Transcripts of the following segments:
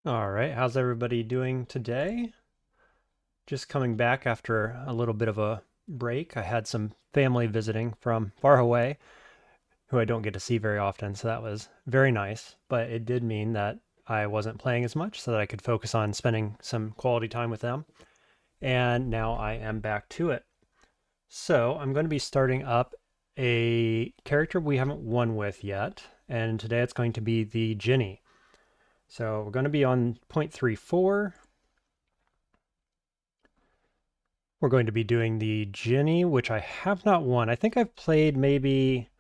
All right, how's everybody doing today? Just coming back after a little bit of a break. I had some family visiting from far away who I don't get to see very often, so that was very nice. But it did mean that I wasn't playing as much so that I could focus on spending some quality time with them. And now I am back to it. So I'm going to be starting up a character we haven't won with yet, and today it's going to be the Djinni. So we're going to be on 0.34. We're going to be doing the Djinni, which I have not won. I think I've played maybe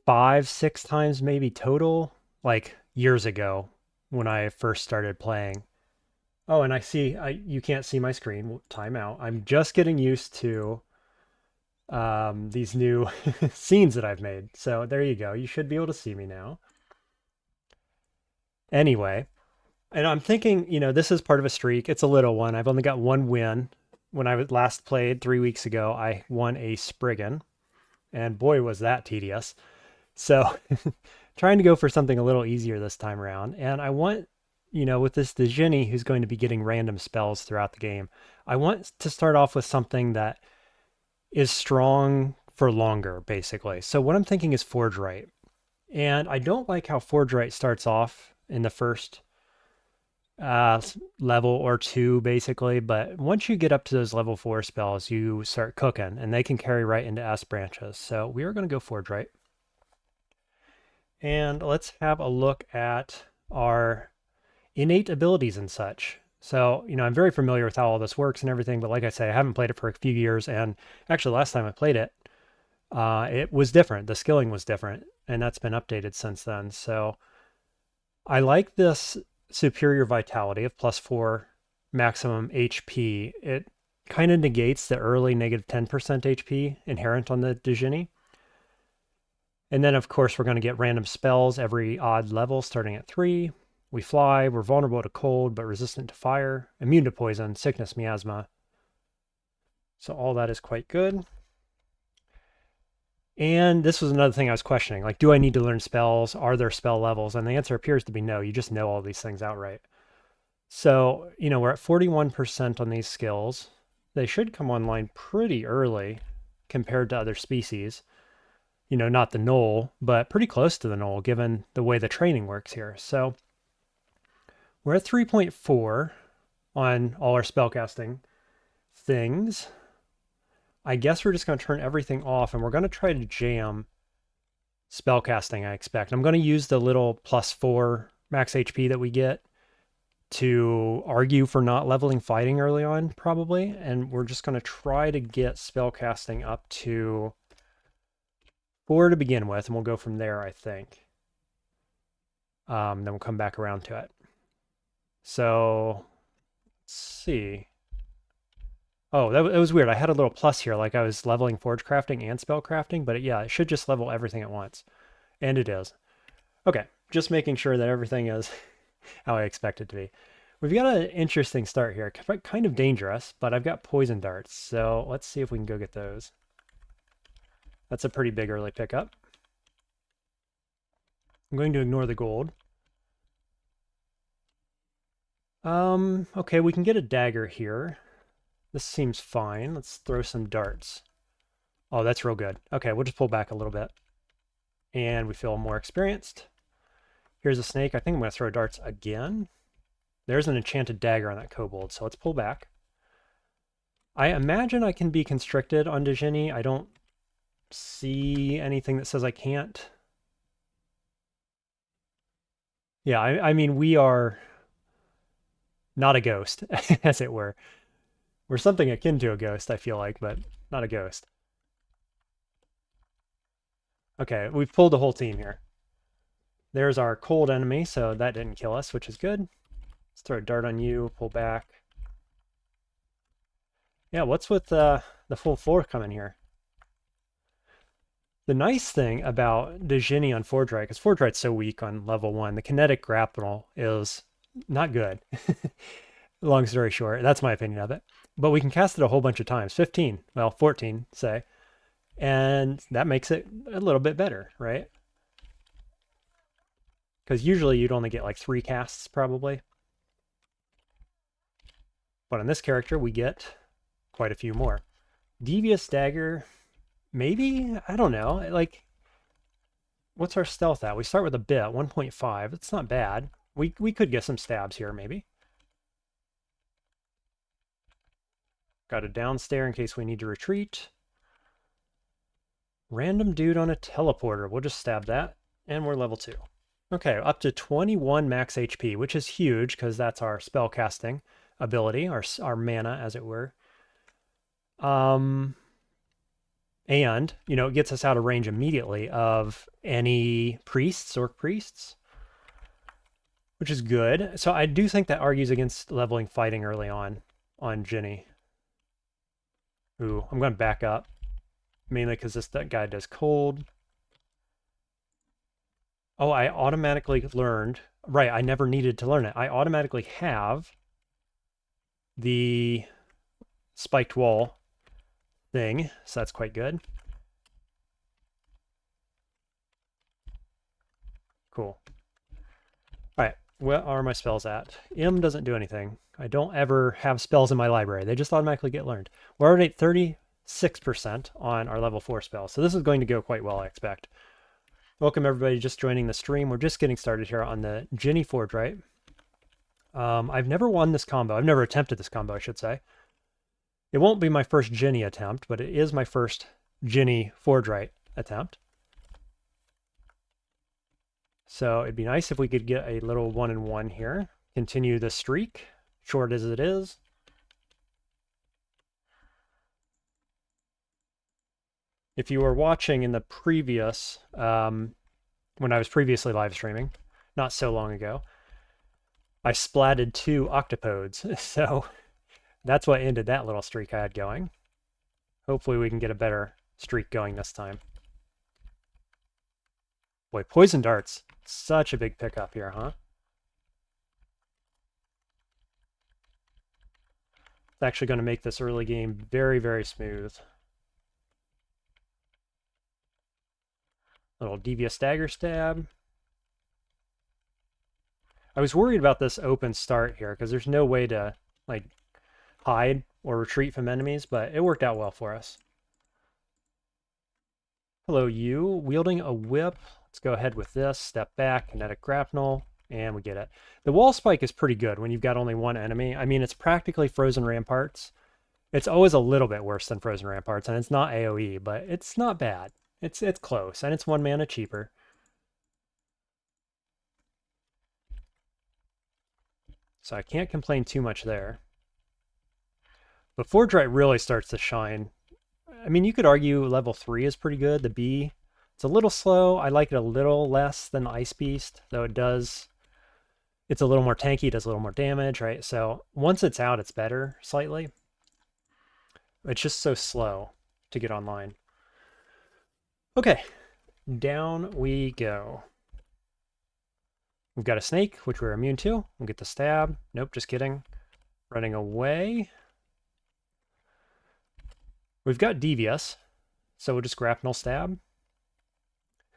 5, 6 times maybe total, like years ago when I first started playing. Oh, and I see you can't see my screen. Time out. I'm just getting used to these new scenes that I've made. So there you go. You should be able to see me now. Anyway, and I'm thinking, this is part of a streak. It's a little one. I've only got one win. When I last played 3 weeks ago, I won a Spriggan, and boy, was that tedious. So, trying to go for something a little easier this time around. And I want, with this Djinni who's going to be getting random spells throughout the game, I want to start off with something that is strong for longer, basically. So, what I'm thinking is Forgewright. And I don't like how Forgewright starts off in the first level or two, basically. But once you get up to those level 4 spells, you start cooking, and they can carry right into S branches. So we are going to go Forgewright. And let's have a look at our innate abilities and such. So, I'm very familiar with how all this works and everything, but like I say, I haven't played it for a few years. And actually, last time I played it, it was different. The skilling was different, and that's been updated since then. So I like this superior vitality of +4 maximum HP. It kind of negates the early negative 10% HP inherent on the Djinni. And then, of course, we're going to get random spells every odd level starting at 3. We fly, we're vulnerable to cold but resistant to fire, immune to poison, sickness, miasma. So all that is quite good. And this was another thing I was questioning. Like, do I need to learn spells? Are there spell levels? And the answer appears to be no. You just know all these things outright. So, we're at 41% on these skills. They should come online pretty early compared to other species. Not the Knoll, but pretty close to the Knoll given the way the training works here. So we're at 3.4 on all our spellcasting things. I guess we're just going to turn everything off, and we're going to try to jam spellcasting, I expect. I'm going to use the little +4 max HP that we get to argue for not leveling fighting early on, probably. And we're just going to try to get spellcasting up to 4 to begin with, and we'll go from there, I think. Then we'll come back around to it. So, let's see. Oh, that was weird. I had a little plus here, like I was leveling forge crafting and spell crafting, but yeah, it should just level everything at once. And it is. Okay, just making sure that everything is how I expect it to be. We've got an interesting start here. Kind of dangerous, but I've got poison darts, so let's see if we can go get those. That's a pretty big early pickup. I'm going to ignore the gold. Okay, we can get a dagger here. This seems fine. Let's throw some darts. Oh, that's real good. Okay, we'll just pull back a little bit. And we feel more experienced. Here's a snake. I think I'm going to throw darts again. There's an enchanted dagger on that kobold, so let's pull back. I imagine I can be constricted on Djinni. I don't see anything that says I can't. Yeah, I mean, we are not a ghost, as it were. We're something akin to a ghost, I feel like, but not a ghost. Okay, we've pulled the whole team here. There's our cold enemy, so that didn't kill us, which is good. Let's throw a dart on you, pull back. Yeah, what's with the full floor coming here? The nice thing about Djinni on Forgewright, because Forgewright's so weak on level 1, the kinetic grapple is not good. Long story short, that's my opinion of it. But we can cast it a whole bunch of times, 15, well, 14, say. And that makes it a little bit better, right? Because usually you'd only get like 3 casts, probably. But on this character, we get quite a few more. Devious Dagger, maybe? I don't know. Like, what's our stealth at? We start with a bit, 1.5. It's not bad. We could get some stabs here, maybe. Got a downstairs in case we need to retreat. Random dude on a teleporter. We'll just stab that. And we're level 2. Okay, up to 21 max HP, which is huge because that's our spellcasting ability, our mana, as it were. And, you know, it gets us out of range immediately of any priests, orc priests, which is good. So I do think that argues against leveling fighting early on Djinni. Ooh, I'm going to back up, mainly because that guy does cold. Oh, I automatically learned. Right, I never needed to learn it. I automatically have the spiked wall thing, so that's quite good. Cool. All right, where are my spells at? M doesn't do anything. I don't ever have spells in my library. They just automatically get learned. We're already at 36% on our level 4 spells, so this is going to go quite well, I expect. Welcome everybody just joining the stream. We're just getting started here on the Djinni Forgewright. I've never won this combo. I've never attempted this combo, I should say. It won't be my first Djinni attempt, but it is my first Djinni Forgewright attempt. So it'd be nice if we could get a little 1-in-1 here. Continue the streak, short as it is. If you were watching in the previous, when I was previously live streaming, not so long ago, I splatted 2 octopodes, so that's what ended that little streak I had going. Hopefully we can get a better streak going this time. Boy, poison darts, such a big pickup here, huh? It's actually going to make this early game very, very smooth. Little devious dagger stab. I was worried about this open start here because there's no way to like hide or retreat from enemies, but it worked out well for us. Hello, you. Wielding a whip. Let's go ahead with this. Step back, kinetic grapnel, and we get it. The wall spike is pretty good when you've got only one enemy. I mean, it's practically frozen ramparts. It's always a little bit worse than frozen ramparts, and it's not AoE, but it's not bad. It's close, and it's 1 mana cheaper. So I can't complain too much there. But Forgewright really starts to shine. I mean, you could argue level 3 is pretty good. The B, it's a little slow. I like it a little less than the Ice Beast, though it's a little more tanky, does a little more damage, right? So once it's out, it's better slightly. It's just so slow to get online. Okay, down we go. We've got a snake, which we're immune to. We'll get the stab. Nope, just kidding. Running away. We've got devious, so we'll just grapnel stab.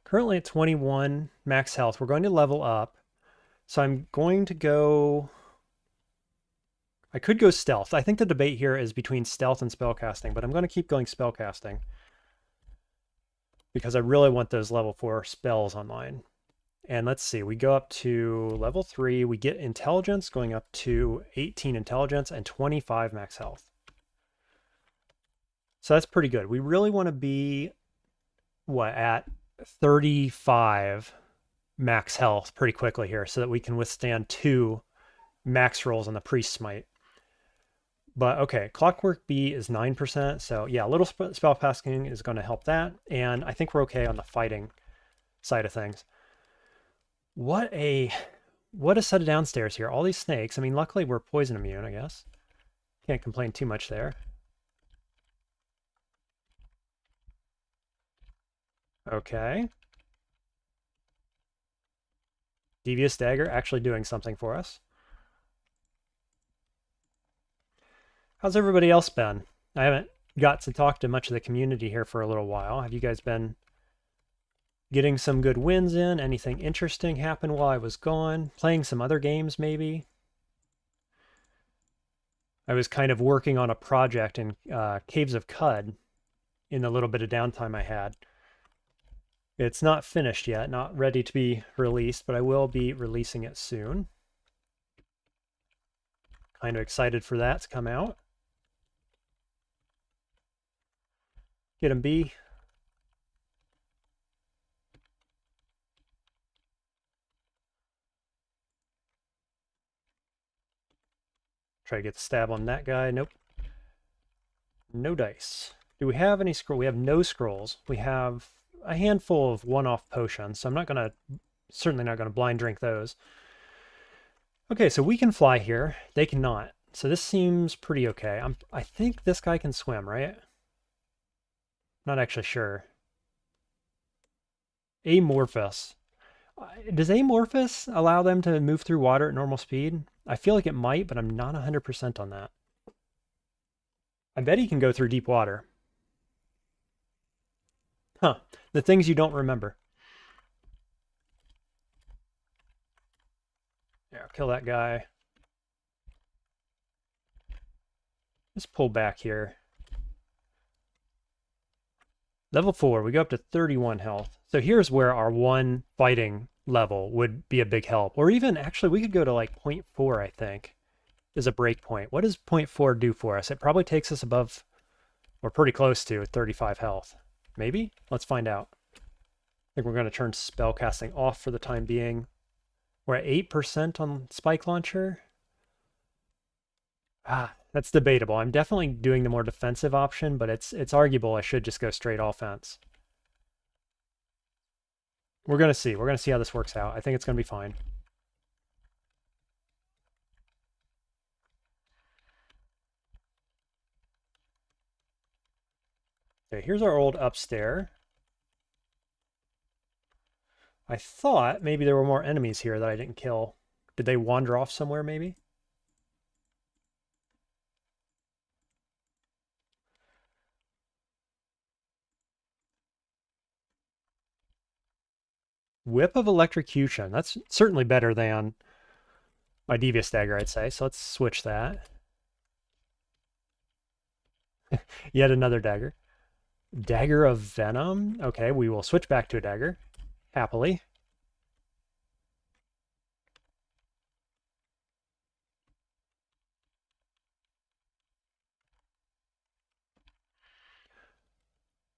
Currently at 21 max health. We're going to level up. So I'm going to go... I could go stealth. I think the debate here is between stealth and spellcasting, but I'm going to keep going spellcasting because I really want those level 4 spells online. And let's see, we go up to level 3. We get intelligence, going up to 18 intelligence and 25 max health. So that's pretty good. We really want to be, what, at 35 max health pretty quickly here so that we can withstand 2 max rolls on the Priest Smite. But okay, Clockwork B is 9%, so yeah, a little spell casting is going to help that, and I think we're okay on the fighting side of things. What a set of downstairs here. All these snakes. I mean, luckily we're poison immune, I guess. Can't complain too much there. Okay. Devious Dagger actually doing something for us. How's everybody else been? I haven't got to talk to much of the community here for a little while. Have you guys been getting some good wins in? Anything interesting happen while I was gone? Playing some other games, maybe? I was kind of working on a project in Caves of Cud in the little bit of downtime I had. It's not finished yet, not ready to be released, but I will be releasing it soon. Kind of excited for that to come out. Get him, B. Try to get the stab on that guy. Nope. No dice. Do we have any scroll? We have no scrolls. We have a handful of one-off potions, so I'm not going to, certainly not going to blind drink those. Okay, so we can fly here. They cannot. So this seems pretty okay. I think this guy can swim, right? Not actually sure. Amorphous. Does amorphous allow them to move through water at normal speed? I feel like it might, but I'm not 100% on that. I bet he can go through deep water. Huh. The things you don't remember. Yeah, kill that guy. Let's pull back here. Level 4, we go up to 31 health. So here's where our one fighting level would be a big help. Or even, actually, we could go to like 0.4, I think, is a break point. What does 0.4 do for us? It probably takes us above, or pretty close to, 35 health. Maybe? Let's find out. I think we're going to turn spellcasting off for the time being. We're at 8% on Spike Launcher. That's debatable. I'm definitely doing the more defensive option, but it's arguable I should just go straight offense. We're going to see. We're going to see how this works out. I think it's going to be fine. Okay, here's our old upstairs. I thought maybe there were more enemies here that I didn't kill. Did they wander off somewhere, maybe? Whip of Electrocution. That's certainly better than my Devious Dagger, I'd say. So let's switch that. Yet another dagger. Dagger of Venom. Okay, we will switch back to a dagger. Happily.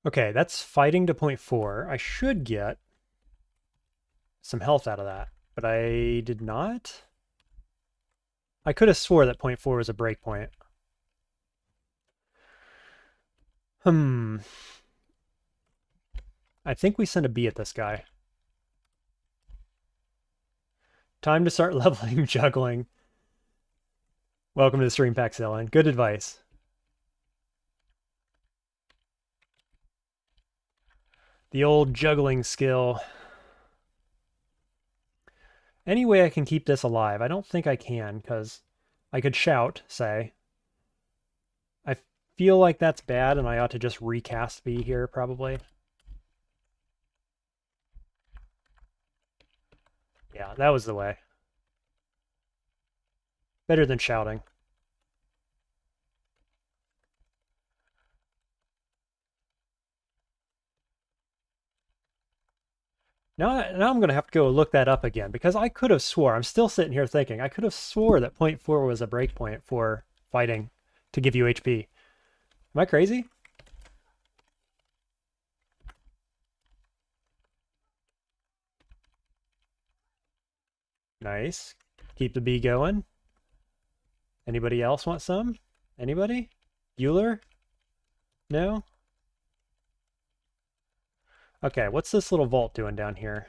Okay, that's fighting to 0.4. I should get some health out of that, but I did not. I could have swore that 0.4 was a breakpoint. I think we send a B at this guy. Time to start leveling juggling. Welcome to the stream, Paxillion. Good advice. The old juggling skill. Any way I can keep this alive? I don't think I can, because I could shout, say. I feel like that's bad, and I ought to just recast B here, probably. Yeah, that was the way. Better than shouting. Now I'm going to have to go look that up again, because I could have swore, I'm still sitting here thinking, I could have swore that 0.4 was a breakpoint for fighting to give you HP. Am I crazy? Nice. Keep the B going. Anybody else want some? Anybody? Euler? No? Okay, what's this little vault doing down here?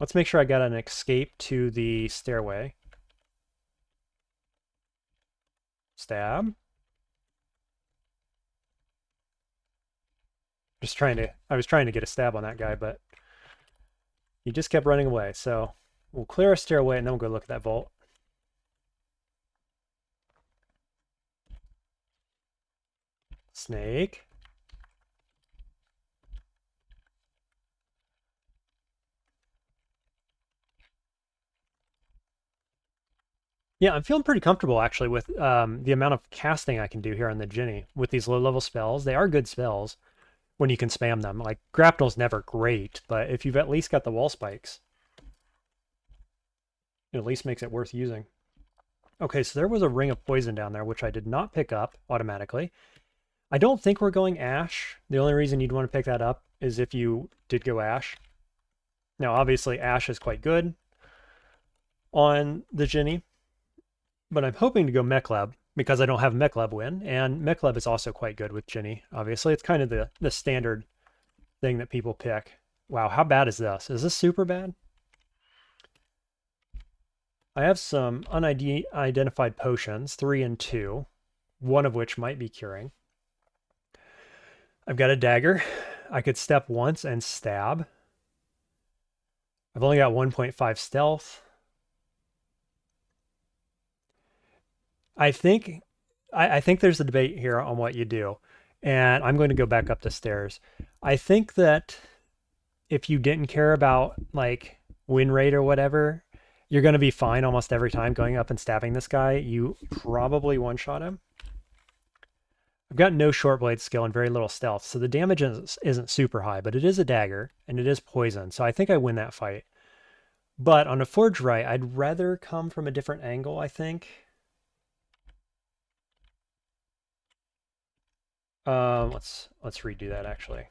Let's make sure I got an escape to the stairway. Stab. I was trying to get a stab on that guy, but he just kept running away. So we'll clear a stairway and then we'll go look at that vault. Snake. Yeah, I'm feeling pretty comfortable actually with the amount of casting I can do here on the Djinni with these low-level spells. They are good spells when you can spam them. Like, Grapnel's never great, but if you've at least got the wall spikes, it at least makes it worth using. Okay, so there was a ring of poison down there, which I did not pick up automatically. I don't think we're going Ash. The only reason you'd want to pick that up is if you did go Ash. Now, obviously, Ash is quite good on the Djinni, but I'm hoping to go Makhleb because I don't have Makhleb win, and Makhleb is also quite good with Djinni, obviously. It's kind of the standard thing that people pick. Wow, how bad is this? Is this super bad? I have some unidentified potions, 3 and 2, one of which might be curing. I've got a dagger. I could step once and stab. I've only got 1.5 stealth. I think there's a debate here on what you do, and I'm going to go back up the stairs. I think that if you didn't care about like win rate or whatever, you're going to be fine almost every time going up and stabbing this guy. You probably one-shot him. I've got no short blade skill and very little stealth, so the damage isn't super high, but it is a dagger, and it is poison, so I think I win that fight. But on a Forgewright, I'd rather come from a different angle, I think. Let's redo that, actually.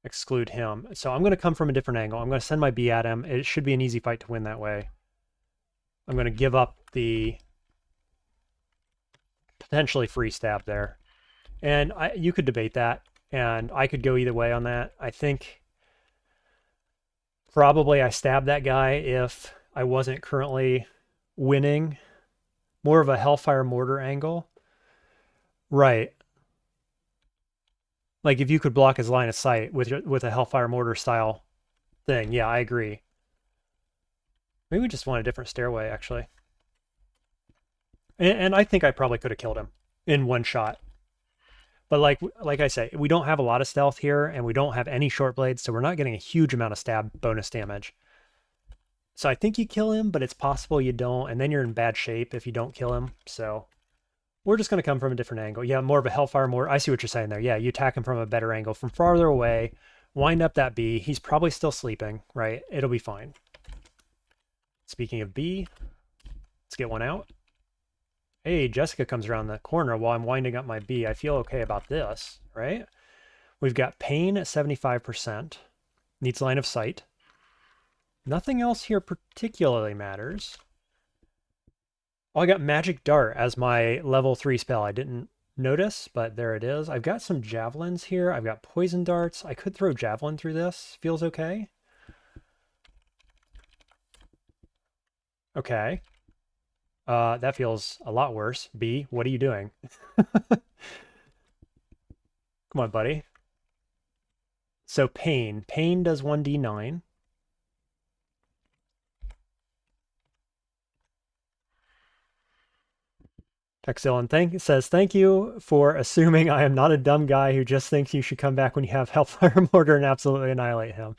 Exclude him. So I'm going to come from a different angle. I'm going to send my B at him. It should be an easy fight to win that way. I'm going to give up the potentially free stab there. And you could debate that, and I could go either way on that. I think probably I stab that guy if I wasn't currently winning. More of a Hellfire Mortar angle. Right. Like if you could block his line of sight with a Hellfire Mortar style thing. Yeah, I agree. Maybe we just want a different stairway, actually. And I think I probably could have killed him in one shot. But like I say, we don't have a lot of stealth here, and we don't have any short blades, so we're not getting a huge amount of stab bonus damage. So I think you kill him, but it's possible you don't, and then you're in bad shape if you don't kill him. So we're just going to come from a different angle. Yeah, more of a Hellfire Mortar. I see what you're saying there. Yeah, you attack him from a better angle, from farther away, wind up that B. He's probably still sleeping, right? It'll be fine. Speaking of B, let's get one out. Hey, Jessica comes around the corner while I'm winding up my B. I feel okay about this, right? We've got pain at 75%. Needs line of sight. Nothing else here particularly matters. Oh, I got Magic Dart as my level 3 spell. I didn't notice, but there it is. I've got some javelins here. I've got poison darts. I could throw javelin through this. Feels okay. Okay. That feels a lot worse. B, what are you doing? Come on, buddy. So pain. Pain does 1d9. Texilin says, thank you for assuming I am not a dumb guy who just thinks you should come back when you have Hellfire Mortar and absolutely annihilate him.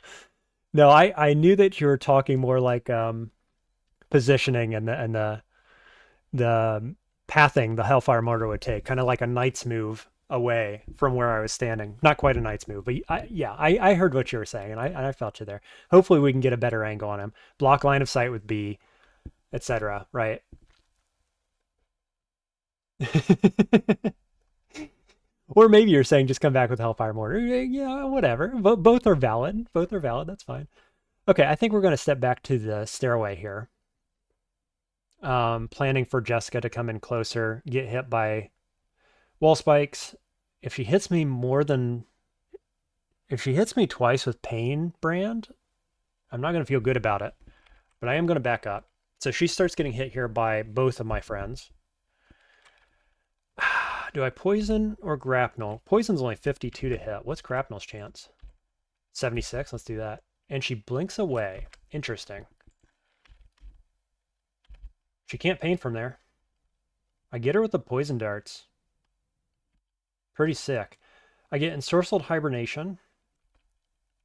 No, I knew that you were talking more like positioning and the pathing the Hellfire Mortar would take, kind of like a knight's move away from where I was standing. Not quite a knight's move, but I heard what you were saying, and I felt you there. Hopefully we can get a better angle on him. Block line of sight with B, etc. Right? Or maybe you're saying just come back with Hellfire Mortar. Yeah, whatever. Both are valid. Both are valid. That's fine. Okay, I think we're going to step back to the stairway here. Planning for Jessica to come in closer, get hit by wall spikes. If she hits me twice with Pain Brand, I'm not going to feel good about it. But I am going to back up. So she starts getting hit here by both of my friends. Do I poison or grapnel? Poison's only 52 to hit. What's grapnel's chance? 76. Let's do that. And she blinks away. Interesting. She can't paint from there. I get her with the poison darts. Pretty sick. I get Ensorcelled Hibernation,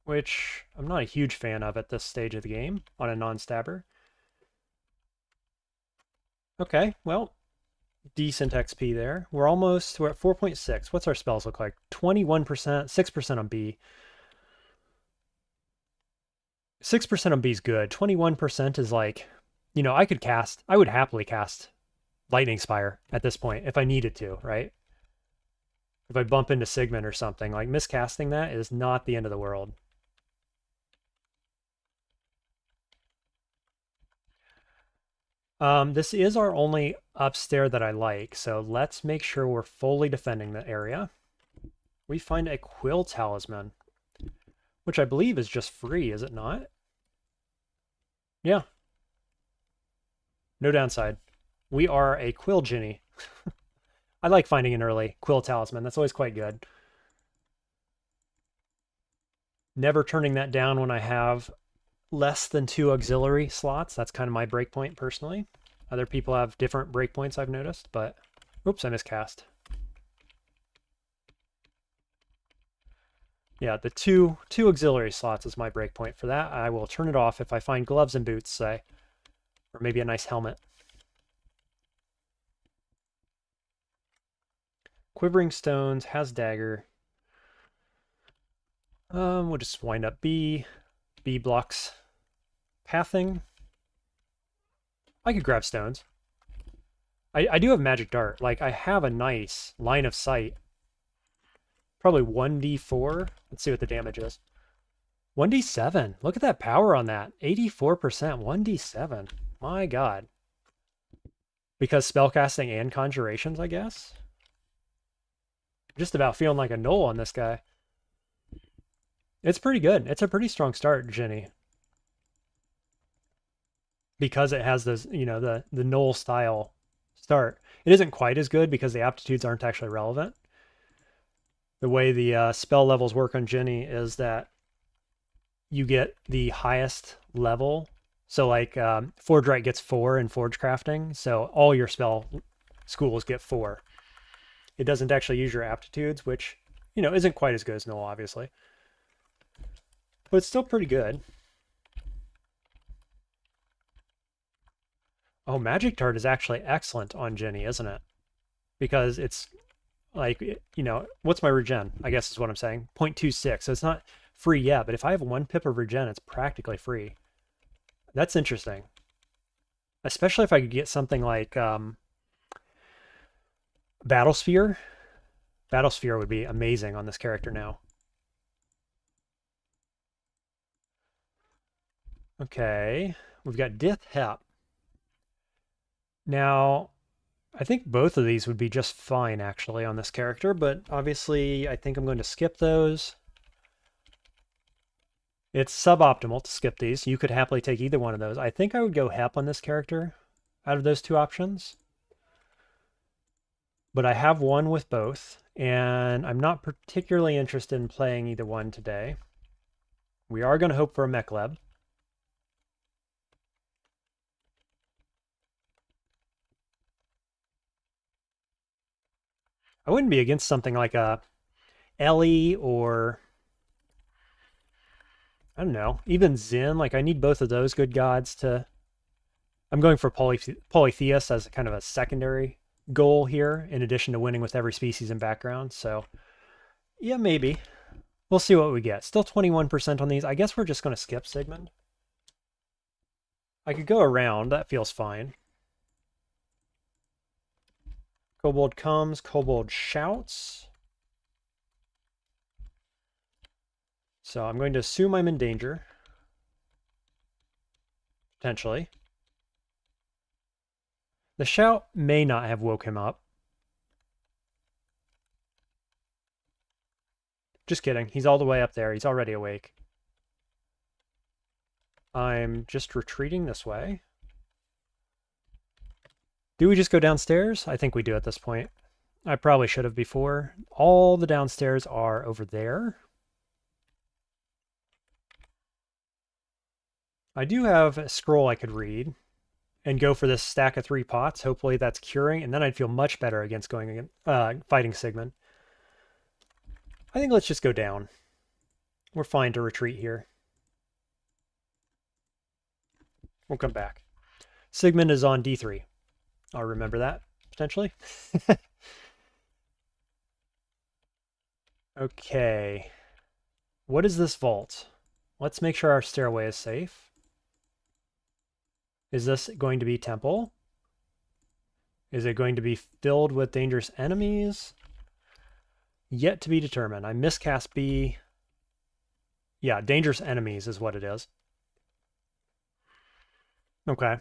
which I'm not a huge fan of at this stage of the game on a non-stabber. Okay, well, decent XP there. We're at 4.6. What's our spells look like? 21%, 6% on B. 6% on B is good. 21% is like, I would happily cast Lightning Spire at this point if I needed to, right? If I bump into Sigmund or something, like miscasting that is not the end of the world. This is our only upstair that I like, so let's make sure we're fully defending the area. We find a Quill Talisman, which I believe is just free, is it not? Yeah. No downside. We are a Quill Djinni. I like finding an early Quill Talisman. That's always quite good. Never turning that down when I have less than 2 auxiliary slots. That's kind of my breakpoint personally. Other people have different breakpoints, I've noticed, but oops, I miscast. Yeah, the two auxiliary slots is my breakpoint for that. I will turn it off if I find gloves and boots, say, or maybe a nice helmet. Quivering Stones, has dagger. We'll just wind up B. B blocks pathing. I could grab stones. I do have magic dart. Like, I have a nice line of sight. Probably 1d4. Let's see what the damage is. 1d7. Look at that power on that. 84%. 1d7. My god. Because spellcasting and conjurations, I guess. Just about feeling like a null on this guy. It's pretty good. It's a pretty strong start, Djinni. Because it has this, the null style start. It isn't quite as good because the aptitudes aren't actually relevant. The way the spell levels work on Djinni is that you get the highest level. So like Forgewright gets 4 in Forge Crafting. So all your spell schools get 4. It doesn't actually use your aptitudes, which, isn't quite as good as null, obviously. But it's still pretty good. Oh, Magic Dart is actually excellent on Djinni, isn't it? Because it's like, what's my regen? I guess is what I'm saying. 0.26. So it's not free yet, but if I have 1 pip of regen, it's practically free. That's interesting. Especially if I could get something like Battle Sphere. Battle Sphere would be amazing on this character now. Okay, we've got Dith Hep. Now, I think both of these would be just fine, actually, on this character, but obviously I think I'm going to skip those. It's suboptimal to skip these. You could happily take either one of those. I think I would go Hep on this character out of those two options. But I have one with both, and I'm not particularly interested in playing either one today. We are going to hope for a Makhleb. I wouldn't be against something like a Ellie or, I don't know, even Zin. Like, I need both of those good gods to... I'm going for Polytheus as kind of a secondary goal here, in addition to winning with every species and background. So, yeah, maybe. We'll see what we get. Still 21% on these. I guess we're just going to skip Sigmund. I could go around. That feels fine. Kobold comes. Kobold shouts. So I'm going to assume I'm in danger. Potentially. The shout may not have woke him up. Just kidding. He's all the way up there. He's already awake. I'm just retreating this way. Do we just go downstairs? I think we do at this point. I probably should have before. All the downstairs are over there. I do have a scroll I could read and go for this stack of 3 pots. Hopefully that's curing, and then I'd feel much better against going fighting Sigmund. I think let's just go down. We're fine to retreat here. We'll come back. Sigmund is on D3. I'll remember that, potentially. Okay. What is this vault? Let's make sure our stairway is safe. Is this going to be temple? Is it going to be filled with dangerous enemies? Yet to be determined. I miscast B. Yeah, dangerous enemies is what it is. Okay.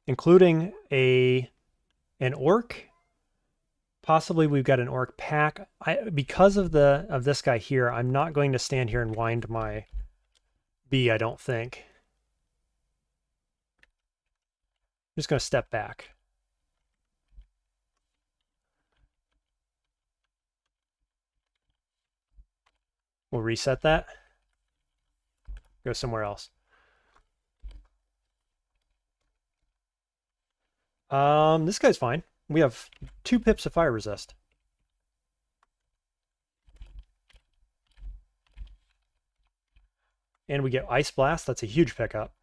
Including an orc. Possibly we've got an orc pack. Because of this guy here, I'm not going to stand here and wind my B, I don't think. I'm just going to step back. We'll reset that. Go somewhere else. This guy's fine. We have 2 pips of fire resist. And we get Ice Blast. That's a huge pickup.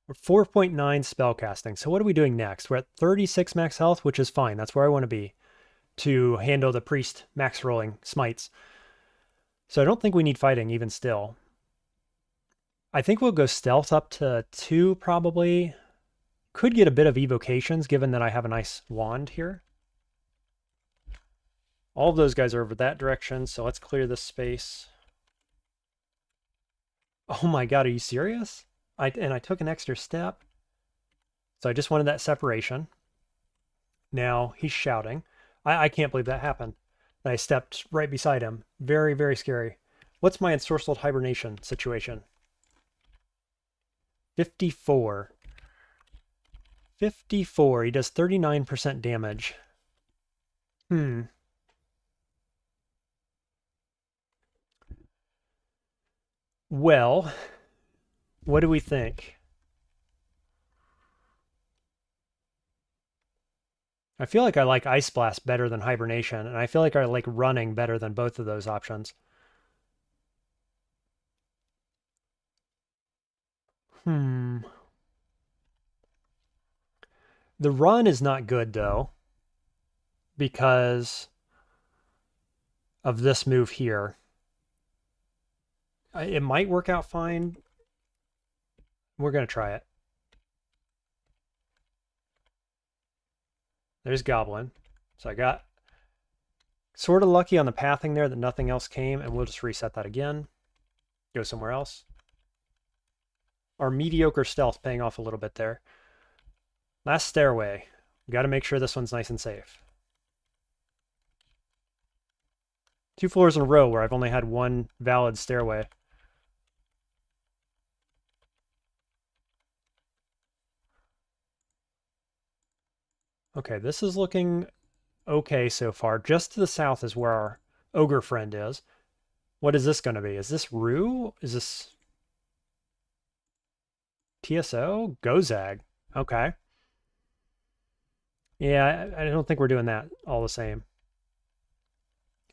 We're 4.9 spell casting. So what are we doing next? We're at 36 max health, which is fine. That's where I want to be to handle the priest max rolling smites. So I don't think we need fighting even still. I think we'll go stealth up to 2 probably. Could get a bit of evocations given that I have a nice wand here. All of those guys are over that direction, so let's clear this space. Oh my god, are you serious? I took an extra step. So I just wanted that separation. Now he's shouting. I can't believe that happened. And I stepped right beside him. Very, very scary. What's my ensorcelled hibernation situation? 54. 54. He does 39% damage. Well, what do we think? I feel like I like Ice Blast better than Hibernation, and I feel like I like running better than both of those options. The run is not good, though, because of this move here. It might work out fine. We're going to try it. There's Goblin. So I got sort of lucky on the pathing there that nothing else came, and we'll just reset that again. Go somewhere else. Our mediocre stealth paying off a little bit there. Last stairway. We got to make sure this one's nice and safe. 2 floors in a row where I've only had 1 valid stairway. Okay, this is looking okay so far. Just to the south is where our ogre friend is. What is this going to be? Is this Rue? Is this TSO? Gozag. Okay. Yeah, I don't think we're doing that all the same.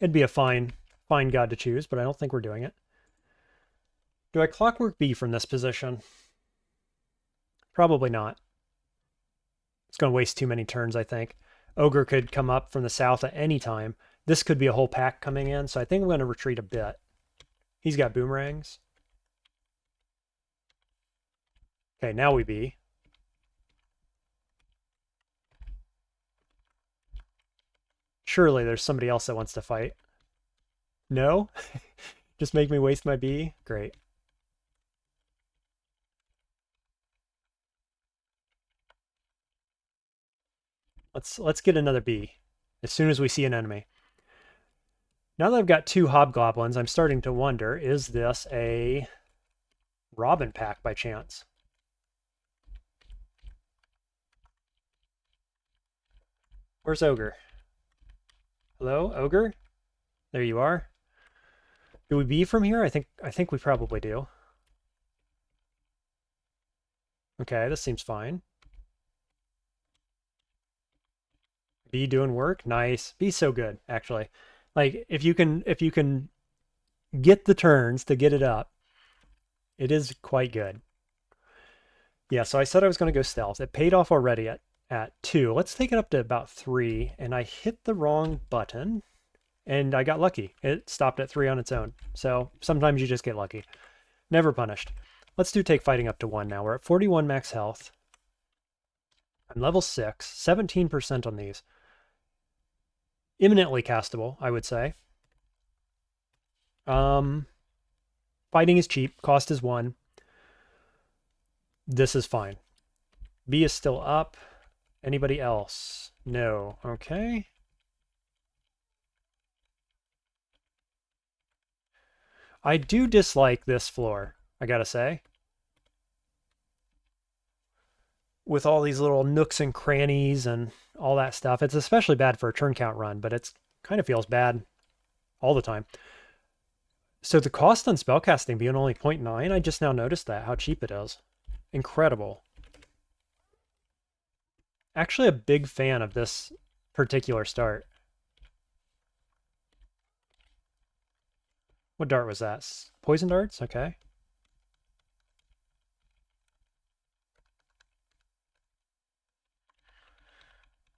It'd be a fine god to choose, but I don't think we're doing it. Do I Clockwork B from this position? Probably not. It's going to waste too many turns, I think. Ogre could come up from the south at any time. This could be a whole pack coming in, so I think I'm going to retreat a bit. He's got boomerangs. Okay, now we B. Surely there's somebody else that wants to fight. No? Just make me waste my B? Great. Let's get another B as soon as we see an enemy. Now that I've got 2 hobgoblins, I'm starting to wonder, is this a Robin pack by chance? Where's Ogre? Hello, Ogre? There you are. Do we B from here? I think we probably do. Okay, this seems fine. B doing work. Nice. B's so good, actually. Like if you can get the turns to get it up, it is quite good. Yeah, so I said I was going to go stealth. It paid off already at 2. Let's take it up to about 3. And I hit the wrong button. And I got lucky. It stopped at 3 on its own. So sometimes you just get lucky. Never punished. Let's do take fighting up to 1 now. We're at 41 max health. I'm level 6. 17% on these. Imminently castable, I would say. Fighting is cheap. Cost is 1. This is fine. B is still up. Anybody else? No. Okay. I do dislike this floor, I gotta say. With all these little nooks and crannies and all that stuff. It's especially bad for a turn count run, but it's kind of feels bad all the time. So the cost on spellcasting being only 0.9, I just now noticed that, how cheap it is. Incredible. Actually a big fan of this particular start. What dart was that? Poison darts? Okay.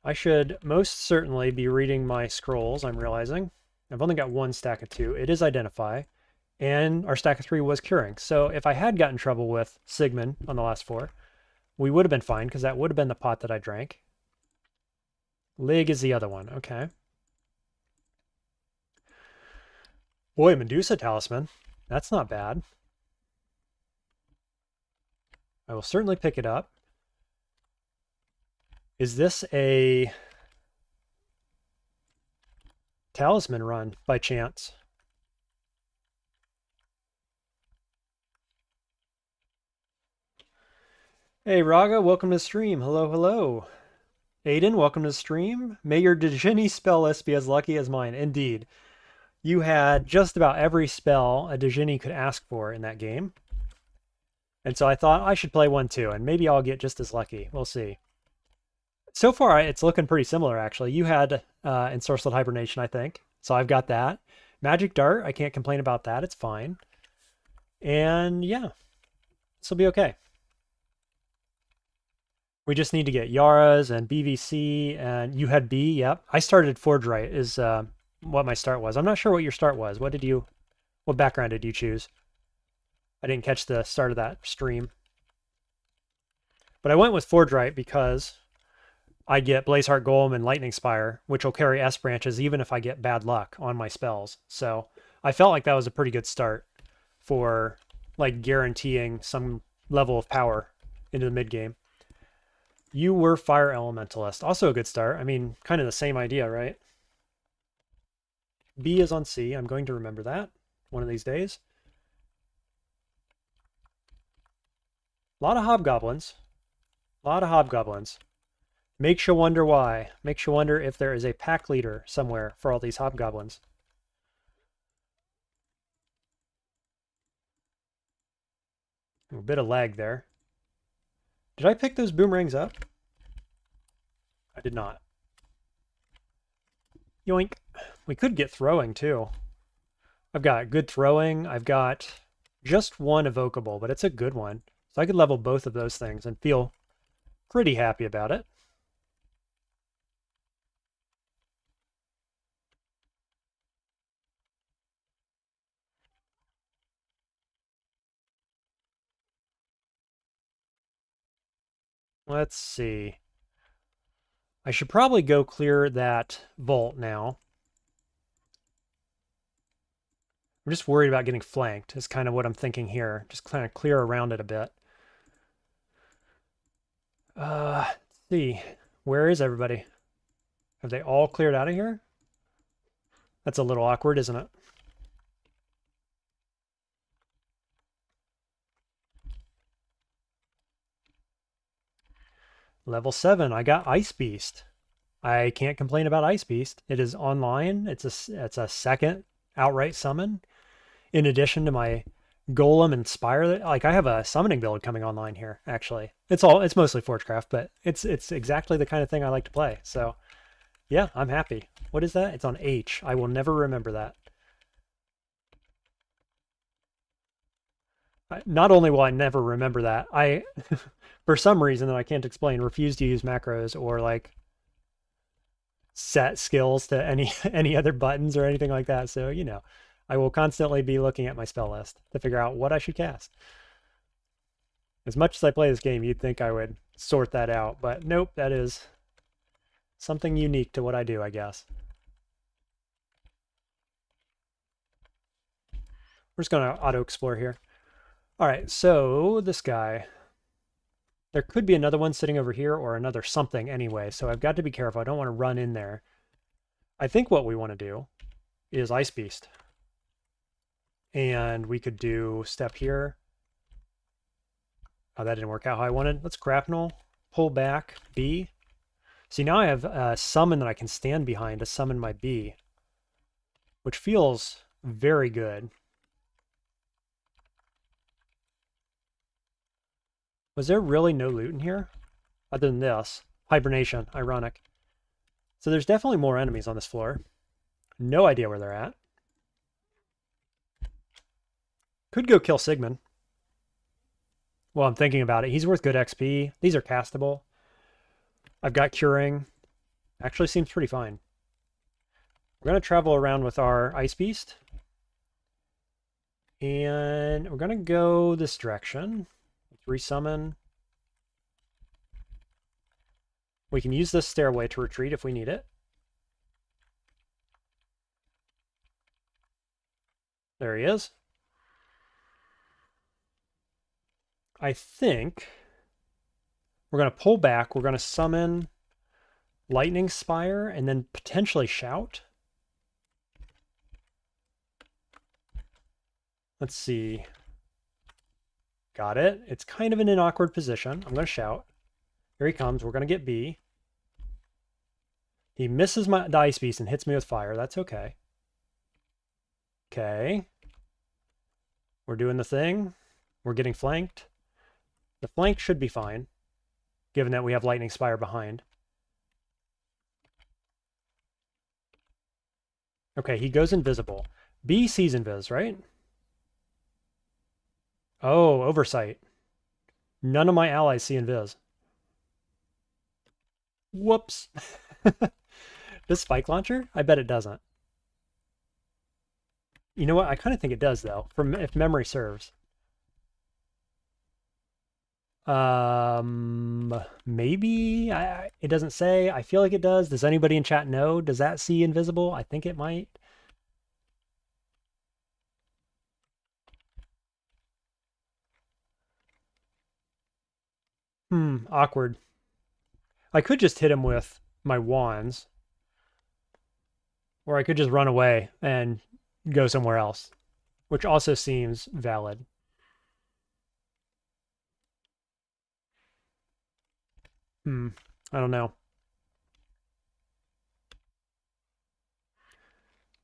I should most certainly be reading my scrolls, I'm realizing. I've only got 1 stack of 2. It is identify. And our stack of 3 was curing. So if I had gotten trouble with Sigmund on the last 4, we would have been fine, because that would have been the pot that I drank. Lig is the other one. Okay. Boy, Medusa Talisman. That's not bad. I will certainly pick it up. Is this a talisman run by chance? Hey, Raga, welcome to the stream. Hello, hello. Aiden, welcome to the stream. May your Djinni spell list be as lucky as mine. Indeed. You had just about every spell a Djinni could ask for in that game. And so I thought I should play one too, and maybe I'll get just as lucky. We'll see. So far, it's looking pretty similar, actually. You had Ensorcelled Hibernation, I think. So I've got that. Magic Dart, I can't complain about that. It's fine. And yeah, this will be okay. We just need to get Yara's and BVC, and you had B, yep. I started Forgewright is what my start was. I'm not sure what your start was. What background did you choose? I didn't catch the start of that stream. But I went with Forgewright because I get Blazeheart Golem and Lightning Spire, which will carry S branches even if I get bad luck on my spells. So I felt like that was a pretty good start for like guaranteeing some level of power into the mid game. You were Fire Elementalist. Also a good start. I mean, kind of the same idea, right? B is on C. I'm going to remember that one of these days. A lot of hobgoblins. A lot of hobgoblins. Makes you wonder why. Makes you wonder if there is a pack leader somewhere for all these hobgoblins. A bit of lag there. Did I pick those boomerangs up? I did not. Yoink. We could get throwing too. I've got good throwing. I've got just one evocable, but it's a good one. So I could level both of those things and feel pretty happy about it. Let's see. I should probably go clear that vault now. I'm just worried about getting flanked is kind of what I'm thinking here. Just kind of clear around it a bit. Let's see. Where is everybody? Have they all cleared out of here? That's a little awkward, isn't it? Level 7, I got Ice Beast. I can't complain about Ice Beast. It is online. It's a second outright summon. In addition to my Golem and Spire, like I have a summoning build coming online here, actually. It's mostly Forgecraft, but it's exactly the kind of thing I like to play. So yeah, I'm happy. What is that? It's on H. I will never remember that. Not only will I never remember that, I, for some reason that I can't explain, refuse to use macros or like set skills to any other buttons or anything like that. So, you know, I will constantly be looking at my spell list to figure out what I should cast. As much as I play this game, you'd think I would sort that out, but nope, that is something unique to what I do, I guess. We're just going to auto-explore here. All right, so this guy. There could be another one sitting over here or another something anyway, so I've got to be careful. I don't want to run in there. I think what we want to do is Ice Beast. And we could do step here. Oh, that didn't work out how I wanted. Let's grapnel, pull back, B. See, now I have a summon that I can stand behind to summon my B, which feels very good. Was there really no loot in here? Other than this. Hibernation. Ironic. So there's definitely more enemies on this floor. No idea where they're at. Could go kill Sigmund. Well, I'm thinking about it. He's worth good XP. These are castable. I've got curing. Actually seems pretty fine. We're going to travel around with our Ice Beast. And we're going to go this direction. Resummon. We can use this stairway to retreat if we need it. There he is. I think we're going to pull back. We're going to summon Lightning Spire and then potentially Shout. Let's see. Got it. It's kind of in an awkward position. I'm going to shout. Here he comes. We're going to get B. He misses my Ice Beast and hits me with fire. That's okay. Okay. We're doing the thing. We're getting flanked. The flank should be fine, given that we have Lightning Spire behind. Okay, he goes invisible. B sees invis, right? Oh, oversight. None of my allies see invis. Whoops. This spike launcher? I bet it doesn't. You know what? I kind of think it does, though, if memory serves. Maybe? It doesn't say. I feel like it does. Does anybody in chat know? Does that see invisible? I think it might. Awkward. I could just hit him with my wands. Or I could just run away and go somewhere else, which also seems valid. I don't know.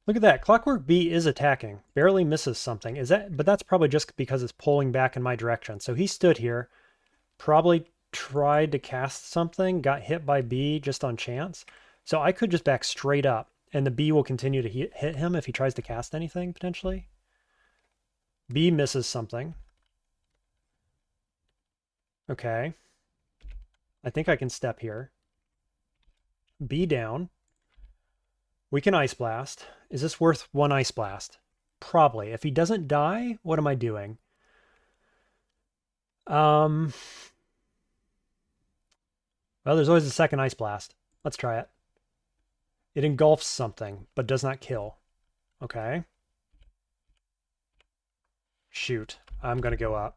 Look at that. Clockwork B is attacking. Barely misses something. But that's probably just because it's pulling back in my direction. So he stood here, probably tried to cast something, got hit by B just on chance. So I could just back straight up, and the B will continue to hit him if he tries to cast anything, potentially. B misses something. Okay. I think I can step here. B down. We can Ice Blast. Is this worth one Ice Blast? Probably. If he doesn't die, what am I doing? Well, there's always a second Ice Blast. Let's try it. It engulfs something, but does not kill. Okay. Shoot. I'm going to go up.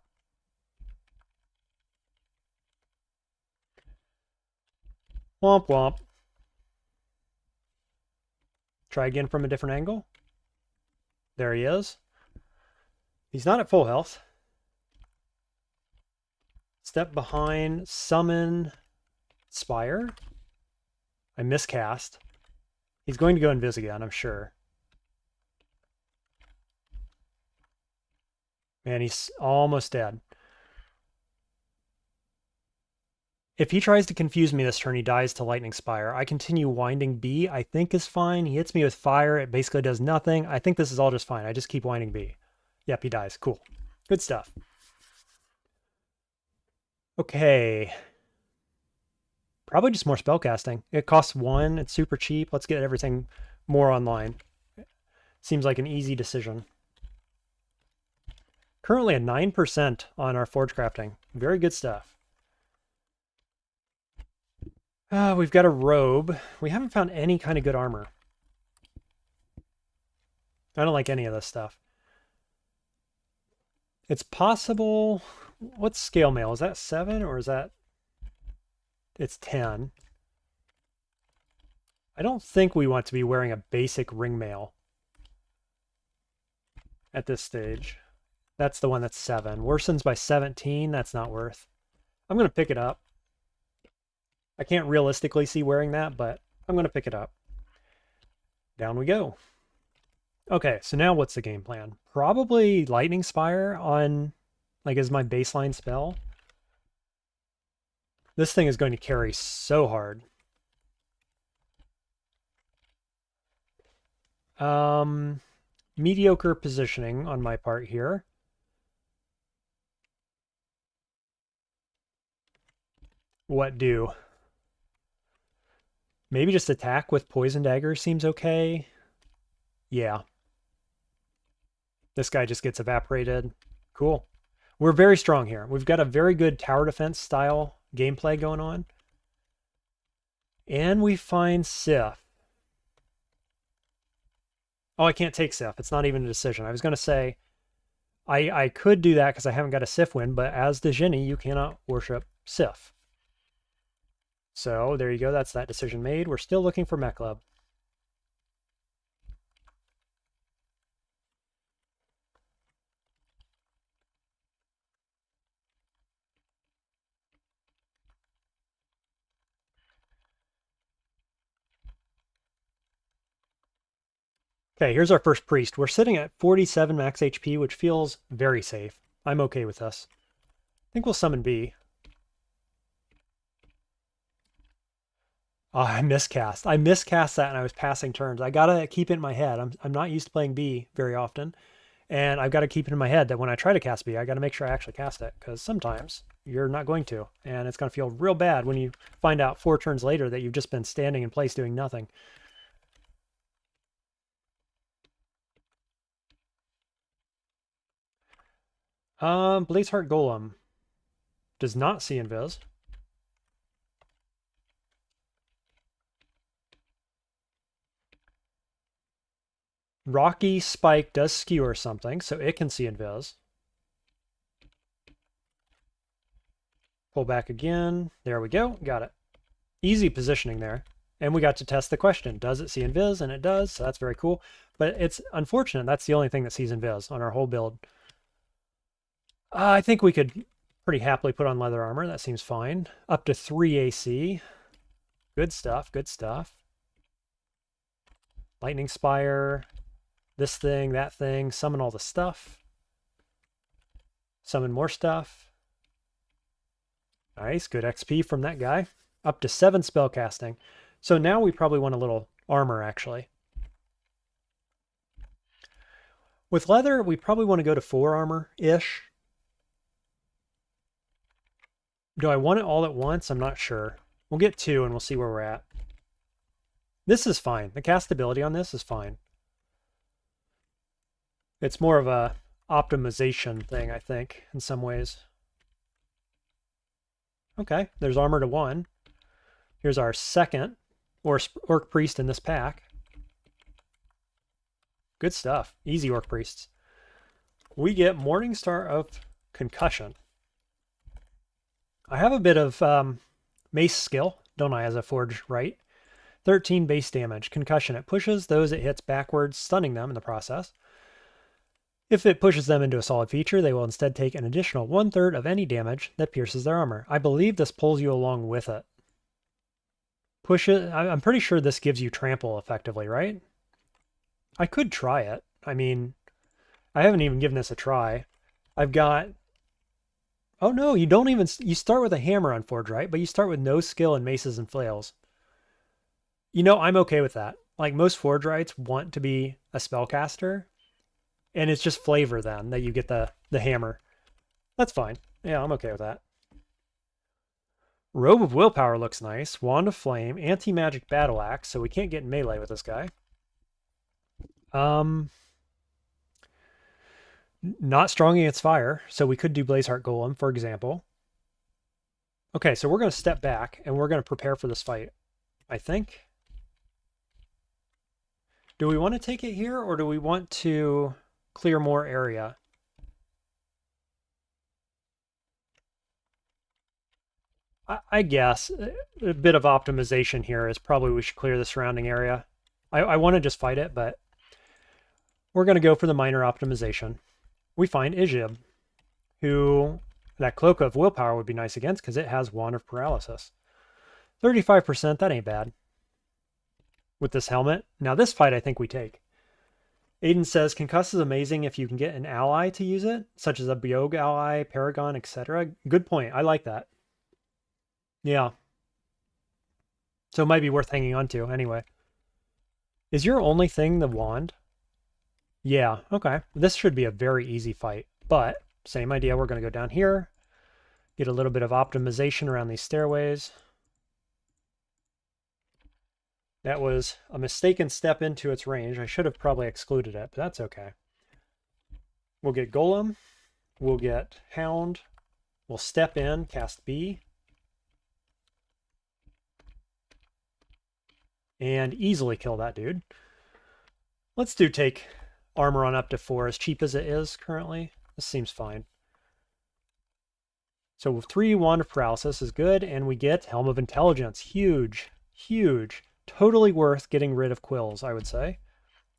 Womp womp. Try again from a different angle. There he is. He's not at full health. Step behind, summon Spire. I miscast. He's going to go invis again, I'm sure. Man, he's almost dead. If he tries to confuse me this turn, he dies to Lightning Spire. I continue winding B, I think is fine. He hits me with fire. It basically does nothing. I think this is all just fine. I just keep winding B. Yep, he dies. Cool. Good stuff. Okay. Probably just more spellcasting. It costs 1. It's super cheap. Let's get everything more online. Seems like an easy decision. Currently at 9% on our forge crafting. Very good stuff. We've got a robe. We haven't found any kind of good armor. I don't like any of this stuff. It's possible... What's scale mail? Is that 7 or is that... It's 10. I don't think we want to be wearing a basic ring mail at this stage. That's the one that's 7. Worsens by 17. That's not worth. I'm going to pick it up. I can't realistically see wearing that, but I'm going to pick it up. Down we go. Okay, so now what's the game plan? Probably Lightning Spire on, like, as my baseline spell. This thing is going to carry so hard. Mediocre positioning on my part here. What do? Maybe just attack with Poison Dagger seems okay. Yeah. This guy just gets evaporated. Cool. We're very strong here. We've got a very good tower defense style gameplay going on. And we find Sif. Oh, I can't take Sif. It's not even a decision. I was going to say I could do that because I haven't got a Sif win, but as the Djinni, you cannot worship Sif. So there you go. That's that decision made. We're still looking for Makhleb. Okay, here's our first priest. We're sitting at 47 max HP, which feels very safe. I'm okay with this. I think we'll summon B. Oh, I miscast. I miscast that and I was passing turns. I gotta keep it in my head. I'm not used to playing B very often. And I've got to keep it in my head that when I try to cast B, I got to make sure I actually cast it. Because sometimes you're not going to. And it's going to feel real bad when you find out 4 turns later that you've just been standing in place doing nothing. Blazeheart Golem does not see invis. Rocky Spike does skewer something, so it can see invis. Pull back again. There we go. Got it. Easy positioning there. And we got to test the question. Does it see invis? And it does, so that's very cool. But it's unfortunate that's the only thing that sees invis on our whole build. I think we could pretty happily put on leather armor. That seems fine. Up to 3 AC. Good stuff, good stuff. Lightning Spire. This thing, that thing. Summon all the stuff. Summon more stuff. Nice, good XP from that guy. Up to 7 spellcasting. So now we probably want a little armor, actually. With leather, we probably want to go to 4 armor-ish. Do I want it all at once? I'm not sure. We'll get 2 and we'll see where we're at. This is fine. The castability on this is fine. It's more of a optimization thing, I think, in some ways. Okay, there's armor to 1. Here's our second Orc Priest in this pack. Good stuff. Easy Orc Priests. We get Morningstar of Concussion. I have a bit of mace skill, don't I, as a Forgewright? 13 base damage. Concussion. It pushes those it hits backwards, stunning them in the process. If it pushes them into a solid feature, they will instead take an additional 1/3 of any damage that pierces their armor. I believe this pulls you along with it. Push it. I'm pretty sure this gives you trample effectively, right? I could try it. I mean, I haven't even given this a try. I've got... Oh no, you don't even... You start with a hammer on Forgewright, but you start with no skill in maces and flails. You know, I'm okay with that. Like, most Forgewrights want to be a spellcaster, and it's just flavor then that you get the hammer. That's fine. Yeah, I'm okay with that. Robe of Willpower looks nice. Wand of Flame, Anti-Magic Battle Axe, so we can't get in melee with this guy. Not strong against fire, so we could do Blazeheart Golem, for example. Okay, so we're going to step back, and we're going to prepare for this fight, I think. Do we want to take it here, or do we want to clear more area? I guess a bit of optimization here is probably we should clear the surrounding area. I want to just fight it, but we're going to go for the minor optimization. We find Ijib, who that Cloak of Willpower would be nice against because it has Wand of Paralysis. 35%, that ain't bad. With this helmet. Now this fight I think we take. Aiden says, Concuss is amazing if you can get an ally to use it, such as a Biog ally, Paragon, etc. Good point. I like that. Yeah. So it might be worth hanging on to anyway. Is your only thing the wand? Yeah, okay. This should be a very easy fight, but same idea. We're going to go down here, get a little bit of optimization around these stairways. That was a mistaken step into its range. I should have probably excluded it, but that's okay. We'll get Golem. We'll get Hound. We'll step in, cast B. And easily kill that dude. Let's do take armor on up to 4, as cheap as it is currently. This seems fine. So 3 Wand of Paralysis is good, and we get Helm of Intelligence. Huge, huge. Totally worth getting rid of quills, I would say.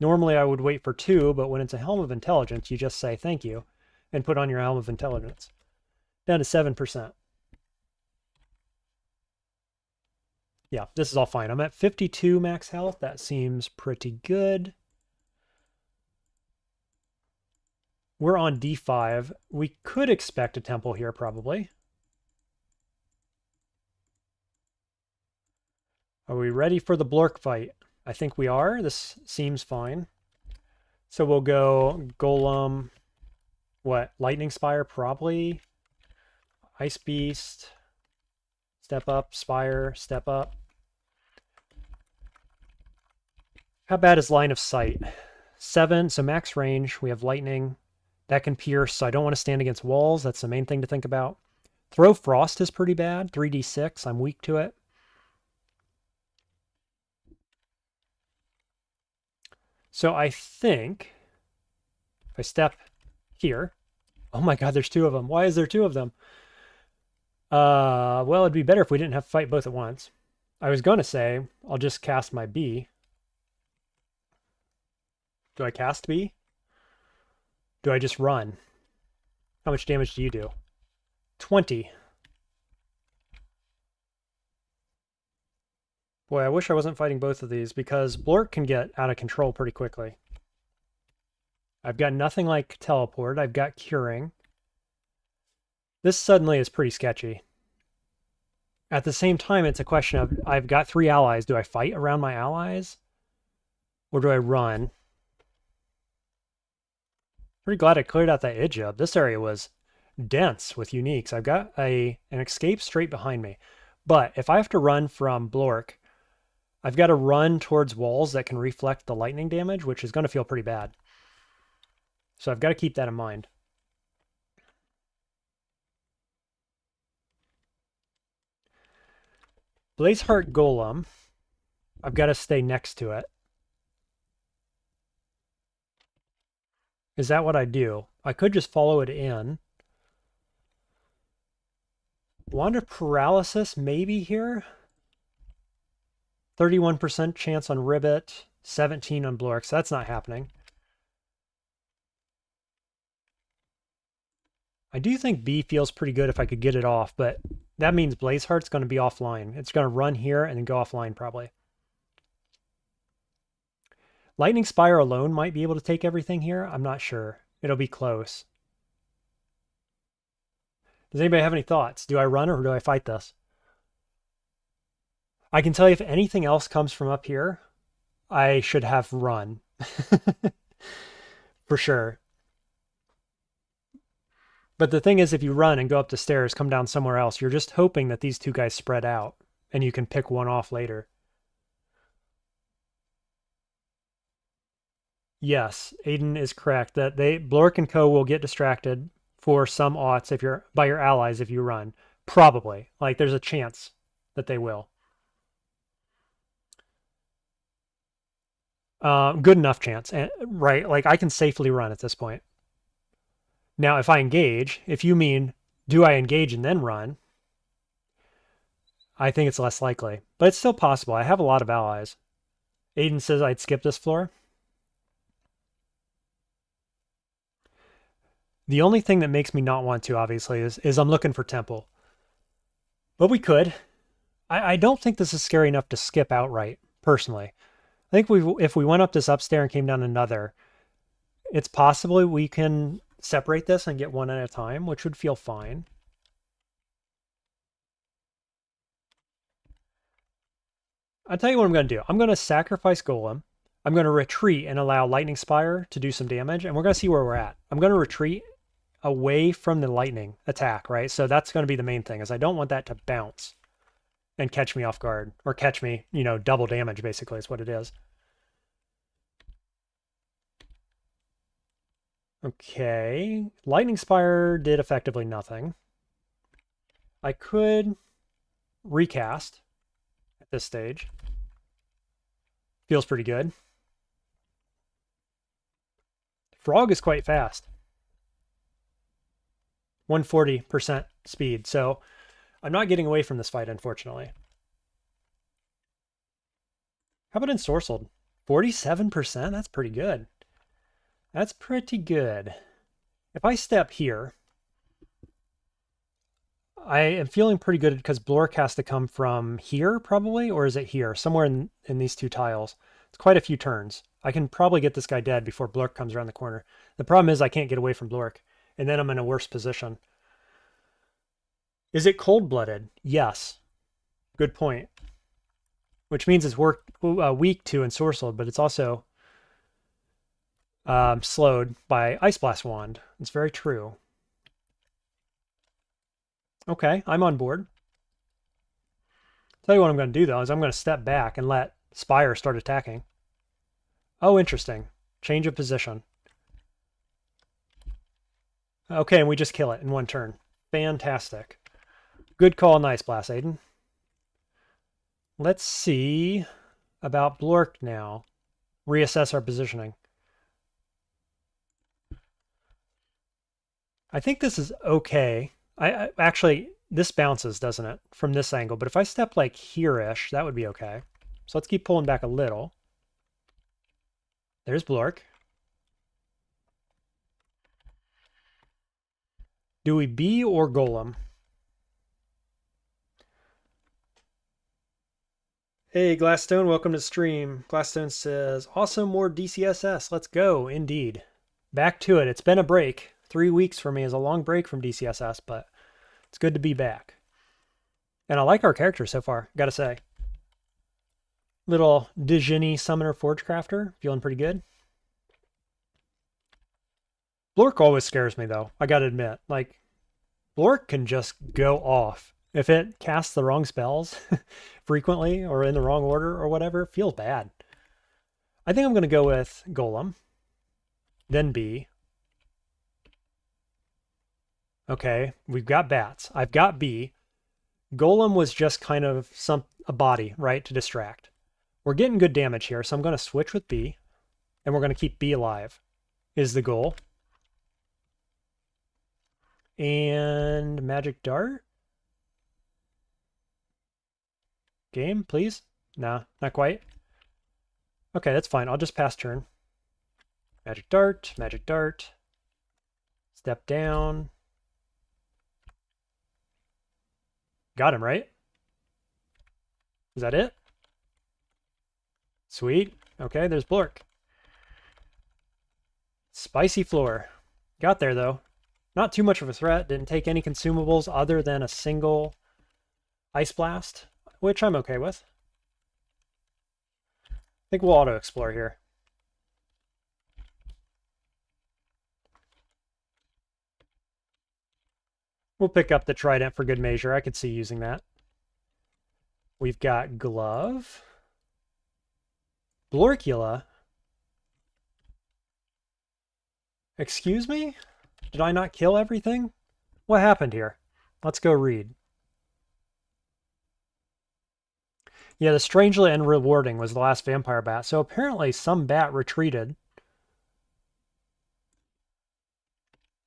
Normally I would wait for 2, but when it's a Helm of Intelligence, you just say thank you and put on your Helm of Intelligence. Down to 7%. Yeah, this is all fine. I'm at 52 max health. That seems pretty good. We're on D5. We could expect a temple here, probably. Are we ready for the Blork fight? I think we are. This seems fine. So we'll go Golem. What? Lightning Spire, probably. Ice Beast. Step up. Spire. Step up. How bad is line of sight? 7. So max range. We have lightning. That can pierce, so I don't want to stand against walls. That's the main thing to think about. Throw Frost is pretty bad. 3d6. I'm weak to it. So I think if I step here, oh my god, there's 2 of them. Why is there 2 of them? Well, it'd be better if we didn't have to fight both at once. I was going to say, I'll just cast my B. Do I cast B? Do I just run? How much damage do you do? 20. Boy, I wish I wasn't fighting both of these because Blork can get out of control pretty quickly. I've got nothing like teleport. I've got curing. This suddenly is pretty sketchy. At the same time, it's a question of, I've got 3 allies. Do I fight around my allies? Or do I run? Pretty glad I cleared out that Ijib. This area was dense with uniques. I've got an escape straight behind me. But if I have to run from Blork, I've got to run towards walls that can reflect the lightning damage, which is going to feel pretty bad. So I've got to keep that in mind. Blazeheart Golem. I've got to stay next to it. Is that what I do? I could just follow it in. Wand of Paralysis maybe here. 31% chance on Ribbit, 17 on Blork, so that's not happening. I do think B feels pretty good if I could get it off, but that means Blazeheart's going to be offline. It's going to run here and then go offline probably. Lightning Spire alone might be able to take everything here. I'm not sure. It'll be close. Does anybody have any thoughts? Do I run or do I fight this? I can tell you if anything else comes from up here, I should have run. For sure. But the thing is, if you run and go up the stairs, come down somewhere else, you're just hoping that these two guys spread out and you can pick one off later. Yes, Aiden is correct that Blork and Co will get distracted for some aughts if you're by your allies if you run. Probably. Like there's a chance that they will. Good enough chance, right? Like I can safely run at this point. Now, if I engage, if you mean do I engage and then run, I think it's less likely, but it's still possible. I have a lot of allies. Aiden says I'd skip this floor. The only thing that makes me not want to, obviously, is I'm looking for temple. But we could. I don't think this is scary enough to skip outright, personally. I think if we went up this upstairs and came down another, it's possible we can separate this and get one at a time, which would feel fine. I'll tell you what I'm going to do. I'm going to sacrifice Golem. I'm going to retreat and allow Lightning Spire to do some damage, and we're going to see where we're at. I'm going to retreat away from the lightning attack, right? So that's going to be the main thing, is I don't want that to bounce and catch me off guard, or catch me, double damage, basically, is what it is. Okay, Lightning Spire did effectively nothing. I could recast at this stage. Feels pretty good. Frog is quite fast. 140% speed, so I'm not getting away from this fight, unfortunately. How about Ensorcelled? 47%? That's pretty good. That's pretty good. If I step here, I am feeling pretty good because Blork has to come from here, probably, or is it here? Somewhere in these two tiles. It's quite a few turns. I can probably get this guy dead before Blork comes around the corner. The problem is I can't get away from Blork, and then I'm in a worse position. Is it cold-blooded? Yes. Good point. Which means it's weak to Ensorcelled, but it's also slowed by Ice Blast Wand. It's very true. Okay, I'm on board. Tell you what I'm going to do, though, is I'm going to step back and let Spire start attacking. Oh, interesting. Change of position. Okay, and we just kill it in one turn. Fantastic. Good call, nice blast, Aiden. Let's see about Blork now. Reassess our positioning. I think this is okay. I actually, this bounces, doesn't it, from this angle? But if I step like here-ish, that would be okay. So let's keep pulling back a little. There's Blork. Do we B or Golem? Hey, Glassstone, welcome to stream. Glassstone says, awesome, more DCSS. Let's go, indeed. Back to it. It's been a break. 3 weeks for me is a long break from DCSS, but it's good to be back. And I like our character so far, gotta say. Little Djinni Summoner Forgecrafter, feeling pretty good. Blork always scares me, though, I gotta admit. Like, Blork can just go off. If it casts the wrong spells frequently or in the wrong order or whatever, it feels bad. I think I'm going to go with Golem, then B. Okay, we've got bats. I've got B. Golem was just kind of a body, right, to distract. We're getting good damage here, so I'm going to switch with B, and we're going to keep B alive, is the goal. And Magic Dart? Game, please? Nah, not quite. Okay, that's fine. I'll just pass turn. Magic Dart, Magic Dart. Step down. Got him, right? Is that it? Sweet. Okay, there's Blork. Spicy floor. Got there, though. Not too much of a threat. Didn't take any consumables other than a single Ice Blast, which I'm okay with. I think we'll auto-explore here. We'll pick up the trident for good measure. I could see using that. We've got glove. Blorcula. Excuse me? Did I not kill everything? What happened here? Let's go read. Yeah, the strangely unrewarding was the last vampire bat. So apparently some bat retreated.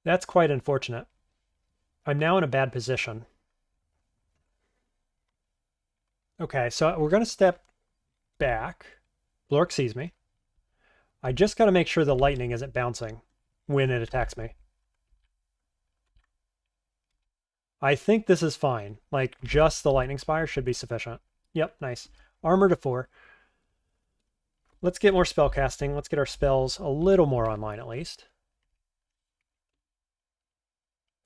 That's quite unfortunate. I'm now in a bad position. Okay, so we're going to step back. Blork sees me. I just got to make sure the lightning isn't bouncing when it attacks me. I think this is fine. Like, just the lightning spire should be sufficient. Yep, nice. Armor to 4. Let's get more spell casting. Let's get our spells a little more online at least.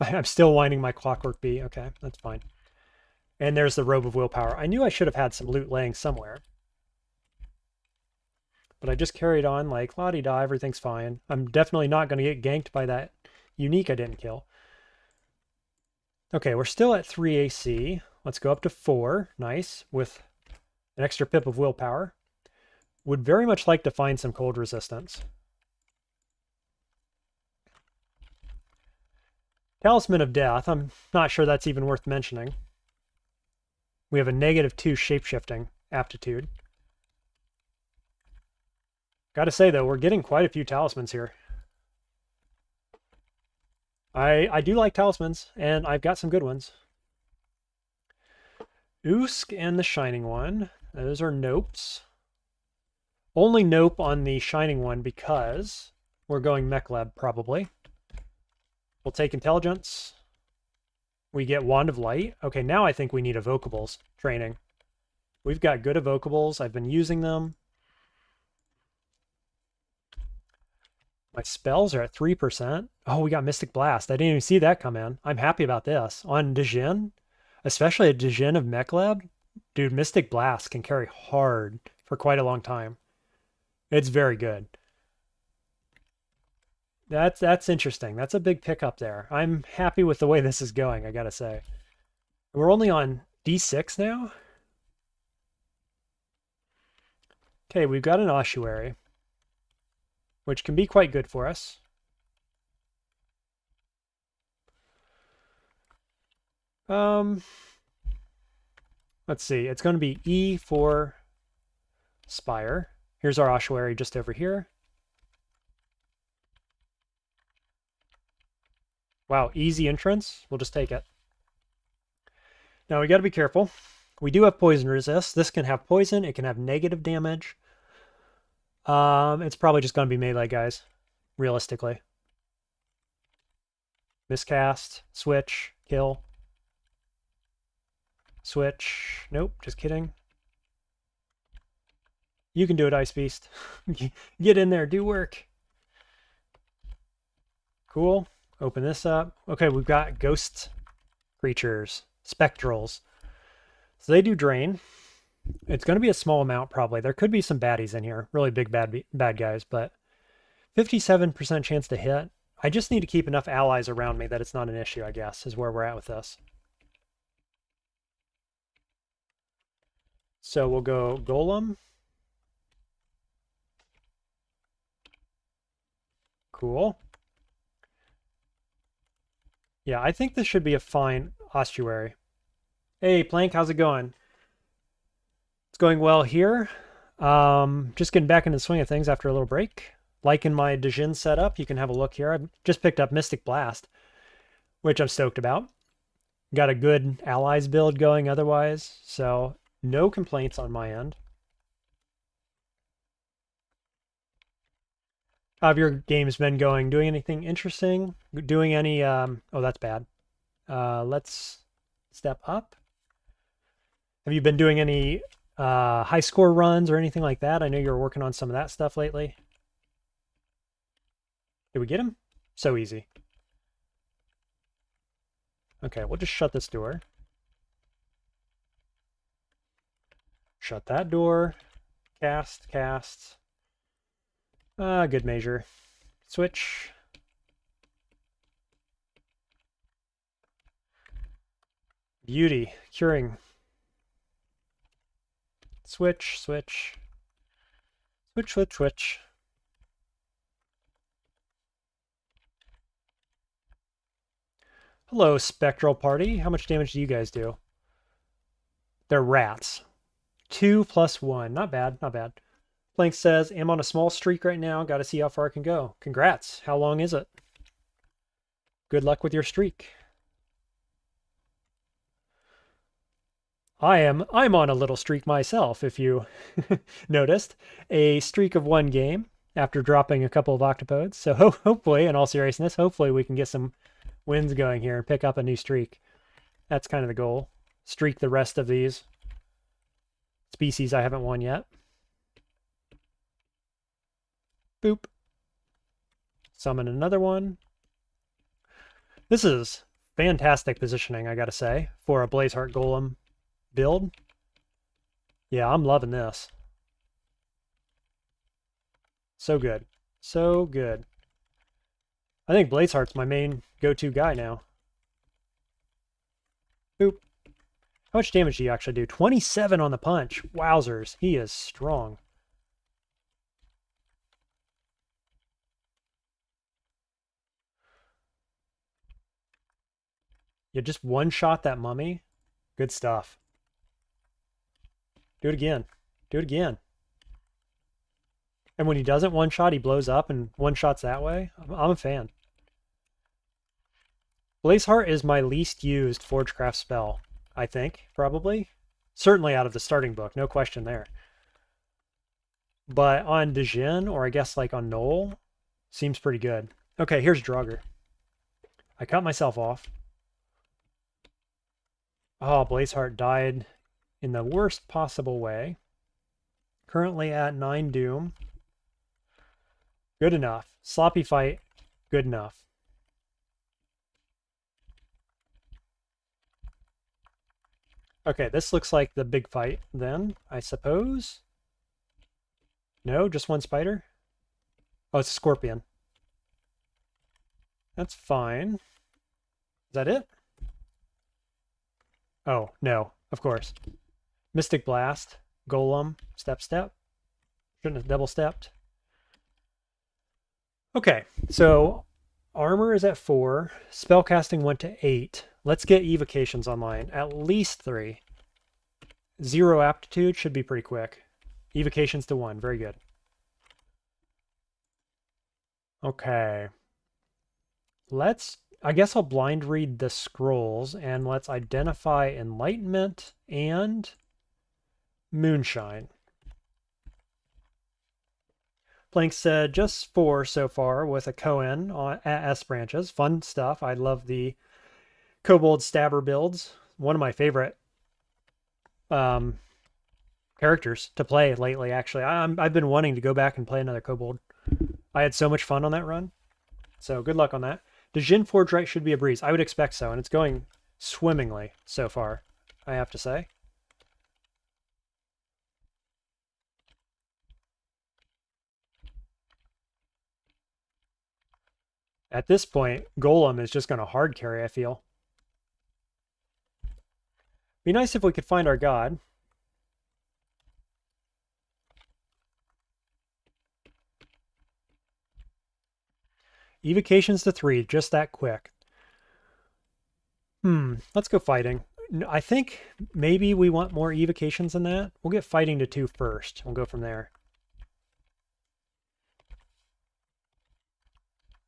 I'm still winding my clockwork bee. Okay, that's fine. And there's the robe of willpower. I knew I should have had some loot laying somewhere. But I just carried on like, la-di-da, everything's fine. I'm definitely not going to get ganked by that unique I didn't kill. Okay, we're still at 3 AC. Let's go up to 4. Nice. With an extra pip of willpower. Would very much like to find some cold resistance. Talisman of Death. I'm not sure that's even worth mentioning. We have a -2 shapeshifting aptitude. Gotta say, though, we're getting quite a few talismans here. I do like talismans, and I've got some good ones. Usk and the Shining One. Those are nopes. Only nope on the Shining One because we're going Makhleb, probably. We'll take Intelligence. We get Wand of Light. Okay, now I think we need Evocables training. We've got good Evocables. I've been using them. My spells are at 3%. Oh, we got Mystic Blast. I didn't even see that come in. I'm happy about this. On Djinn, especially a Djinn of Makhleb, dude, Mystic Blast can carry hard for quite a long time. It's very good. That's interesting. That's a big pickup there. I'm happy with the way this is going, I gotta say. We're only on D6 now. Okay, we've got an ossuary, which can be quite good for us. Let's see. It's going to be E for Spire. Here's our ossuary just over here. Wow, easy entrance. We'll just take it. Now we got to be careful. We do have poison resist. This can have poison. It can have negative damage. It's probably just going to be melee, guys, realistically. Miscast, switch, kill. Switch. Nope, just kidding. You can do it, Ice Beast. Get in there, do work. Cool. Open this up. Okay, we've got ghost creatures, spectrals. So they do drain. It's going to be a small amount, probably. There could be some baddies in here, really big bad guys, but 57% chance to hit. I just need to keep enough allies around me that it's not an issue, I guess, is where we're at with this. So we'll go Golem. Cool. Yeah, I think this should be a fine ossuary. Hey, Plank, how's it going? It's going well here. Just getting back into the swing of things after a little break. Liking my Djinn setup. You can have a look here. I've just picked up Mystic Blast, which I'm stoked about. Got a good allies build going otherwise, so no complaints on my end. How have your games been going? Doing anything interesting? Doing any, oh, that's bad. Let's step up. Have you been doing any high score runs or anything like that? I know you were working on some of that stuff lately. Did we get him? So easy. Okay, we'll just shut this door. Shut that door. Cast, cast. Good measure. Switch. Beauty. Curing. Switch, switch. Switch, switch, switch. Hello, Spectral Party. How much damage do you guys do? They're rats. 2 plus 1. Not bad, not bad. Plank says, I'm on a small streak right now. Got to see how far I can go. Congrats. How long is it? Good luck with your streak. I'm on a little streak myself, if you noticed. A streak of 1 game after dropping a couple of octopodes. So hopefully, in all seriousness, hopefully we can get some wins going here and pick up a new streak. That's kind of the goal. Streak the rest of these species I haven't won yet. Boop. Summon another one. This is fantastic positioning, I gotta say, for a Blazeheart Golem build. Yeah, I'm loving this. So good. So good. I think Blazeheart's my main go-to guy now. Boop. How much damage do you actually do? 27 on the punch. Wowzers. He is strong. You just one-shot that mummy. Good stuff. Do it again. Do it again. And when he doesn't one-shot, he blows up and one-shots that way. I'm a fan. Blazeheart is my least used Forgecraft spell, I think, probably. Certainly out of the starting book, no question there. But on Djinn, or I guess like on Knoll, seems pretty good. Okay, here's Draugr. I cut myself off. Oh, Blazeheart died in the worst possible way. Currently at 9 Doom. Good enough. Sloppy fight, good enough. Okay, this looks like the big fight then, I suppose. No, just one spider? Oh, it's a scorpion. That's fine. Is that it? Oh, no, of course. Mystic Blast, Golem, step, step. Shouldn't have double stepped. Okay, so armor is at 4. Spellcasting went to 8. Let's get evocations online. At least 3. 0 aptitude should be pretty quick. Evocations to 1. Very good. Okay. I guess I'll blind read the scrolls and let's identify enlightenment and moonshine. Plank said just 4 so far with a Cohen at S branches. Fun stuff. I love the Kobold Stabber builds. One of my favorite characters to play lately, actually. I've been wanting to go back and play another Kobold. I had so much fun on that run. So good luck on that. Djinni Forgewright should be a breeze. I would expect so, and it's going swimmingly so far, I have to say. At this point, Golem is just going to hard carry, I feel. Be nice if we could find our god. Evocations to 3, just that quick. Let's go fighting. I think maybe we want more evocations than that. We'll get fighting to 2 first. We'll go from there.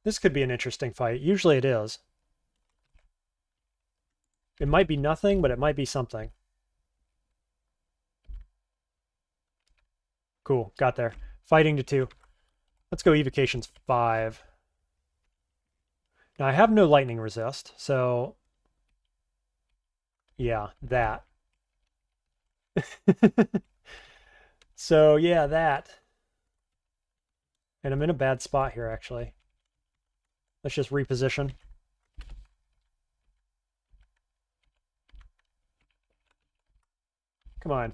This could be an interesting fight. Usually it is. It might be nothing, but it might be something. Cool, got there. Fighting to 2. Let's go evocations 5. Now I have no lightning resist, so yeah, that. So yeah, that. And I'm in a bad spot here, actually. Let's just reposition. Come on.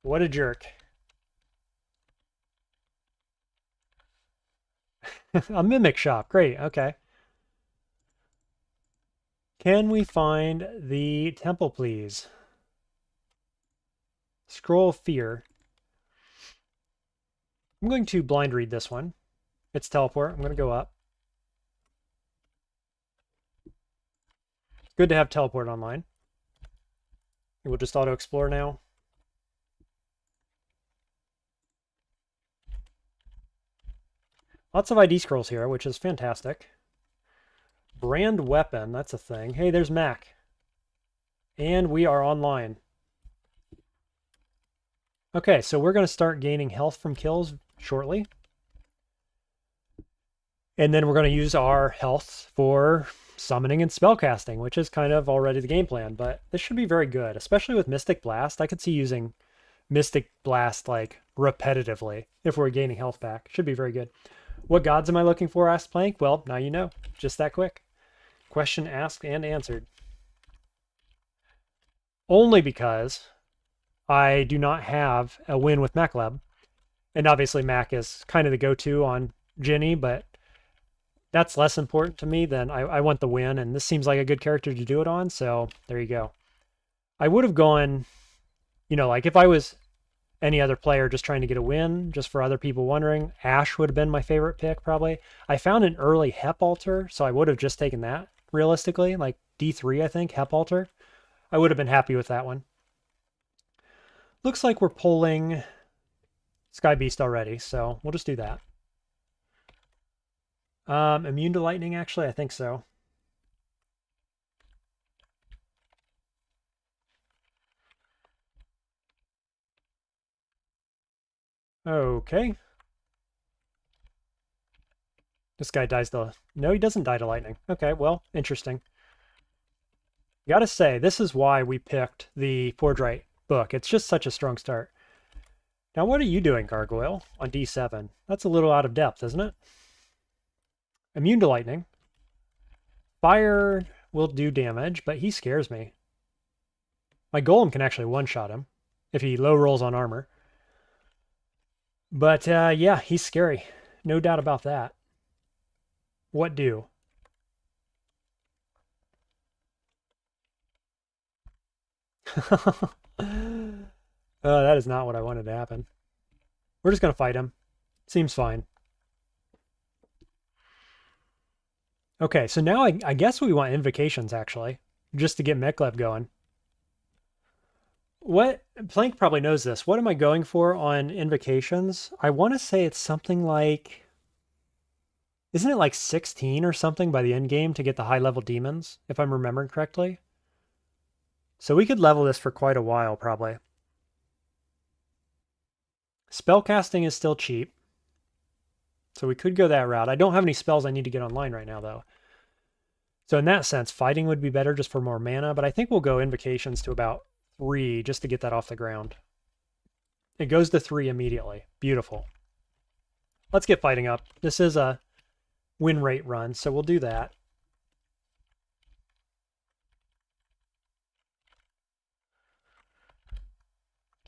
What a jerk. A mimic shop. Great. Okay. Can we find the temple, please? Scroll of Fear. I'm going to blind read this one. It's teleport. I'm going to go up. Good to have teleport online. We'll just auto explore now. Lots of ID scrolls here, which is fantastic. Brand weapon, that's a thing. Hey, there's Mac. And we are online. Okay, so we're going to start gaining health from kills shortly. And then we're going to use our health for summoning and spellcasting, which is kind of already the game plan. But this should be very good, especially with Mystic Blast. I could see using Mystic Blast like repetitively if we're gaining health back. Should be very good. What gods am I looking for? Asked Plank. Well, now you know. Just that quick. Question asked and answered. Only because I do not have a win with Makhleb. And obviously Mac is kind of the go-to on Djinni, but that's less important to me than I want the win, and this seems like a good character to do it on, so there you go. I would have gone, you know, like if I was any other player just trying to get a win, just for other people wondering, Ashe would have been my favorite pick, probably. I found an early Hep altar, so I would have just taken that, realistically, like D3, I think, Hep altar. I would have been happy with that one. Looks like we're pulling Sky Beast already, so we'll just do that. Immune to lightning, actually, I think so. Okay. This guy dies to... No, he doesn't die to lightning. Okay, well, interesting. Gotta say, this is why we picked the Forgewright book. It's just such a strong start. Now, what are you doing, Gargoyle, on D7? That's a little out of depth, isn't it? Immune to lightning. Fire will do damage, but he scares me. My golem can actually one-shot him if he low rolls on armor. But yeah, he's scary. No doubt about that. What do? That is not what I wanted to happen. We're just going to fight him. Seems fine. Okay, so now I guess we want invocations, actually, just to get Makhleb going. What, Plank probably knows this. What am I going for on invocations? I want to say it's something like, isn't it like 16 or something by the end game to get the high level demons, if I'm remembering correctly? So we could level this for quite a while, probably. Spellcasting is still cheap. So we could go that route. I don't have any spells I need to get online right now, though. So in that sense, fighting would be better just for more mana, but I think we'll go invocations to about 3 just to get that off the ground. It goes to 3 immediately. Beautiful. Let's get fighting up. This is a win rate run, so we'll do that.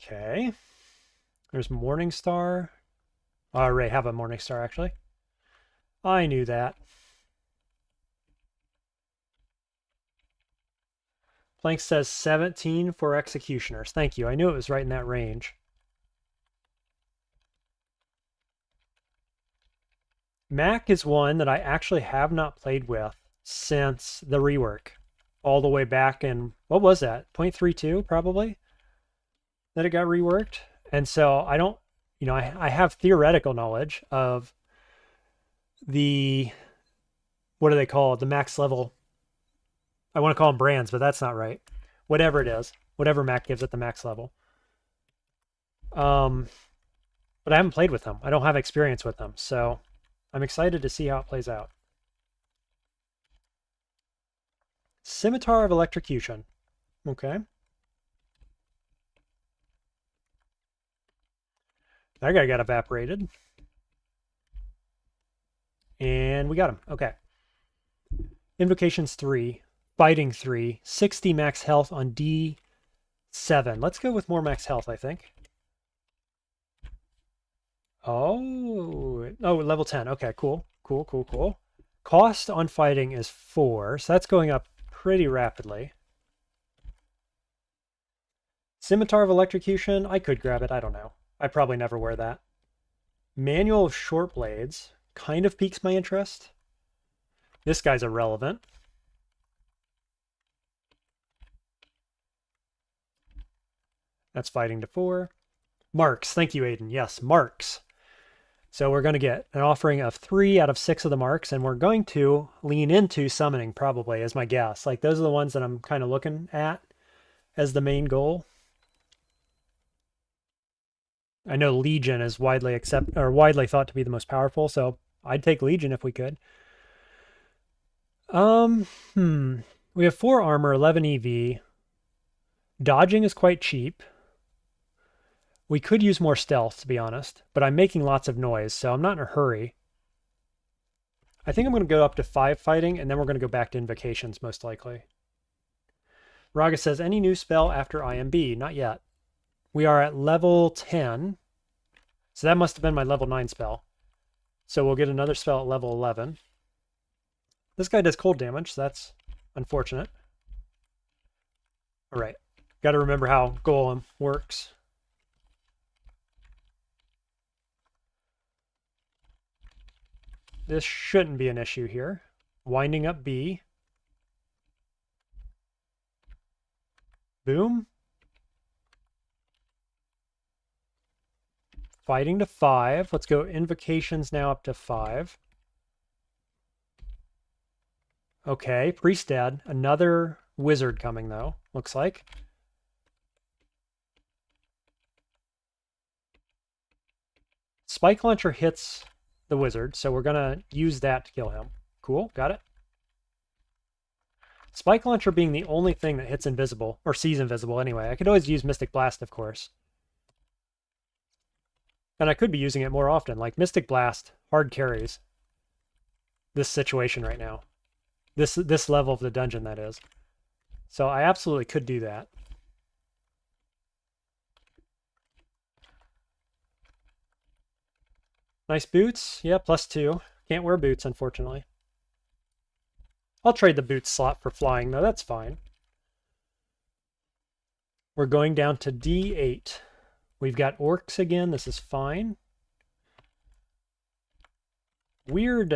Okay. There's Morningstar. I already have a Morningstar, actually. I knew that. Plank says 17 for Executioners. Thank you. I knew it was right in that range. Mac is one that I actually have not played with since the rework. All the way back in, what was that? 0.32 probably? That it got reworked. And so I don't, you know, I have theoretical knowledge of the, what do they call it? The max level. I want to call them brands, but that's not right. Whatever it is, whatever Mac gives at the max level. But I haven't played with them. I don't have experience with them, so I'm excited to see how it plays out. Scimitar of Electrocution. Okay. That guy got evaporated. And we got him. Okay. Invocations 3. Fighting 3. 60 max health on D7. Let's go with more max health, I think. Oh, level 10. Okay, cool. Cool. Cost on fighting is 4. So that's going up pretty rapidly. Scimitar of Electrocution, I could grab it, I don't know. I probably never wear that. Manual of Short Blades kind of piques my interest. This guy's irrelevant. That's fighting to 4. Marks, thank you, Aiden. Yes, marks. So we're going to get an offering of 3 out of 6 of the marks, and we're going to lean into summoning probably, as my guess. Like, those are the ones that I'm kind of looking at as the main goal. I know Legion is widely thought to be the most powerful, so I'd take Legion if we could. We have 4 armor, 11 EV. Dodging is quite cheap. We could use more stealth, to be honest, but I'm making lots of noise, so I'm not in a hurry. I think I'm going to go up to 5 fighting, and then we're going to go back to invocations, most likely. Raga says, any new spell after IMB? Not yet. We are at level 10, so that must have been my level 9 spell. So we'll get another spell at level 11. This guy does cold damage, so that's unfortunate. All right, got to remember how Golem works. This shouldn't be an issue here. Winding up B. Boom. Fighting to 5. Let's go invocations now up to 5. Okay, priest dead. Another wizard coming though, looks like. Spike launcher hits the wizard, so we're gonna use that to kill him. Cool, got it. Spike launcher being the only thing that hits invisible, or sees invisible anyway. I could always use Mystic Blast, of course. And I could be using it more often, like Mystic Blast hard carries this situation right now. This level of the dungeon, that is. So I absolutely could do that. Nice boots. Yeah, +2. Can't wear boots, unfortunately. I'll trade the boots slot for flying, though. That's fine. We're going down to D8. We've got orcs again. This is fine. Weird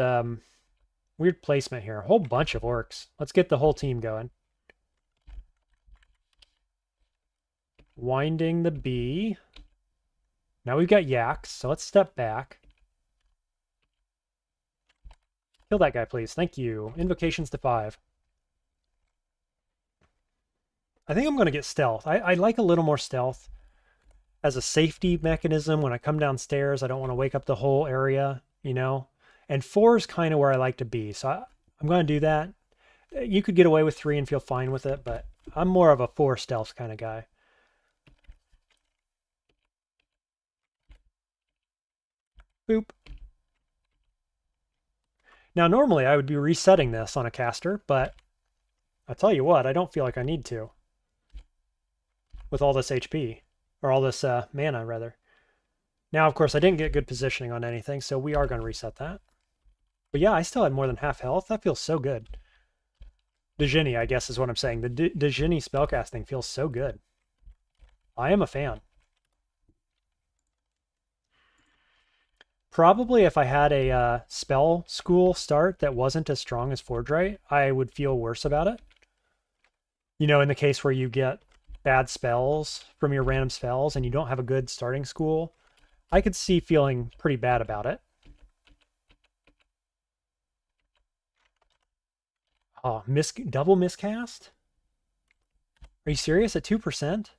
placement here. A whole bunch of orcs. Let's get the whole team going. Winding the B. Now we've got yaks, so let's step back. Kill that guy, please. Thank you. Invocations to 5. I think I'm going to get stealth. I like a little more stealth as a safety mechanism. When I come downstairs, I don't want to wake up the whole area, you know? And 4 is kind of where I like to be, so I'm going to do that. You could get away with 3 and feel fine with it, but I'm more of a 4 stealth kind of guy. Boop. Now, normally I would be resetting this on a caster, but I tell you what, I don't feel like I need to. With all this HP, or all this mana, rather. Now, of course, I didn't get good positioning on anything, so we are going to reset that. But yeah, I still had more than half health. That feels so good. Djinni, I guess is what I'm saying. The Djinni spellcasting feels so good. I am a fan. Probably if I had a spell school start that wasn't as strong as Forgewright, I would feel worse about it. You know, in the case where you get bad spells from your random spells and you don't have a good starting school, I could see feeling pretty bad about it. Oh, double miscast? Are you serious? At 2%?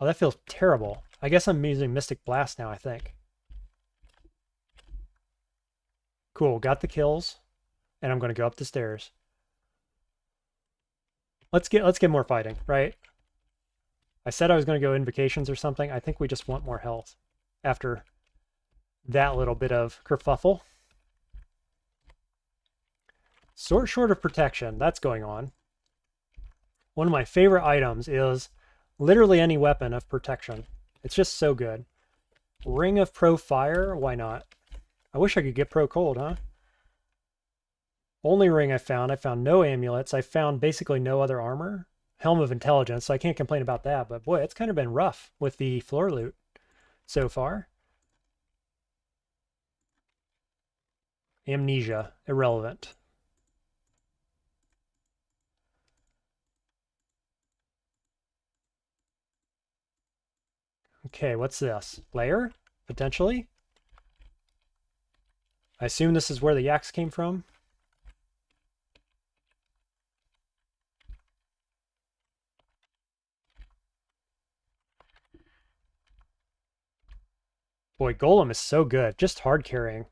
Oh, that feels terrible. I guess I'm using Mystic Blast now, I think. Cool, got the kills, and I'm going to go up the stairs. Let's get more fighting, right? I said I was going to go invocations or something. I think we just want more health after that little bit of kerfuffle. Short of protection, that's going on. One of my favorite items is literally any weapon of protection. It's just so good. Ring of Pro Fire, why not? I wish I could get Pro Cold, huh? Only ring I found no amulets. I found basically no other armor. Helm of Intelligence, so I can't complain about that. But boy, it's kind of been rough with the floor loot so far. Amnesia, irrelevant. Okay, what's this? Lair? Potentially? I assume this is where the yaks came from. Boy, Golem is so good. Just hard carrying.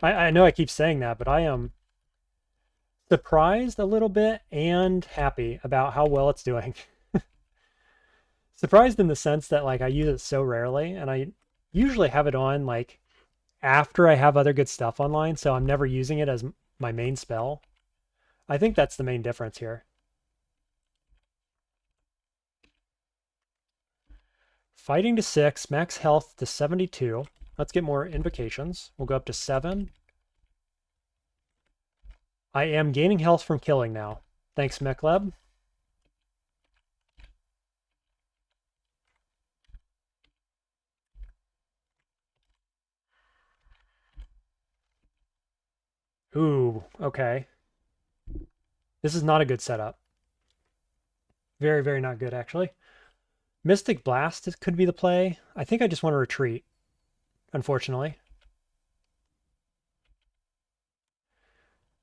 I know I keep saying that, but I am surprised a little bit and happy about how well it's doing. Surprised in the sense that like I use it so rarely, and I usually have it on like after I have other good stuff online, so I'm never using it as my main spell. I think that's the main difference here. Fighting to 6, max health to 72. Let's get more invocations. We'll go up to 7. I am gaining health from killing now. Thanks, Makhleb. Ooh, okay. This is not a good setup. Very, very not good, actually. Mystic Blast could be the play. I think I just want to retreat, unfortunately.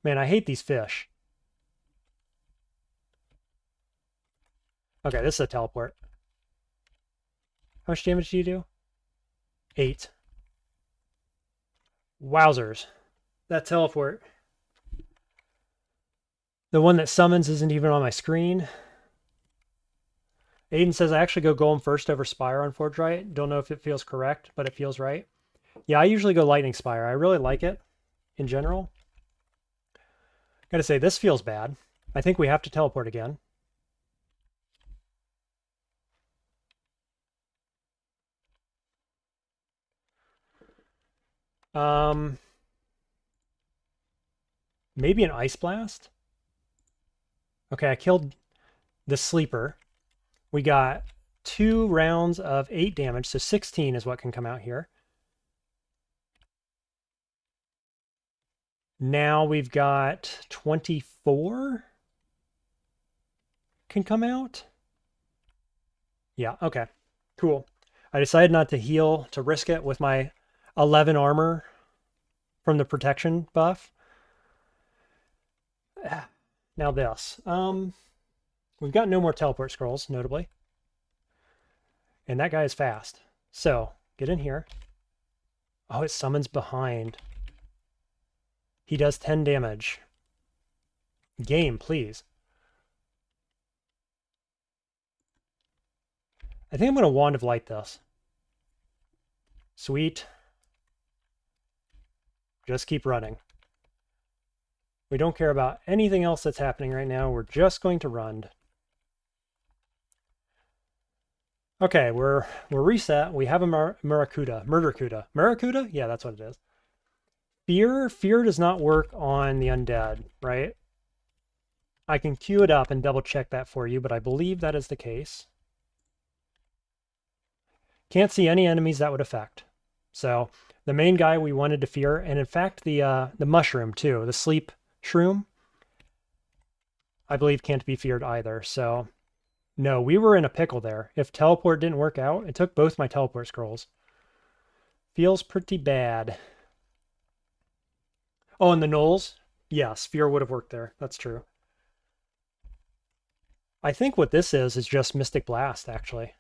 Man, I hate these fish. Okay, this is a teleport. How much damage do you do? 8. Wowzers. That teleport. The one that summons isn't even on my screen. Aiden says I actually go Golem first over Spire on Forgewright. Don't know if it feels correct, but it feels right. Yeah, I usually go Lightning Spire. I really like it in general. Gotta say, this feels bad. I think we have to teleport again. Maybe an Ice Blast? Okay, I killed the Sleeper. We got 2 rounds of 8 damage, so 16 is what can come out here. Now we've got 24 can come out. Yeah, okay, cool. I decided not to heal, to risk it with my 11 armor from the protection buff. Now this. We've got no more teleport scrolls, notably. And that guy is fast. So, get in here. Oh, it summons behind. He does 10 damage. Game, please. I think I'm going to Wand of Light this. Sweet. Just keep running. We don't care about anything else that's happening right now. We're just going to run. Okay, we're reset. We have a Murder Cuda. Yeah, that's what it is. Fear does not work on the undead, right? I can queue it up and double check that for you, but I believe that is the case. Can't see any enemies that would affect. So the main guy we wanted to fear, and in fact the mushroom too, the sleep shroom, I believe can't be feared either. So no, we were in a pickle there. If teleport didn't work out, it took both my teleport scrolls. Feels pretty bad. Oh, and the gnolls? Yes, fear would have worked there. That's true. I think what this is just Mystic Blast, actually.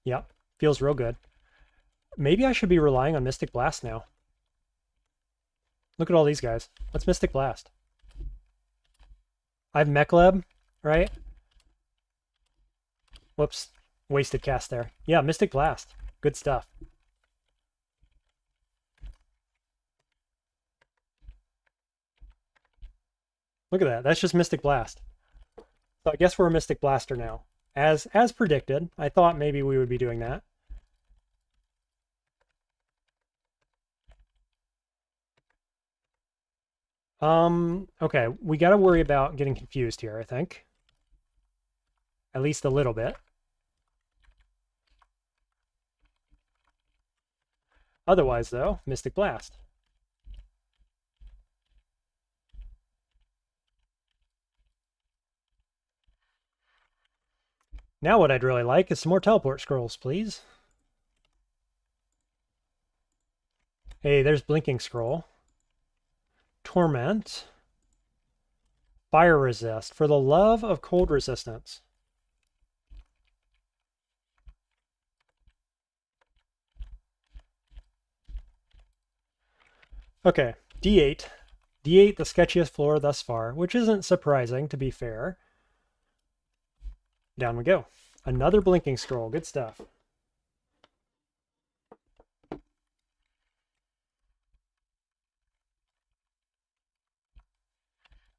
Yep, feels real good. Maybe I should be relying on Mystic Blast now. Look at all these guys. What's Mystic Blast? I have Makhleb, right? Whoops, wasted cast there. Yeah, Mystic Blast. Good stuff. Look at that. That's just Mystic Blast. So I guess we're a Mystic Blaster now. As predicted. I thought maybe we would be doing that. Okay, we got to worry about getting confused here, I think. At least a little bit. Otherwise, though, Mystic Blast. Now what I'd really like is some more teleport scrolls, please. Hey, there's Blinking Scroll. Torment. Fire Resist. For the love of cold resistance. Okay, D8. D8, the sketchiest floor thus far, which isn't surprising, to be fair. Down we go. Another Blinking Scroll. Good stuff.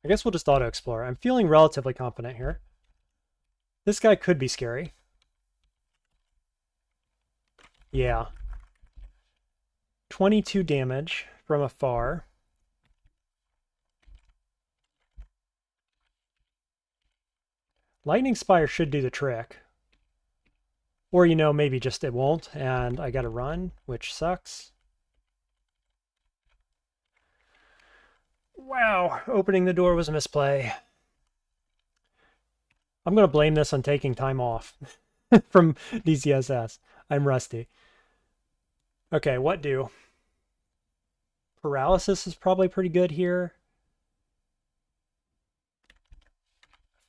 I guess we'll just auto-explore. I'm feeling relatively confident here. This guy could be scary. Yeah. 22 damage from afar. Lightning Spire should do the trick. Or, you know, maybe just it won't, and I gotta run, which sucks. Wow, opening the door was a misplay. I'm gonna blame this on taking time off from DCSS. I'm rusty. Okay, what do? Paralysis is probably pretty good here.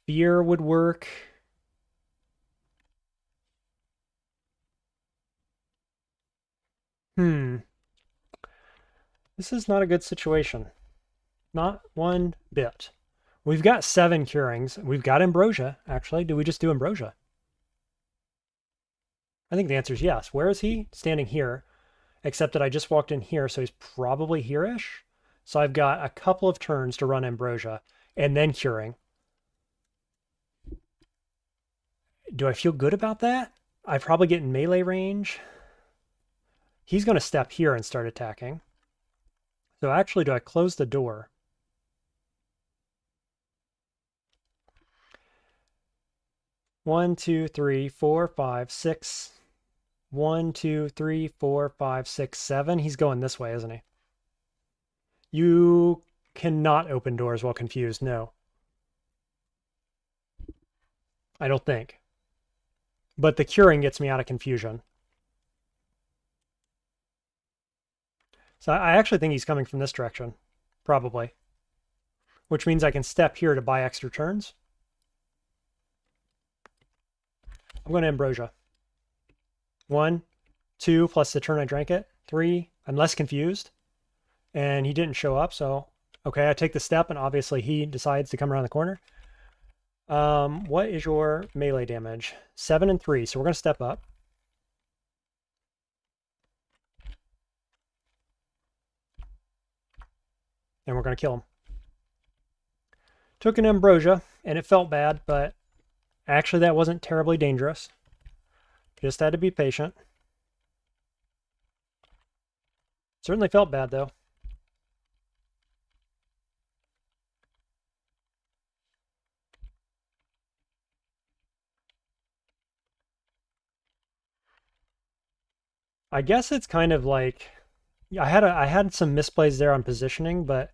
Fear would work. This is not a good situation. Not one bit. We've got 7 curings. We've got Ambrosia, actually. Do we just do Ambrosia? I think the answer is yes. Where is he? Standing here. Except that I just walked in here, so he's probably here-ish. So I've got a couple of turns to run Ambrosia, and then curing. Do I feel good about that? I probably get in melee range. He's going to step here and start attacking. So actually, do I close the door? One, two, three, four, five, six. 1, 2, 3, 4, 5, 6, 7. He's going this way, isn't he? You cannot open doors while confused, no. I don't think. But the curing gets me out of confusion. So I actually think he's coming from this direction. Probably. Which means I can step here to buy extra turns. I'm going to Ambrosia. 1, 2, plus the turn I drank it. 3. I'm less confused. And he didn't show up, so... Okay, I take the step, and obviously he decides to come around the corner. What is your melee damage? 7 and 3, so we're going to step up. And we're going to kill him. Took an Ambrosia, and it felt bad, but actually that wasn't terribly dangerous. Just had to be patient. Certainly felt bad, though. I guess it's kind of like... I had some misplays there on positioning, but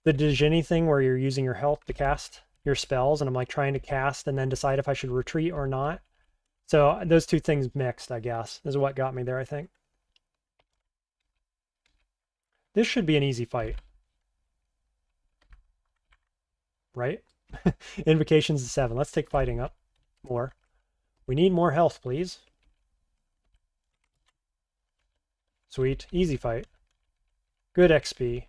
the Djinni thing where you're using your health to cast your spells, and I'm like trying to cast and then decide if I should retreat or not. So those two things mixed, I guess, is what got me there, I think. This should be an easy fight. Right? Invocations is 7. Let's take fighting up more. We need more health, please. Sweet. Easy fight. Good XP.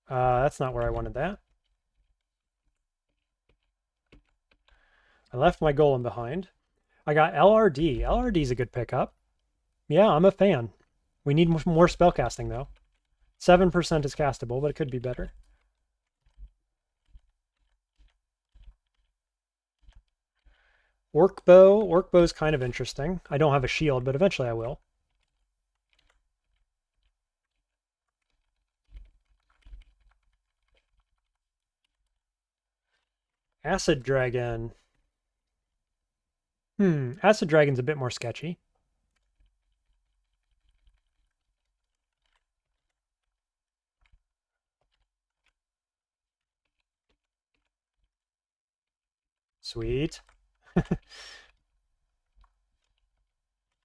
That's not where I wanted that. I left my golem behind. I got LRD. LRD is a good pickup. Yeah, I'm a fan. We need more spellcasting, though. 7% is castable, but it could be better. Orc bow. Orc bow is kind of interesting. I don't have a shield, but eventually I will. Acid Dragon. Acid Dragon's a bit more sketchy. Sweet.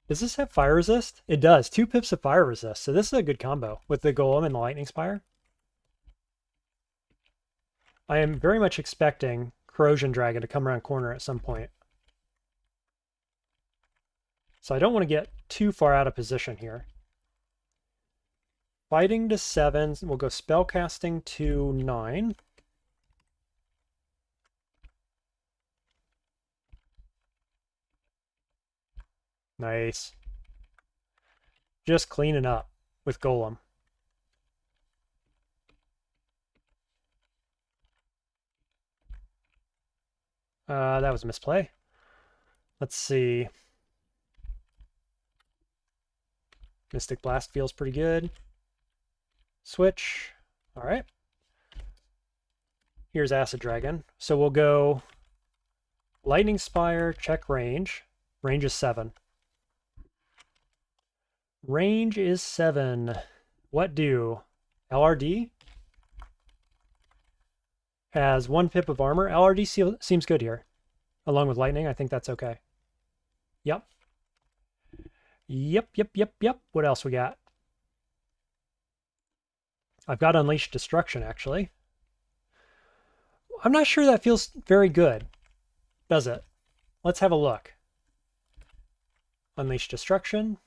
Does this have fire resist? It does. 2 pips of fire resist. So this is a good combo with the Golem and the Lightning Spire. I am very much expecting Corrosion Dragon to come around corner at some point. So I don't want to get too far out of position here. Fighting to 7. We'll go Spellcasting to 9. Nice. Just cleaning up with Golem. That was a misplay. Let's see. Mystic Blast feels pretty good. Switch. All right. Here's Acid Dragon. So we'll go Lightning Spire, check range. Range is 7. Range is 7. What do? LRD has 1 pip of armor. LRD seems good here. Along with lightning, I think that's okay. Yep. Yep. What else we got? I've got Unleash Destruction, actually. I'm not sure that feels very good, does it? Let's have a look. Unleash Destruction.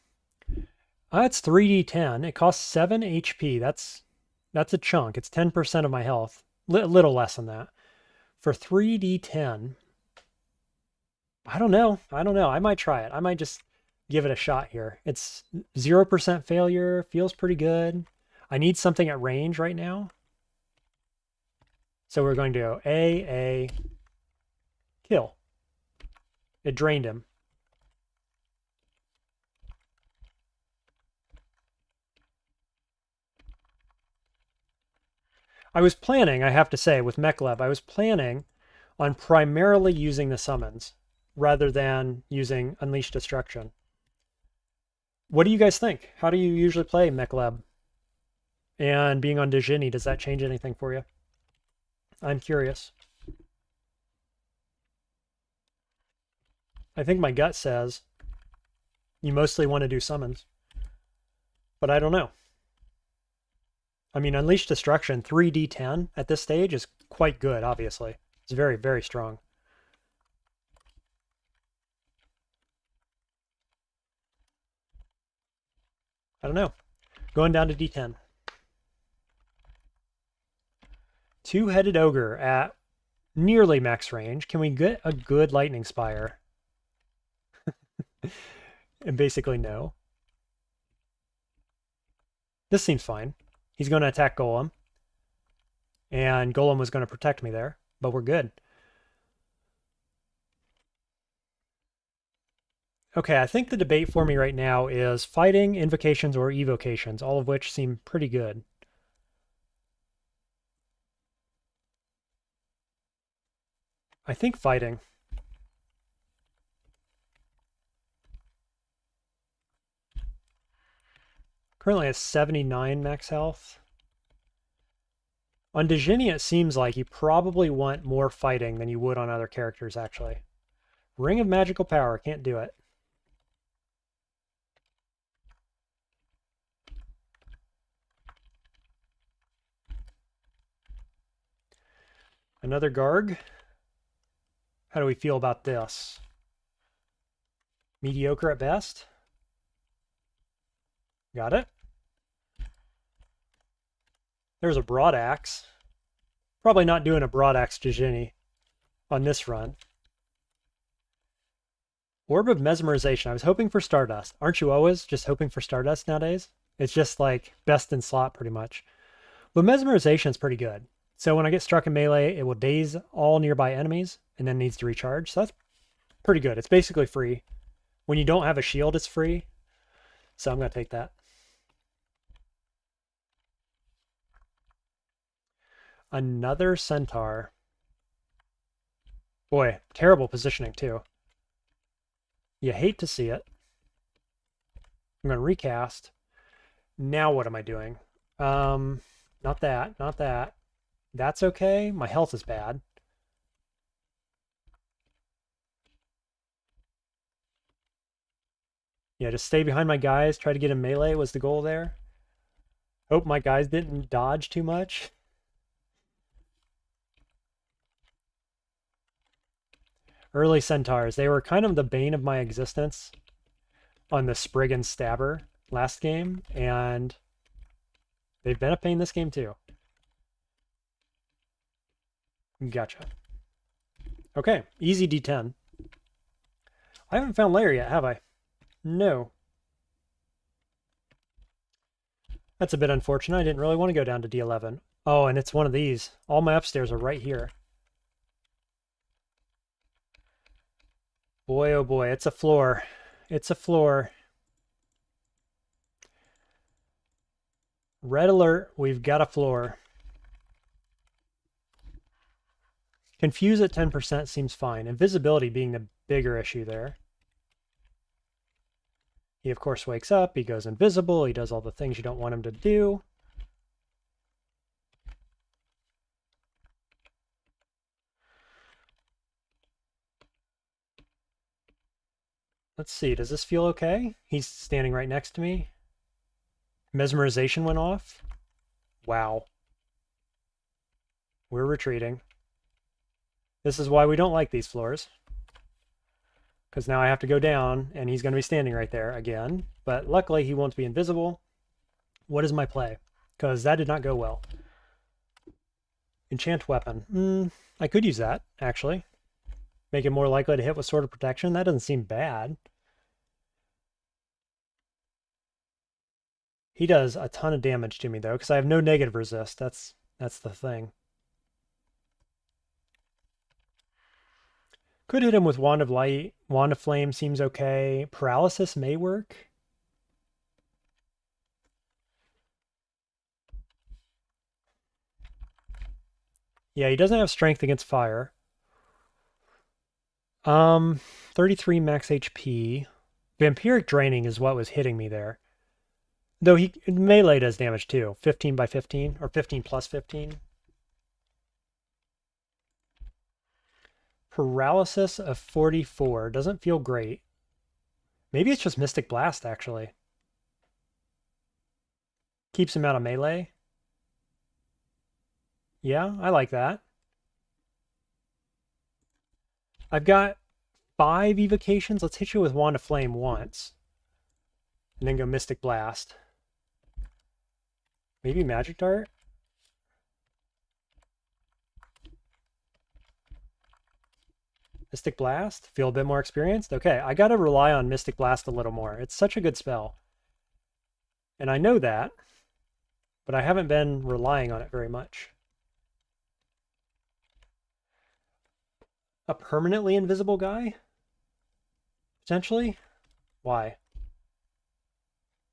It's 3d10. It costs 7 HP. That's a chunk. It's 10% of my health. Little less than that. For 3d10, I don't know. I might try it. I might just give it a shot here. It's 0% failure. Feels pretty good. I need something at range right now. So we're going to go A, kill. It drained him. I was planning, I have to say, with Makhleb, I was planning on primarily using the summons rather than using Unleash Destruction. What do you guys think? How do you usually play Makhleb? And being on Djinni, does that change anything for you? I'm curious. I think my gut says you mostly want to do summons, but I don't know. I mean, Unleash Destruction, 3d10 at this stage is quite good, obviously. It's very, very strong. I don't know. Going down to d10. Two-headed ogre at nearly max range. Can we get a good Lightning Spire? And basically no. This seems fine. He's going to attack Golem. And Golem was going to protect me there, but we're good. Okay, I think the debate for me right now is fighting, invocations, or evocations, all of which seem pretty good. I think fighting. Currently has 79 max health. On Djinni, it seems like you probably want more fighting than you would on other characters, actually. Ring of Magical Power, can't do it. Another Garg. How do we feel about this? Mediocre at best. Got it. There's a Broadaxe. Probably not doing a Broadaxe Djinni on this run. Orb of Mesmerization. I was hoping for Stardust. Aren't you always just hoping for Stardust nowadays? It's just like best in slot pretty much. But Mesmerization is pretty good. So when I get struck in melee, it will daze all nearby enemies and then needs to recharge. So that's pretty good. It's basically free. When you don't have a shield, it's free. So I'm going to take that. Another Centaur. Boy, terrible positioning too. You hate to see it. I'm going to recast. Now what am I doing? Not that, not that. That's okay. My health is bad. Yeah, just stay behind my guys. Try to get in melee was the goal there. Hope my guys didn't dodge too much. Early centaurs. They were kind of the bane of my existence on the Spriggan Stabber last game, and they've been a pain this game too. Gotcha. Okay, easy D10. I haven't found layer yet, have I? No. That's a bit unfortunate. I didn't really want to go down to D11. Oh, and it's one of these. All my upstairs are right here. Boy, oh boy, it's a floor. It's a floor. Red alert, we've got a floor. Confuse at 10% seems fine. Invisibility being the bigger issue there. He, of course, wakes up. He goes invisible. He does all the things you don't want him to do. Let's see. Does this feel okay? He's standing right next to me. Mesmerization went off. Wow. We're retreating. This is why we don't like these floors. Because now I have to go down, and he's going to be standing right there again. But luckily, he won't be invisible. What is my play? Because that did not go well. Enchant weapon. I could use that, actually. Make it more likely to hit with Sword of Protection. That doesn't seem bad. He does a ton of damage to me, though, because I have no negative resist. That's the thing. Could hit him with Wand of Light. Wand of Flame seems okay. Paralysis may work. Yeah, he doesn't have strength against fire. 33 max HP. Vampiric Draining is what was hitting me there. Though he melee does damage too. 15 by 15, or 15 plus 15. Paralysis of 44. Doesn't feel great. Maybe it's just Mystic Blast, actually. Keeps him out of melee. Yeah, I like that. I've got 5 evocations. Let's hit you with Wand of Flame once. And then go Mystic Blast. Maybe Magic Dart? Mystic Blast? Feel a bit more experienced? Okay, I gotta rely on Mystic Blast a little more. It's such a good spell. And I know that, but I haven't been relying on it very much. A permanently invisible guy? Potentially? Why?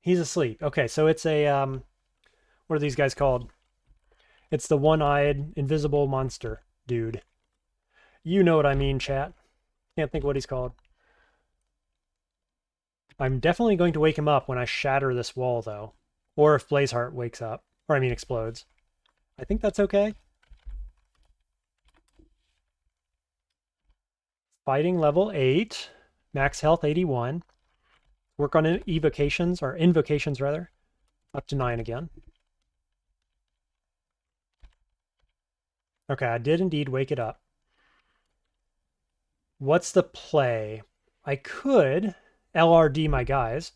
He's asleep. Okay, so it's a, what are these guys called? It's the one-eyed invisible monster dude. You know what I mean, chat. Can't think what he's called. I'm definitely going to wake him up when I shatter this wall, though. Or if Blazeheart wakes up. Or, I mean, explodes. I think that's okay. Fighting level 8. Max health 81. Work on evocations, or invocations, rather. Up to 9 again. Okay, I did indeed wake it up. What's the play? I could LRD my guys.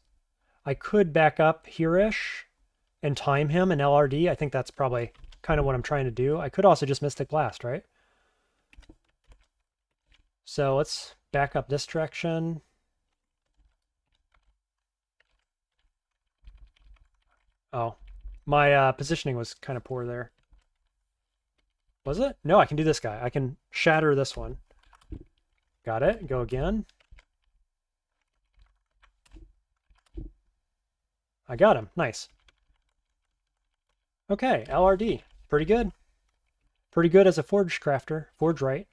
I could back up here-ish and time him and LRD. I think that's probably kind of what I'm trying to do. I could also just Mystic Blast, right? So let's back up this direction. Oh, my positioning was kind of poor there. Was it? No, I can do this guy. I can shatter this one. Got it. Go again. I got him. Nice. Okay, LRD. Pretty good. Pretty good as a forge crafter. Forgewright.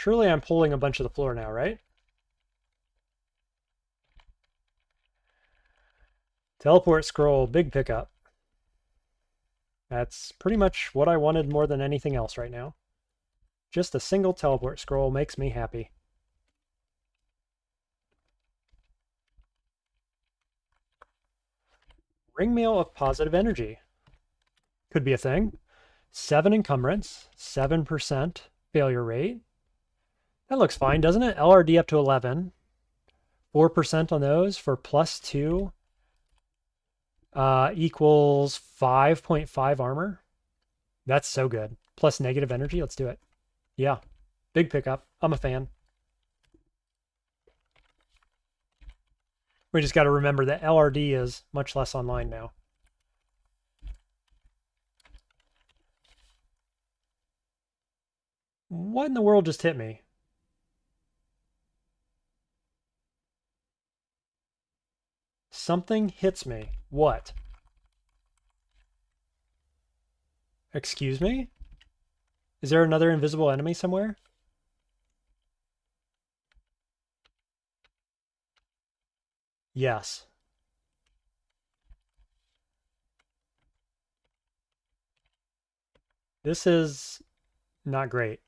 Surely I'm pulling a bunch of the floor now, right? Teleport scroll, big pickup. That's pretty much what I wanted more than anything else right now. Just a single teleport scroll makes me happy. Ringmail of positive energy. Could be a thing. 7 encumbrance, 7% failure rate. That looks fine, doesn't it? LRD up to 11. 4% on those for +2 equals 5.5 armor. That's so good. Plus negative energy. Let's do it. Yeah. Big pickup. I'm a fan. We just got to remember that LRD is much less online now. What in the world just hit me? Something hits me. What? Excuse me? Is there another invisible enemy somewhere? Yes. This is not great.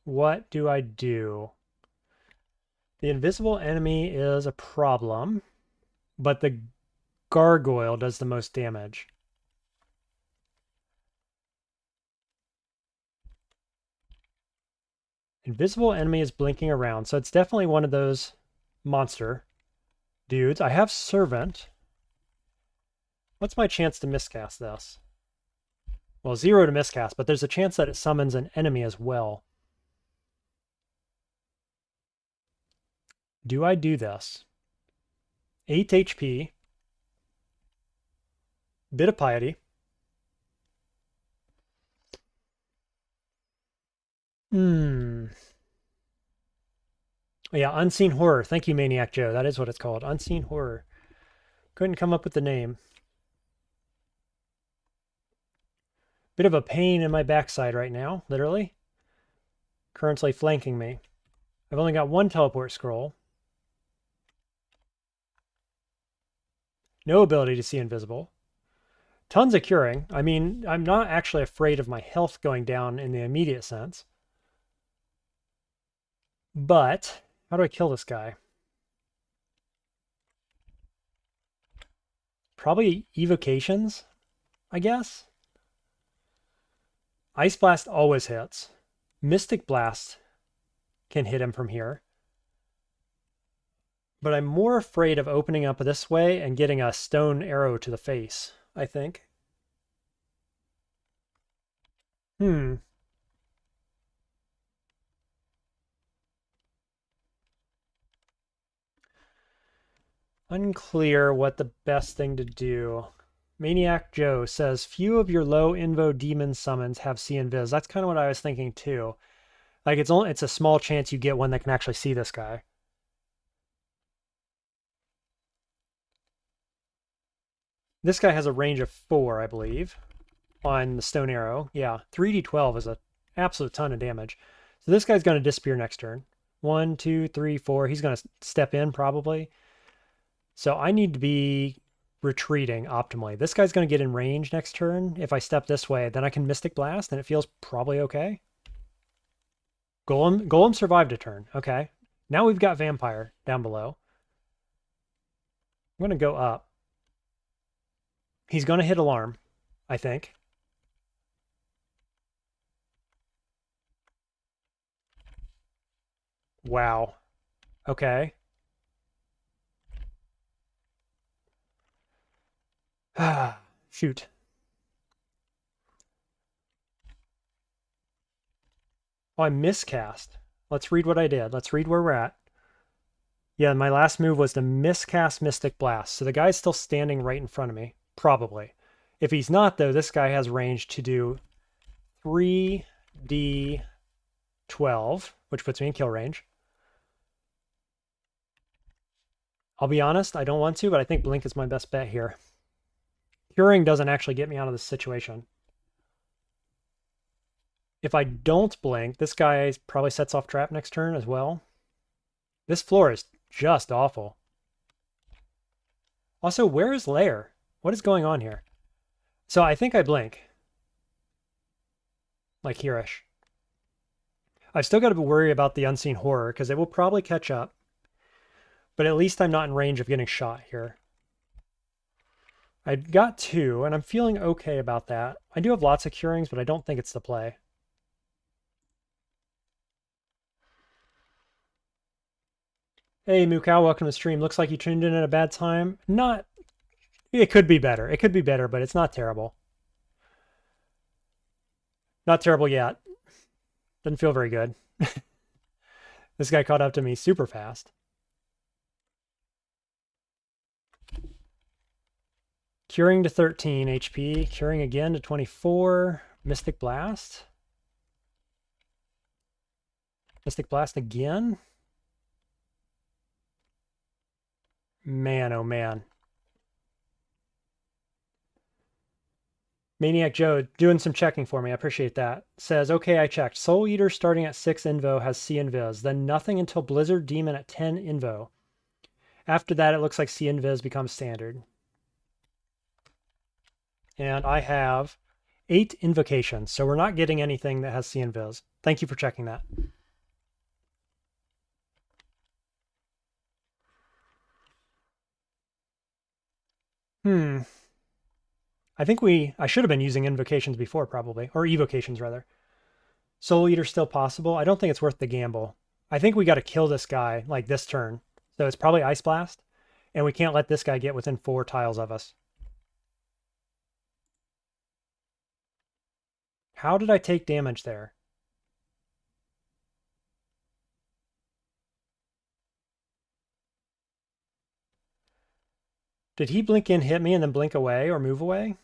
What do I do? The invisible enemy is a problem, but the gargoyle does the most damage. Invisible enemy is blinking around, so it's definitely one of those monster dudes. I have servant. What's my chance to miscast this? Well, 0 to miscast, but there's a chance that it summons an enemy as well. Do I do this? 8 HP. Bit of piety. Yeah, Unseen Horror. Thank you, Maniac Joe. That is what it's called. Unseen Horror. Couldn't come up with the name. Bit of a pain in my backside right now, literally. Currently flanking me. I've only got 1 teleport scroll. No ability to see invisible. Tons of curing. I mean, I'm not actually afraid of my health going down in the immediate sense. But, how do I kill this guy? Probably evocations, I guess? Ice Blast always hits. Mystic Blast can hit him from here. But I'm more afraid of opening up this way and getting a stone arrow to the face, I think. Unclear what the best thing to do. Maniac Joe says, few of your low invo demon summons have see invis. That's kind of what I was thinking too. Like it's a small chance you get one that can actually see this guy. This guy has a range of 4, I believe, on the stone arrow. Yeah, 3d12 is an absolute ton of damage. So this guy's going to disappear next turn. 1, 2, 3, 4. He's going to step in probably. So I need to be retreating optimally. This guy's going to get in range next turn. If I step this way, then I can Mystic Blast, and it feels probably okay. Golem survived a turn. Okay. Now we've got Vampire down below. I'm going to go up. He's going to hit Alarm, I think. Wow. Okay. Shoot. Oh, I miscast. Let's read what I did. Let's read where we're at. Yeah, my last move was to miscast Mystic Blast. So the guy's still standing right in front of me. Probably. If he's not, though, this guy has range to do 3d12, which puts me in kill range. I'll be honest, I don't want to, but I think Blink is my best bet here. Curing doesn't actually get me out of this situation. If I don't blink, this guy probably sets off trap next turn as well. This floor is just awful. Also, where is Lair? What is going on here? So I think I blink. Like here-ish. I've still got to worry about the unseen horror because it will probably catch up. But at least I'm not in range of getting shot here. I got 2, and I'm feeling okay about that. I do have lots of curings, but I don't think it's the play. Hey, Mukau, welcome to the stream. Looks like you tuned in at a bad time. Not... It could be better. It could be better, but it's not terrible. Not terrible yet. Doesn't feel very good. This guy caught up to me super fast. Curing to 13 HP. Curing again to 24. Mystic Blast. Mystic Blast again. Man, oh man. Maniac Joe doing some checking for me. I appreciate that. Says, okay, I checked. Soul Eater starting at 6 Invo has C Invis. Then nothing until Blizzard Demon at 10 Invo. After that, it looks like C Invis becomes standard. And I have 8 invocations, so we're not getting anything that has C Invis. Thank you for checking that. I think I should have been using invocations before, probably. Or evocations, rather. Soul Eater still possible? I don't think it's worth the gamble. I think we got to kill this guy, like, this turn. So it's probably Ice Blast. And we can't let this guy get within 4 tiles of us. How did I take damage there? Did he blink in, hit me, and then blink away or move away?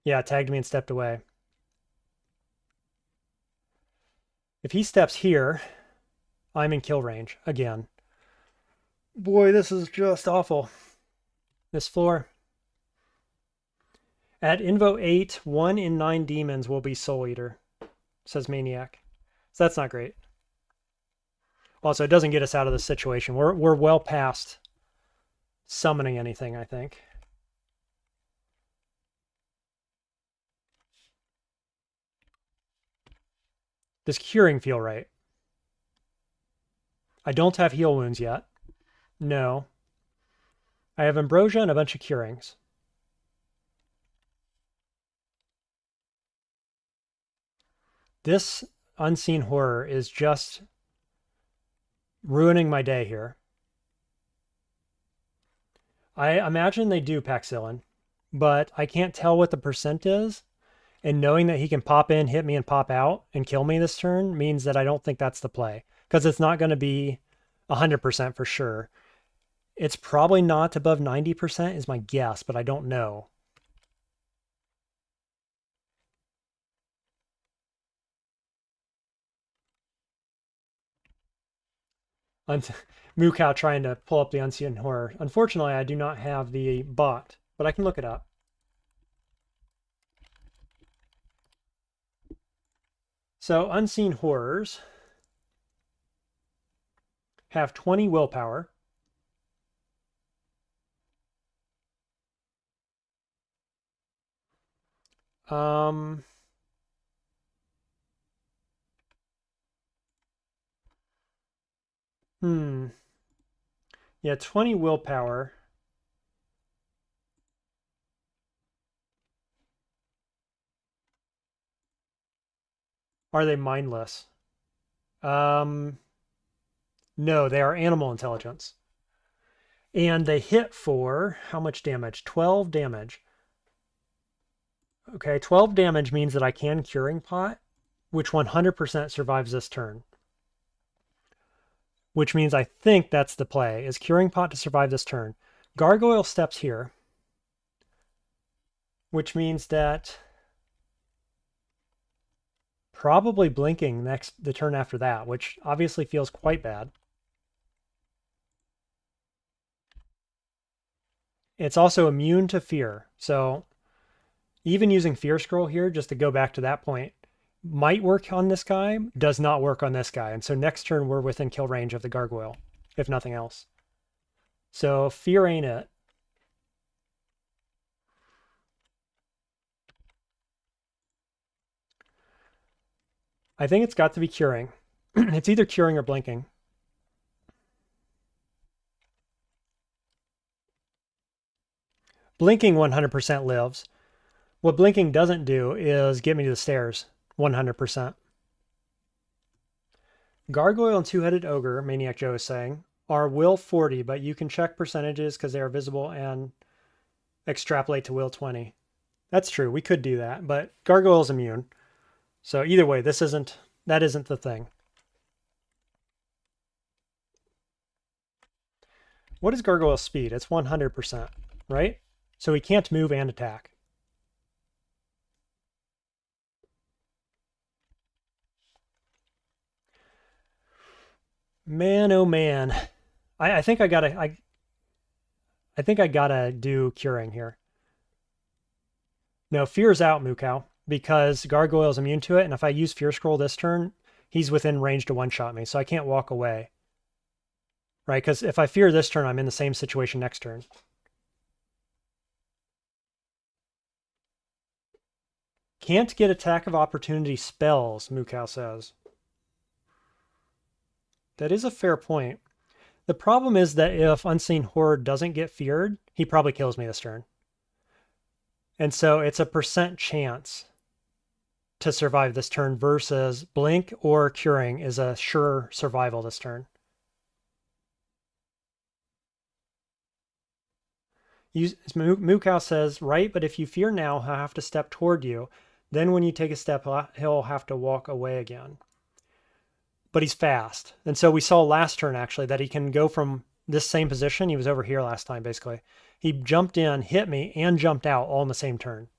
Yeah, tagged me and stepped away. If he steps here, I'm in kill range again. Boy, this is just awful. This floor. At Invo 8, 1 in 9 demons will be Soul Eater, says Maniac. So that's not great. Also, it doesn't get us out of this situation. We're well past summoning anything, I think. Does curing feel right? I don't have heal wounds yet. No. I have ambrosia and a bunch of curings. This unseen horror is just ruining my day here. I imagine they do Paxillin, but I can't tell what the percent is. And knowing that he can pop in, hit me, and pop out and kill me this turn means that I don't think that's the play. Because it's not going to be 100% for sure. It's probably not above 90% is my guess, but I don't know. Mukau trying to pull up the Unseen Horror. Unfortunately, I do not have the bot, but I can look it up. So Unseen Horrors have 20 willpower. Yeah, 20 willpower. Are they mindless? No, they are animal intelligence. And they hit for how much damage? 12 damage. Okay, 12 damage means that I can Curing Pot, which 100% survives this turn. Which means I think that's the play, is Curing Pot to survive this turn. Gargoyle steps here, which means that probably blinking the turn after that, which obviously feels quite bad. It's also immune to fear. So even using Fear Scroll here, just to go back to that point, might work on this guy, does not work on this guy. And so next turn, we're within kill range of the Gargoyle, if nothing else. So Fear ain't it. I think it's got to be Curing. It's either Curing or Blinking. Blinking 100% lives. What Blinking doesn't do is get me to the stairs 100%. Gargoyle and Two-Headed Ogre, Maniac Joe is saying, are will 40, but you can check percentages because they are visible and extrapolate to will 20. That's true. We could do that, but Gargoyle is immune. So either way, that isn't the thing. What is Gargoyle's speed? It's 100%, right? So he can't move and attack. Man, oh man. I think I gotta do Curing here. No, Fear's out, Mukau, because Gargoyle's immune to it, and if I use Fear Scroll this turn, he's within range to one-shot me, so I can't walk away. Right? Because if I Fear this turn, I'm in the same situation next turn. Can't get attack of opportunity spells, Mukau says. That is a fair point. The problem is that if Unseen Horde doesn't get feared, he probably kills me this turn. And so it's a % chance to survive this turn versus Blink or Curing is a sure survival this turn. Mukau says, right, but if you fear now, he'll have to step toward you. Then when you take a step, he'll have to walk away again. But he's fast. And so we saw last turn, actually, that he can go from this same position. He was over here last time, basically. He jumped in, hit me, and jumped out all in the same turn.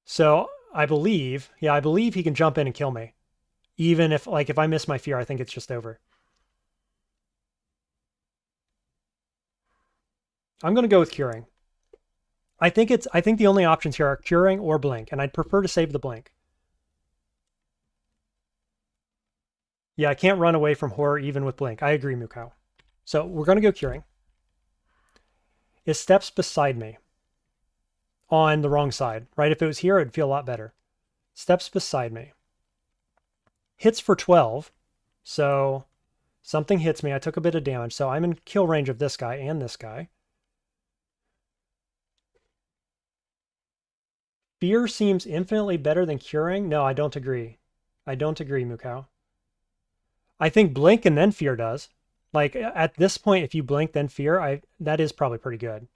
So I believe he can jump in and kill me. Even if I miss my fear, I think it's just over. I'm going to go with Curing. I think the only options here are Curing or Blink, and I'd prefer to save the Blink. Yeah, I can't run away from horror even with Blink. I agree, Mukau. So we're going to go Curing. It steps beside me on the wrong side, right? If it was here, it'd feel a lot better. Steps beside me. Hits for 12. So something hits me. I took a bit of damage. So I'm in kill range of this guy and this guy. Fear seems infinitely better than Curing. No, I don't agree. I don't agree, Mukau. I think Blink and then Fear does. Like, at this point, if you Blink, then Fear, that is probably pretty good.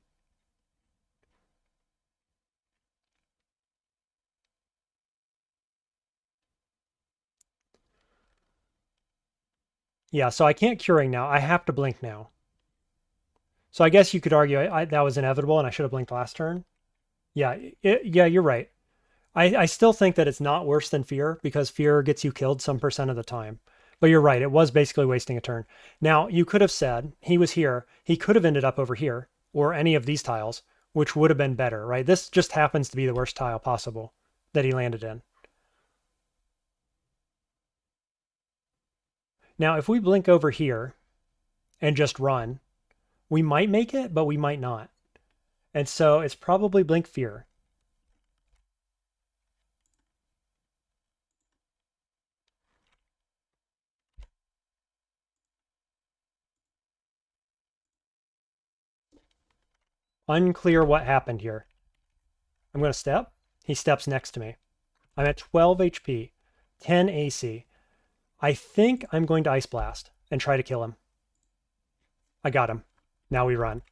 Yeah, so I can't Curing now. I have to Blink now. So I guess you could argue that was inevitable and I should have blinked last turn. Yeah, yeah, you're right. I still think that it's not worse than Fear because Fear gets you killed some % of the time. But you're right, it was basically wasting a turn. Now, you could have said he was here. He could have ended up over here or any of these tiles, which would have been better, right? This just happens to be the worst tile possible that he landed in. Now, if we blink over here and just run, we might make it, but we might not. And so it's probably Blink Fear. Unclear what happened here. I'm going to step. He steps next to me. I'm at 12 HP, 10 AC. I think I'm going to Ice Blast and try to kill him. I got him. Now we run.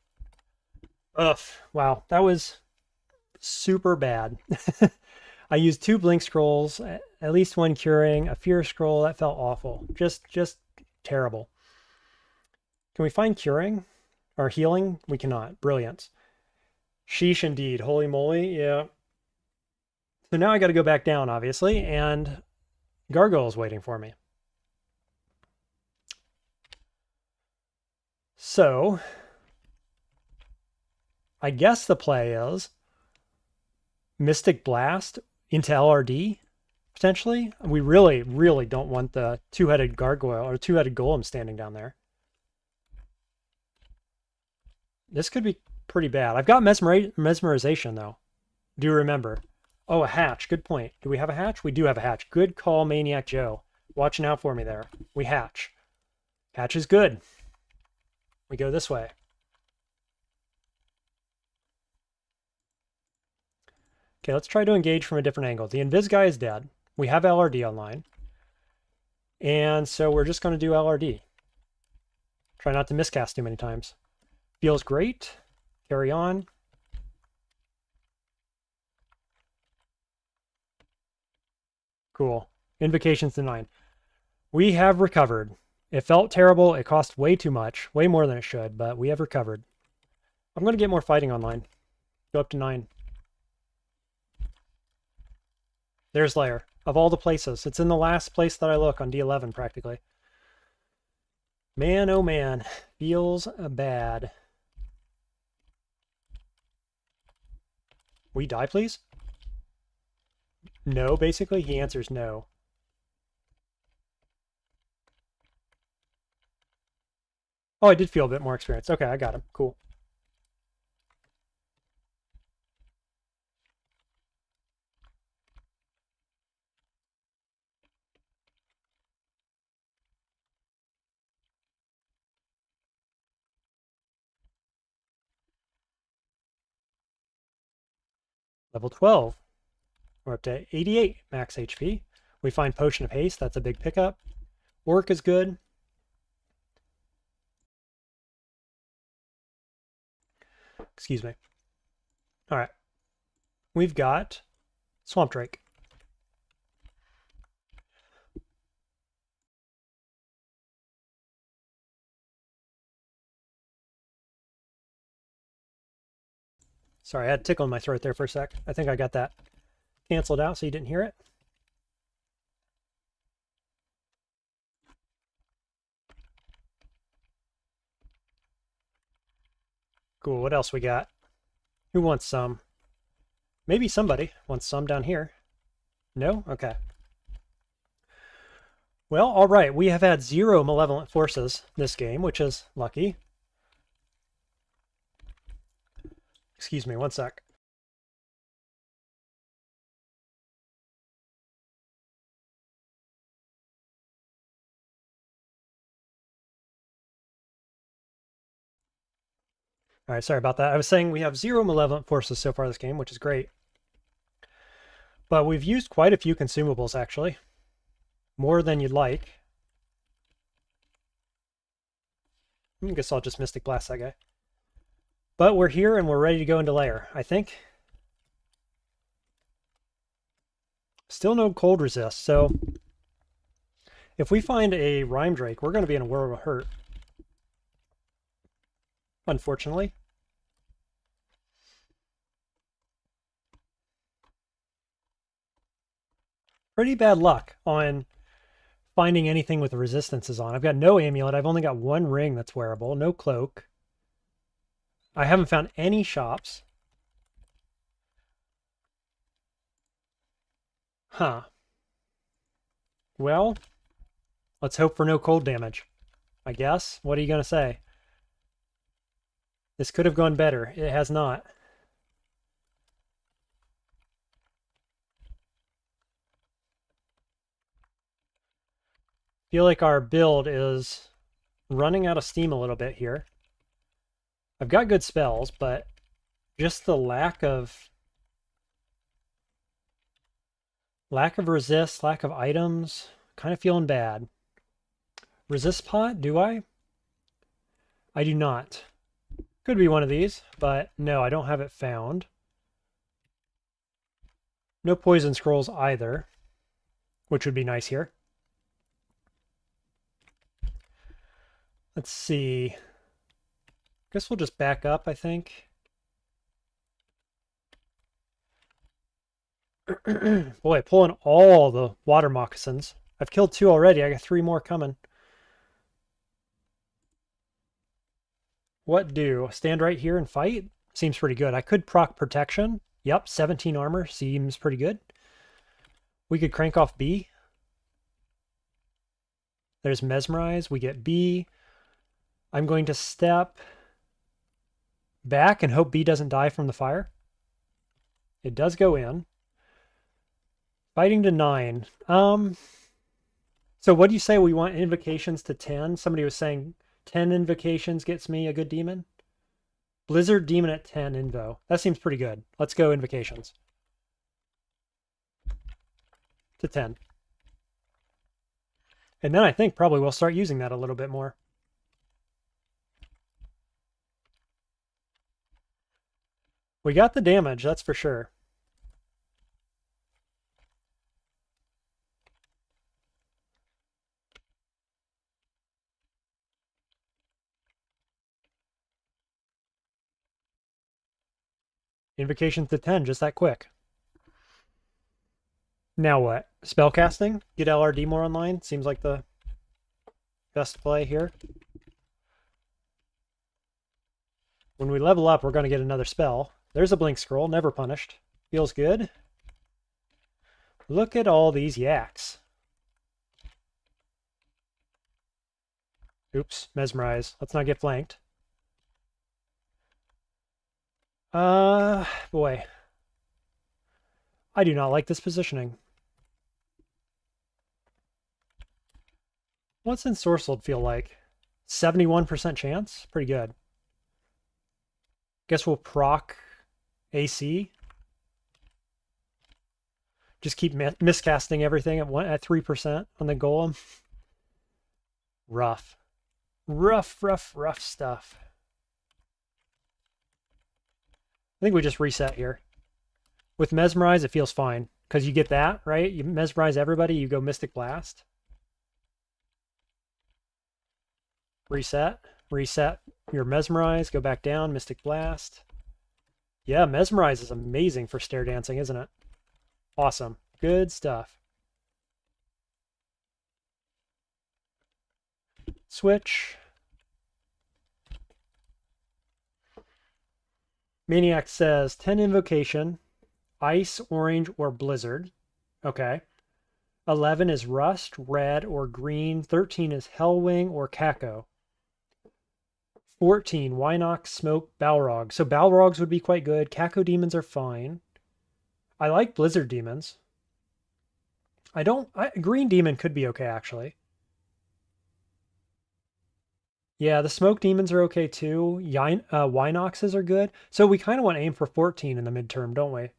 Ugh. Wow. That was super bad. I used 2 Blink Scrolls, at least 1 Curing, a Fear Scroll. That felt awful. Just terrible. Can we find Curing or Healing? We cannot. Brilliance. Sheesh indeed. Holy moly. Yeah. So now I got to go back down, obviously, and Gargoyle's waiting for me. So I guess the play is Mystic Blast into LRD, potentially. We really, really don't want the two-headed gargoyle or two-headed golem standing down there. This could be pretty bad. I've got mesmerization, though. Do remember. Oh, a hatch. Good point. Do we have a hatch? We do have a hatch. Good call, Maniac Joe. Watching out for me there. We hatch. Hatch is good. We go this way. Okay, let's try to engage from a different angle. The Invis guy is dead. We have LRD online. And so we're just going to do LRD. Try not to miscast too many times. Feels great. Carry on. Cool. Invocations denied. We have recovered. It felt terrible. It cost way too much. Way more than it should, but we have recovered. I'm going to get more fighting online. Go up to 9. There's Lair. Of all the places. It's in the last place that I look on D11, practically. Man, oh man. Feels bad. We die, please? No, basically. He answers no. Oh, I did feel a bit more experience. Okay, I got him. Cool. Level 12. We're up to 88 max HP. We find Potion of Haste. That's a big pickup. Orc is good. Excuse me. All right. We've got Swamp Drake. Sorry, I had a tickle in my throat there for a sec. I think I got that canceled out so you didn't hear it. Cool, what else we got? Who wants some? Maybe somebody wants some down here. No? Okay. Well, all right. We have had 0 malevolent forces this game, which is lucky. Excuse me, one sec. All right, sorry about that. I was saying we have 0 malevolent forces so far this game, which is great. But we've used quite a few consumables, actually. More than you'd like. I guess I'll just Mystic Blast that guy. But we're here and we're ready to go into lair, I think. Still no cold resist, so if we find a Rhyme Drake, we're going to be in a world of hurt. Unfortunately. Pretty bad luck on finding anything with resistances on. I've got no amulet. I've only got 1 ring that's wearable. No cloak. I haven't found any shops. Huh. Well, let's hope for no cold damage, I guess. What are you going to say? This could have gone better. It has not. Feel like our build is running out of steam a little bit here. I've got good spells, but just the lack of resist, lack of items, kind of feeling bad. Resist pot, do I? I do not. Could be one of these, but no, I don't have it found. No poison scrolls either, which would be nice here. Let's see. Guess we'll just back up, I think. Boy, pulling all the water moccasins. I've killed 2 already. I got 3 more coming. What do? Stand right here and fight? Seems pretty good. I could proc protection. Yep, 17 armor seems pretty good. We could crank off B. There's mesmerize. We get B. I'm going to step back and hope B doesn't die from the fire. It does go in. Fighting to 9. So what do you say we want invocations to 10? Somebody was saying 10 invocations gets me a good demon. Blizzard demon at 10 invo. That seems pretty good. Let's go invocations. To 10. And then I think probably we'll start using that a little bit more. We got the damage, that's for sure. Invocations to 10, just that quick. Now what? Spellcasting? Get LRD more online? Seems like the best play here. When we level up, we're going to get another spell. There's a blink scroll, never punished. Feels good. Look at all these yaks. Oops, mesmerize. Let's not get flanked. Boy. I do not like this positioning. What's Ensorcelled feel like? 71% chance? Pretty good. Guess we'll proc AC. Just keep miscasting everything at 3% on the golem. Rough. Rough stuff. I think we just reset here. With Mesmerize, it feels fine. Because you get that, right? You mesmerize everybody, you go Mystic Blast. Reset. Reset your Mesmerize, go back down, Mystic Blast. Yeah, Mesmerize is amazing for stair dancing, isn't it? Awesome. Good stuff. Switch. Maniac says 10 invocation, ice, orange, or blizzard. Okay. 11 is rust, red, or green. 13 is hellwing or caco. 14, Wynox, smoke, balrog. So balrogs would be quite good. Caco demons are fine. I like blizzard demons. Green demon could be okay, actually. Yeah, the smoke demons are okay too. Wynoxes are good. So we kind of want to aim for 14 in the midterm, don't we?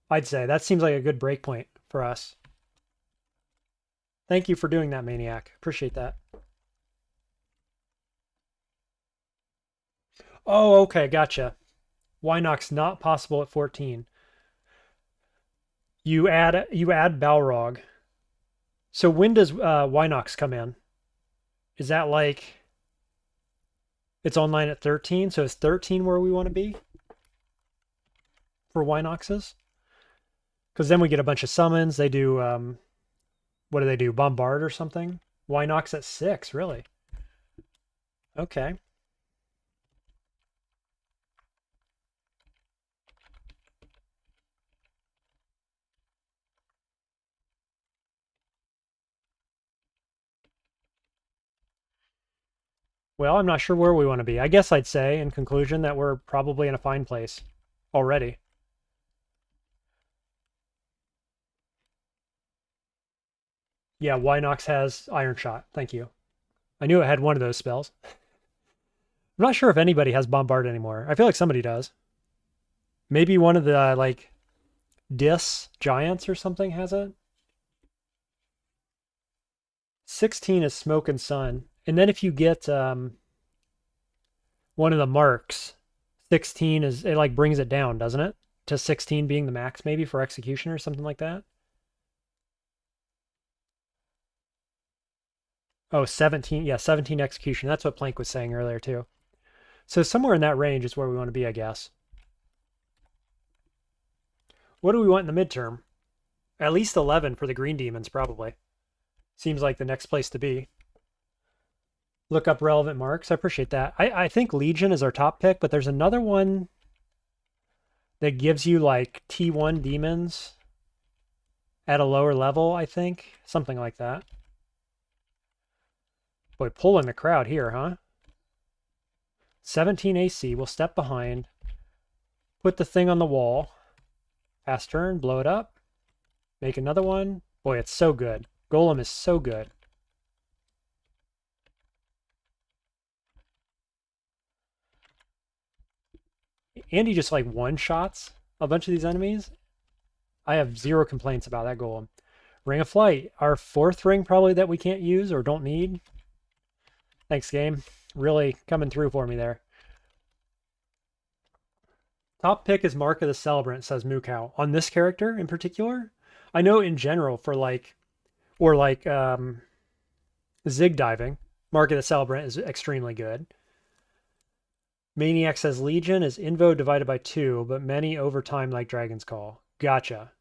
I'd say. That seems like a good break point for us. Thank you for doing that, Maniac. Appreciate that. Oh, okay, gotcha. Wynox not possible at 14. You add Balrog. So when does Wynox come in? Is that like... It's online at 13, so is 13 where we want to be? For Wynoxes? Because then we get a bunch of summons. They do, what do they do? Bombard or something? Wynox at 6, really? Okay. Well, I'm not sure where we want to be. I guess I'd say, in conclusion, that we're probably in a fine place already. Yeah, Wynox has Iron Shot. Thank you. I knew it had one of those spells. I'm not sure if anybody has Bombard anymore. I feel like somebody does. Maybe one of the, like, Dis Giants or something has it. 16 is Smoke and Sun. And then if you get one of the marks, 16 is, it like brings it down, doesn't it? To 16 being the max maybe for execution or something like that. Oh, 17. Yeah, 17 execution. That's what Plank was saying earlier too. So somewhere in that range is where we want to be, I guess. What do we want in the midterm? At least 11 for the green demons, probably. Seems like the next place to be. Look up relevant marks. I appreciate that. I think Legion is our top pick, but there's another one that gives you like T1 demons at a lower level, I think. Something like that. Boy, pulling the crowd here, huh? 17 AC. We'll step behind. Put the thing on the wall. Pass turn, blow it up. Make another one. Boy, it's so good. Golem is so good. And he just like one-shots a bunch of these enemies. I have zero complaints about that golem. Ring of Flight, our 4th ring probably that we can't use or don't need. Thanks, game. Really coming through for me there. Top pick is Mark of the Celebrant, says Mookow. On this character in particular? I know in general for like, or like zig diving, Mark of the Celebrant is extremely good. Maniac says Legion is invo divided by 2, but many over time like Dragon's Call. Gotcha.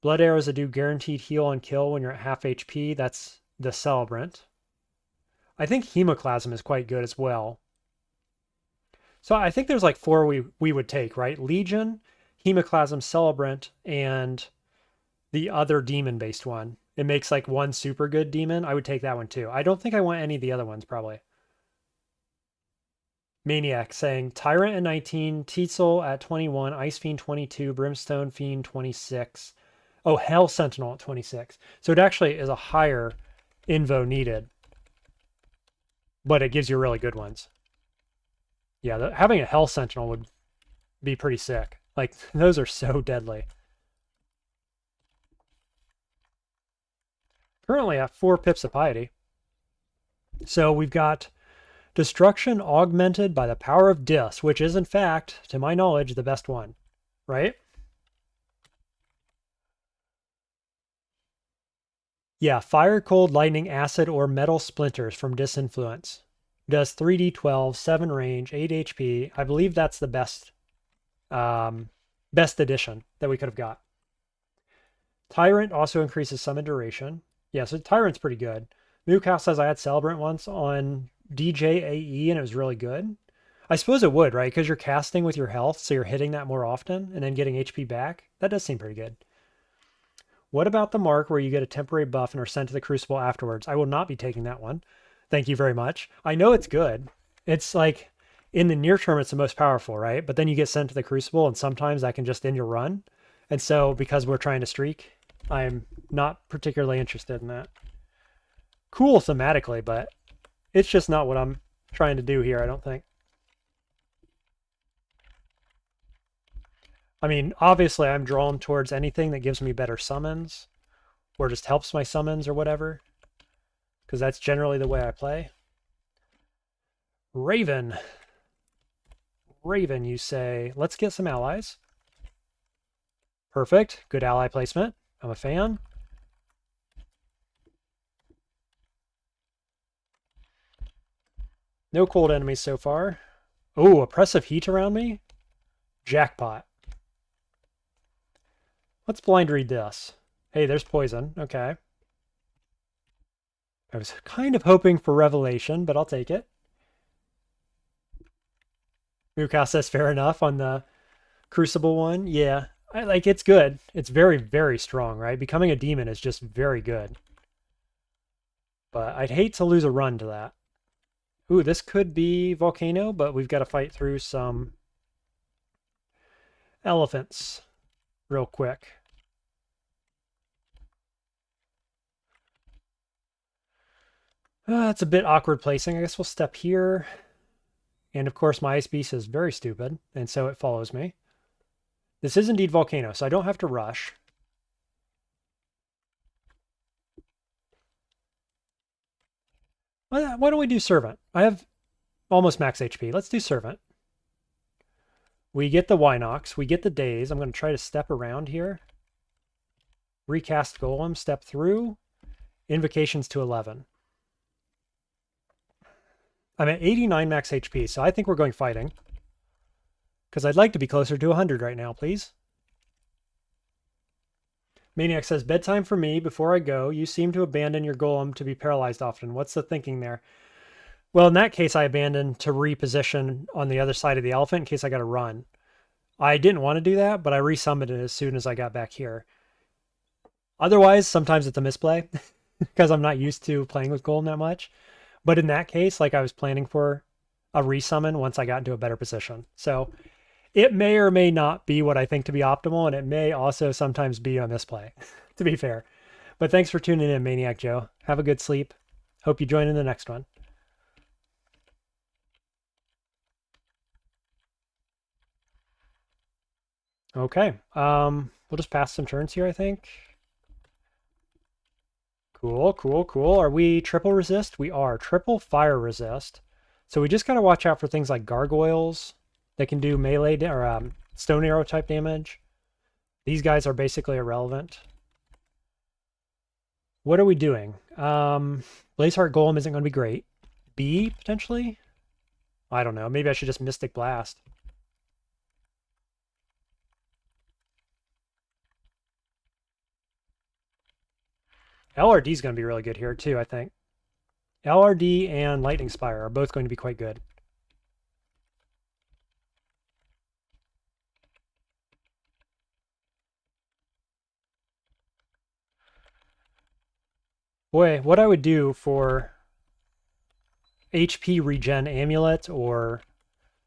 Blood arrows that do guaranteed heal and kill when you're at half HP. That's the Celebrant. I think Hemoclasm is quite good as well. So I think there's like 4 we would take, right? Legion, Hemoclasm, Celebrant, and the other demon-based one. It makes like one super good demon. I would take that one too. I don't think I want any of the other ones, probably. Maniac saying Tyrant at 19, Teetzel at 21, Ice Fiend 22, Brimstone Fiend 26. Oh, Hell Sentinel at 26. So it actually is a higher invo needed, but it gives you really good ones. Yeah, having a Hell Sentinel would be pretty sick. Like, those are so deadly. Currently at 4 pips of piety. So we've got Destruction augmented by the power of Dis, which is in fact, to my knowledge, the best one, right? Yeah, Fire, Cold, Lightning, Acid, or Metal Splinters from Disinfluence. Does 3d12, 7 range, 8 HP. I believe that's the best edition that we could have got. Tyrant also increases summon duration. Yeah, so Tyrant's pretty good. Mookow says I had Celebrant once on DJAE and it was really good. I suppose it would, right? Because you're casting with your health, so you're hitting that more often and then getting HP back. That does seem pretty good. What about the mark where you get a temporary buff and are sent to the Crucible afterwards? I will not be taking that one. Thank you very much. I know it's good. It's like, in the near term, it's the most powerful, right? But then you get sent to the Crucible, and sometimes that can just end your run. And so, because we're trying to streak, I'm not particularly interested in that. Cool thematically, but it's just not what I'm trying to do here, I don't think. I mean, obviously I'm drawn towards anything that gives me better summons or just helps my summons or whatever, because that's generally the way I play. Raven. Raven, you say, let's get some allies. Perfect. Good ally placement. I'm a fan. No cold enemies so far. Oh, oppressive heat around me? Jackpot. Let's blind read this. Hey, there's poison. Okay. I was kind of hoping for revelation, but I'll take it. Mookow says fair enough on the Crucible one. Yeah, it's good. It's very, very strong, right? Becoming a demon is just very good. But I'd hate to lose a run to that. Ooh, this could be Volcano, but we've got to fight through some elephants real quick. It's a bit awkward placing. I guess we'll step here. And of course, my Ice Beast is very stupid, and so it follows me. This is indeed Volcano, so I don't have to rush. Why don't we do Servant? I have almost max HP. Let's do Servant. We get the Wynox. We get the Daze. I'm going to try to step around here. Recast Golem. Step through. Invocations to 11. I'm at 89 max HP, so I think we're going fighting. Because I'd like to be closer to 100 right now, please. Maniac says, bedtime for me. Before I go, you seem to abandon your golem to be paralyzed often. What's the thinking there? Well, in that case, I abandoned to reposition on the other side of the elephant in case I got to run. I didn't want to do that, but I resummoned it as soon as I got back here. Otherwise, sometimes it's a misplay because I'm not used to playing with golem that much. But in that case, like I was planning for a resummon once I got into a better position. So it may or may not be what I think to be optimal, and it may also sometimes be a misplay, to be fair. But thanks for tuning in, Maniac Joe. Have a good sleep. Hope you join in the next one. Okay, we'll just pass some turns here, I think. Cool, cool, cool. Are we triple resist? We are. Triple fire resist. So we just got to watch out for things like gargoyles that can do melee or stone arrow type damage. These guys are basically irrelevant. What are we doing? Blazeheart Golem isn't going to be great. B, potentially? I don't know. Maybe I should just Mystic Blast. LRD is going to be really good here, too, I think. LRD and Lightning Spire are both going to be quite good. Boy, what I would do for HP regen amulet or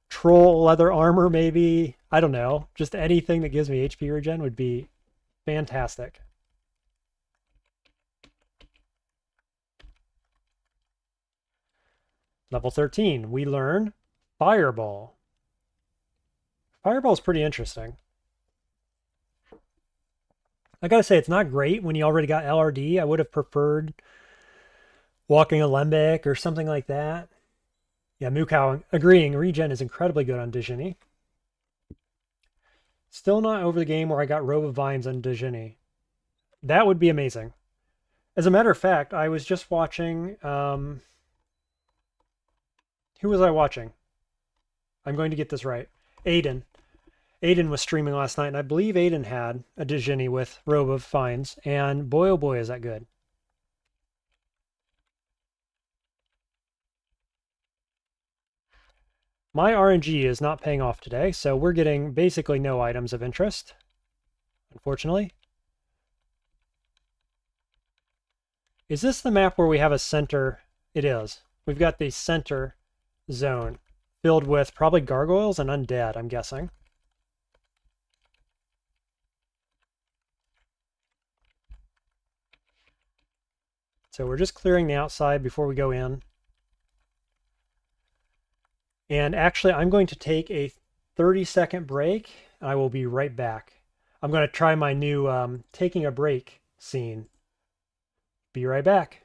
troll leather armor, maybe. I don't know. Just anything that gives me HP regen would be fantastic. Level 13, we learn Fireball. Fireball is pretty interesting. I gotta say, it's not great when you already got LRD. I would have preferred Walking Alembic or something like that. Yeah, Mukau agreeing. Regen is incredibly good on Djinni. Still not over the game where I got Robe of Vines on Djinni. That would be amazing. As a matter of fact, I was just watching... who was I watching? I'm going to get this right. Aiden. Aiden was streaming last night, and I believe Aiden had a Djinni with Robe of Vines, and boy oh boy is that good. My RNG is not paying off today, so we're getting basically no items of interest, unfortunately. Is this the map where we have a center? It is. We've got the center zone filled with probably gargoyles and undead, I'm guessing. So we're just clearing the outside before we go in. And actually, I'm going to take a 30-second break. I will be right back. I'm going to try my new taking a break scene. Be right back.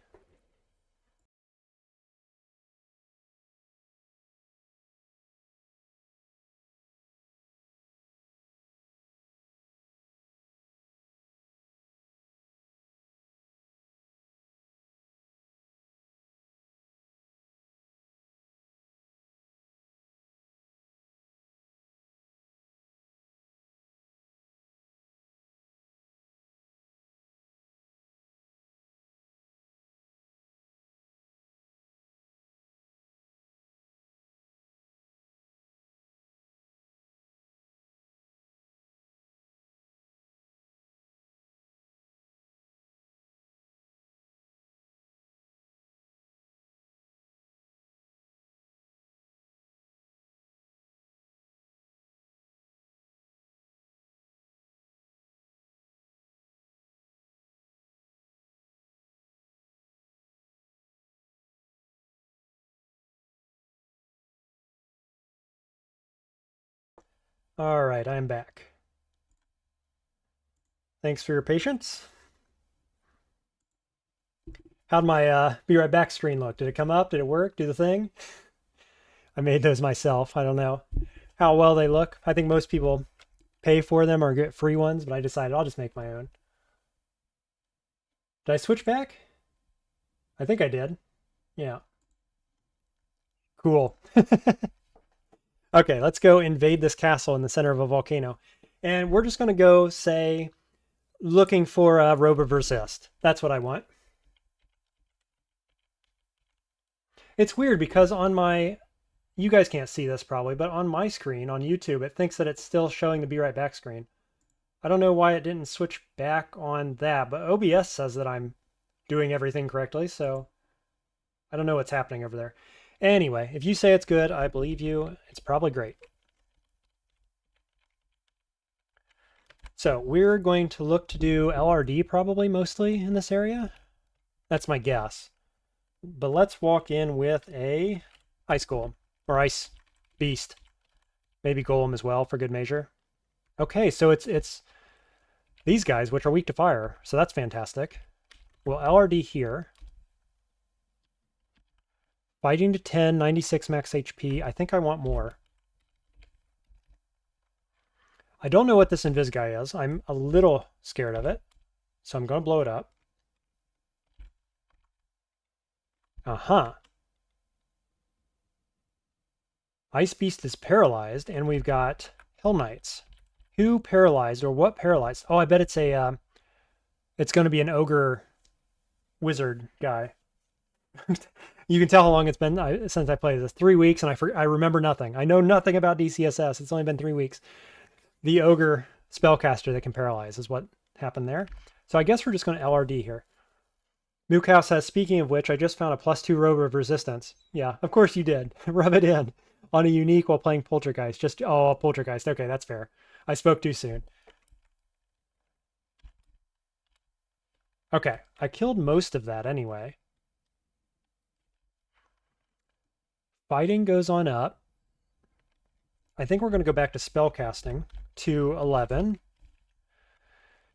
All right, I'm back. Thanks for your patience. How'd my Be Right Back screen look? Did it come up? Did it work? Do the thing? I made those myself. I don't know how well they look. I think most people pay for them or get free ones, but I decided I'll just make my own. Did I switch back? I think I did. Yeah. Cool. Okay, let's go invade this castle in the center of a volcano. And we're just going to go, say, looking for a Robe of Resist. That's what I want. It's weird because on my you guys can't see this probably, but on my screen on YouTube, it thinks that it's still showing the Be Right Back screen. I don't know why it didn't switch back on that, but OBS says that I'm doing everything correctly, so I don't know what's happening over there. Anyway, if you say it's good, I believe you. It's probably great. So we're going to look to do LRD probably mostly in this area. That's my guess. But let's walk in with a ice golem or ice beast. Maybe golem as well for good measure. Okay, so it's these guys which are weak to fire. So that's fantastic. We'll LRD here. Fighting to 10, 96 max HP. I think I want more. I don't know what this Invis guy is. I'm a little scared of it. So I'm going to blow it up. Uh-huh. Ice Beast is paralyzed, and we've got Hell Knights. Who paralyzed, or what paralyzed? Oh, I bet it's a, it's going to be an ogre wizard guy. You can tell how long it's been since I played this. 3 weeks, and I remember nothing. I know nothing about DCSS. It's only been 3 weeks. The ogre spellcaster that can paralyze is what happened there. So I guess we're just going to LRD here. Mookhouse says, speaking of which, I just found a +2 robe of resistance. Yeah, of course you did. Rub it in on a unique while playing Poltergeist. Just, oh, Poltergeist. Okay, that's fair. I spoke too soon. Okay, I killed most of that anyway. Fighting goes on up. I think we're going to go back to spellcasting to 11.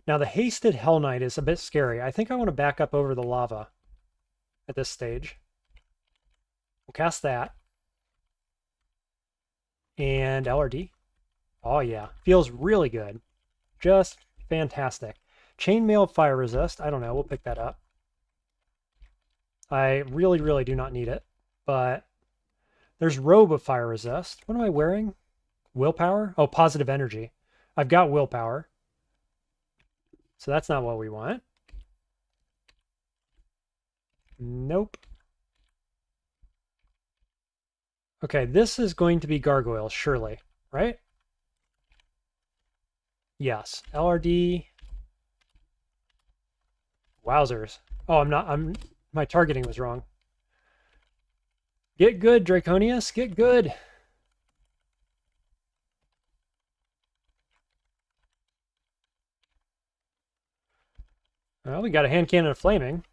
Now the hasted Hell Knight is a bit scary. I think I want to back up over the lava at this stage. We'll cast that. And LRD. Oh yeah, feels really good. Just fantastic. Chainmail fire resist. I don't know, we'll pick that up. I really, really do not need it. But there's robe of fire resist. What am I wearing? Willpower? Oh, positive energy. I've got willpower. So that's not what we want. Nope. Okay, this is going to be gargoyles, surely, right? Yes. LRD. Wowzers. Oh, my targeting was wrong. Get good, Draconius. Get good. Well, we got a hand cannon of flaming.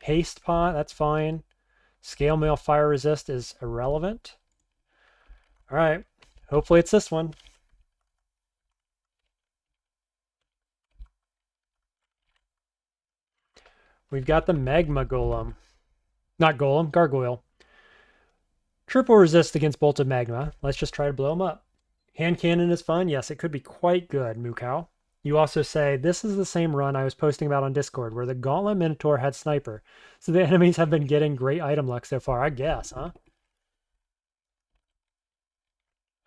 Haste pot, that's fine. Scale mail fire resist is irrelevant. All right, hopefully it's this one. We've got the magma golem. Not golem, gargoyle. Triple resist against bolted magma. Let's just try to blow them up. Hand cannon is fun. Yes, it could be quite good, Mookow. You also say, this is the same run I was posting about on Discord, where the Gauntlet Minotaur had Sniper. So the enemies have been getting great item luck so far, I guess, huh?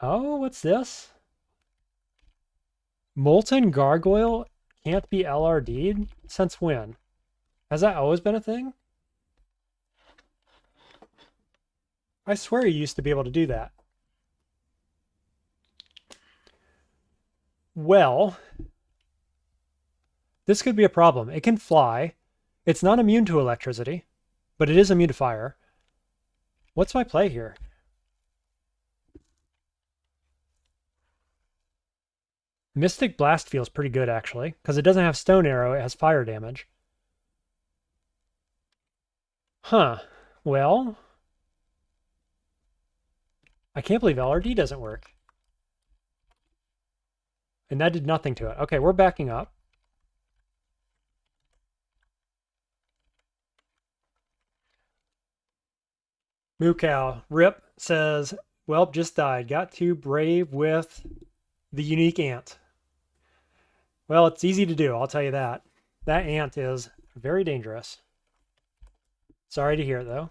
Oh, what's this? Molten Gargoyle can't be LRD'd? Since when? Has that always been a thing? I swear you used to be able to do that. Well, this could be a problem. It can fly. It's not immune to electricity, but it is immune to fire. What's my play here? Mystic Blast feels pretty good, actually, because it doesn't have Stone Arrow. It has fire damage. Huh. Well, I can't believe LRD doesn't work. And that did nothing to it. Okay, we're backing up. Mookow, Rip says, well, just died. Got too brave with the unique ant. Well, it's easy to do, I'll tell you that. That ant is very dangerous. Sorry to hear it, though.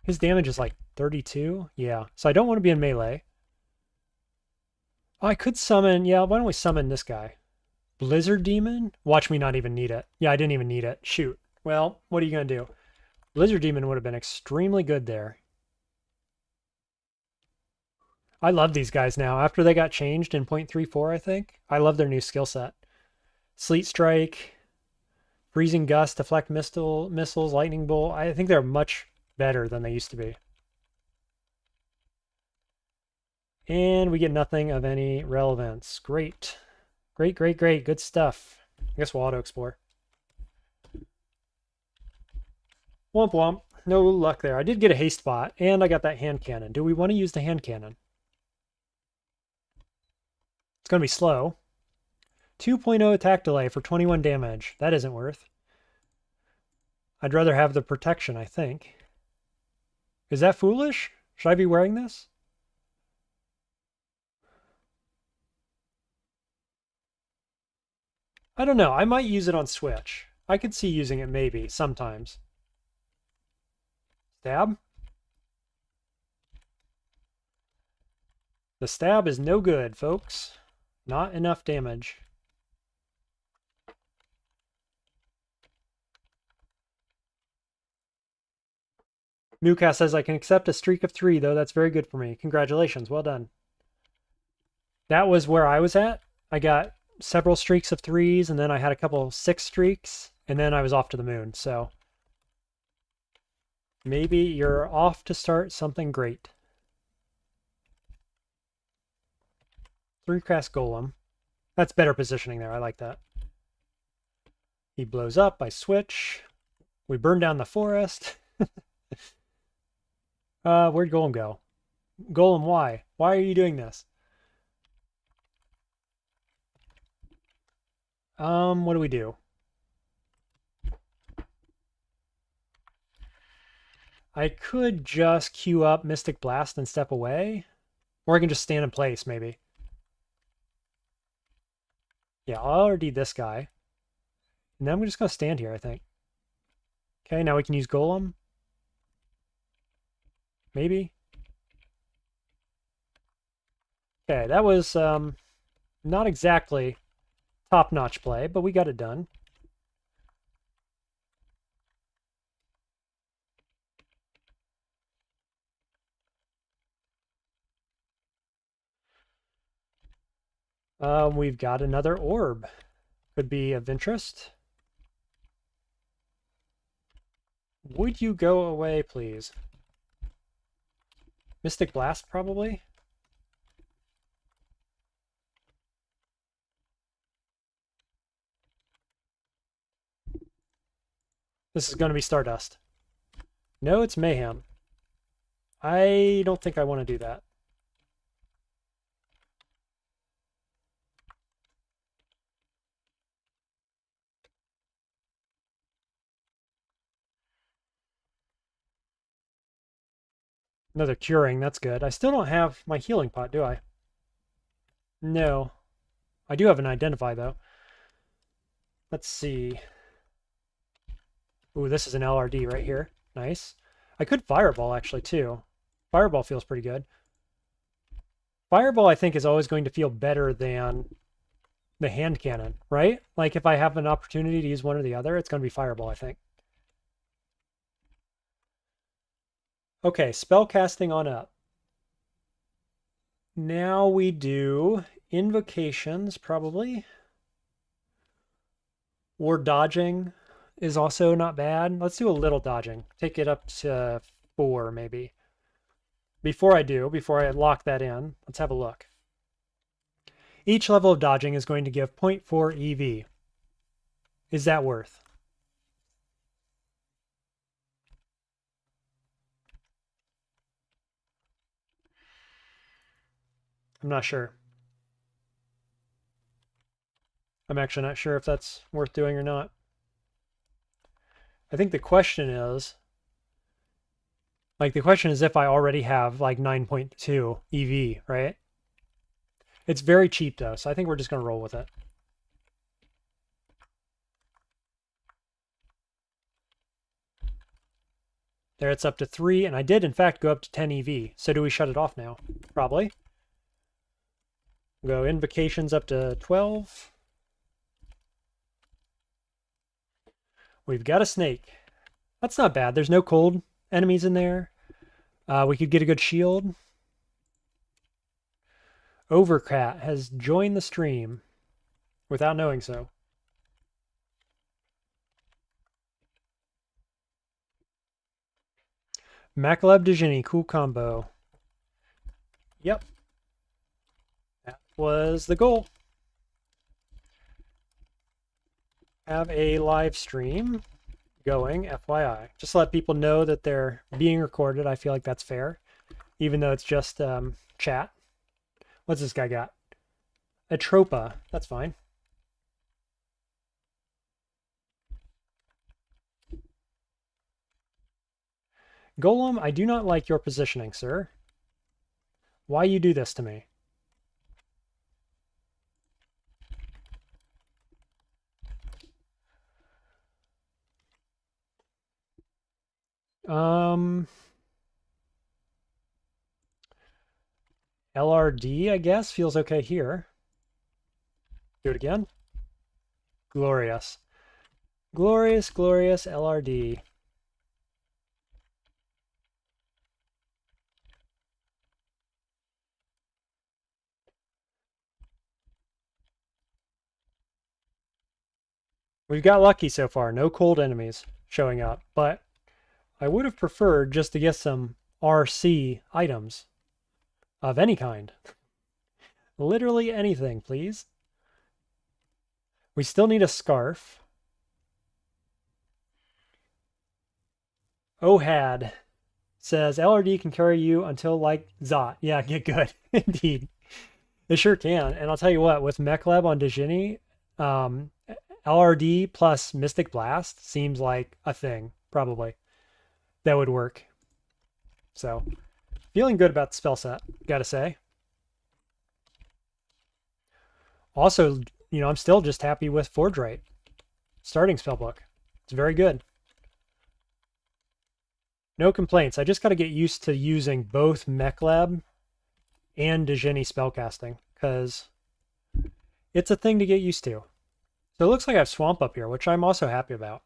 His damage is like 32? Yeah, so I don't want to be in melee. Oh, I could summon, yeah, why don't we summon this guy? Blizzard Demon? Watch me not even need it. Yeah, I didn't even need it. Shoot. Well, what are you going to do? Lizard Demon would have been extremely good there. I love these guys now. After they got changed in 0.34, I think. I love their new skill set. Sleet Strike, Freezing Gust, Deflect Missiles, Lightning Bolt. I think they're much better than they used to be. And we get nothing of any relevance. Great. Great, great, great. Good stuff. I guess we'll auto-explore. Womp womp. No luck there. I did get a haste bot, and I got that hand cannon. Do we want to use the hand cannon? It's going to be slow. 2.0 attack delay for 21 damage. That isn't worth. I'd rather have the protection, I think. Is that foolish? Should I be wearing this? I don't know. I might use it on Switch. I could see using it maybe, sometimes. Stab? The stab is no good, folks. Not enough damage. Mooka says, I can accept a streak of 3, though. That's very good for me. Congratulations. Well done. That was where I was at. I got several streaks of 3s, and then I had a couple 6 streaks, and then I was off to the moon. So maybe you're off to start something great. 3-cast Golem. That's better positioning there. I like that. He blows up. I switch. We burn down the forest. Where'd Golem go? Golem, why? Why are you doing this? What do we do? I could just queue up Mystic Blast and step away. Or I can just stand in place, maybe. Yeah, I'll already this guy. And then I'm just going to stand here, I think. Okay, now we can use Golem. Maybe. Okay, that was not exactly top-notch play, but we got it done. We've got another orb. Could be of interest. Would you go away, please? Mystic Blast, probably? This is going to be Stardust. No, it's Mayhem. I don't think I want to do that. Another curing, that's good. I still don't have my healing pot, do I? No. I do have an identify, though. Let's see. Ooh, this is an LRD right here. Nice. I could Fireball, actually, too. Fireball feels pretty good. Fireball, I think, is always going to feel better than the hand cannon, right? Like, if I have an opportunity to use one or the other, it's going to be Fireball, I think. Okay, spell casting on up. Now we do invocations, probably. Or dodging is also not bad. Let's do a little dodging. Take it up to 4, maybe. Before I lock that in, let's have a look. Each level of dodging is going to give 0.4 EV. Is that worth? I'm not sure. I'm actually not sure if that's worth doing or not. I think the question is, if I already have like 9.2 EV, right? It's very cheap though, so I think we're just going to roll with it. There it's up to 3, and I did in fact go up to 10 EV. So do we shut it off now? Probably. Go invocations up to 12. We've got a snake. That's not bad. There's no cold enemies in there. We could get a good shield. Overcat has joined the stream without knowing so. Makhleb Djinni, cool combo. Yep. That was the goal. Have a live stream going, FYI. Just let people know that they're being recorded. I feel like that's fair, even though it's just chat. What's this guy got? Atropa. That's fine. Golem, I do not like your positioning, sir. Why you do this to me? LRD, I guess, feels okay here. Do it again. Glorious. Glorious, glorious LRD. We've got lucky so far. No cold enemies showing up, but I would have preferred just to get some RC items of any kind. Literally anything, please. We still need a scarf. Ohad says LRD can carry you until like Zot. Yeah, get good. Indeed. It sure can. And I'll tell you what, with Makhleb on Djinni, LRD plus Mystic Blast seems like a thing, probably. That would work. So, feeling good about the spell set, gotta say. Also, you know, I'm still just happy with Forgewright. Starting spellbook. It's very good. No complaints. I just got to get used to using both Makhleb and Djinni spellcasting, because it's a thing to get used to. So it looks like I have Swamp up here, which I'm also happy about.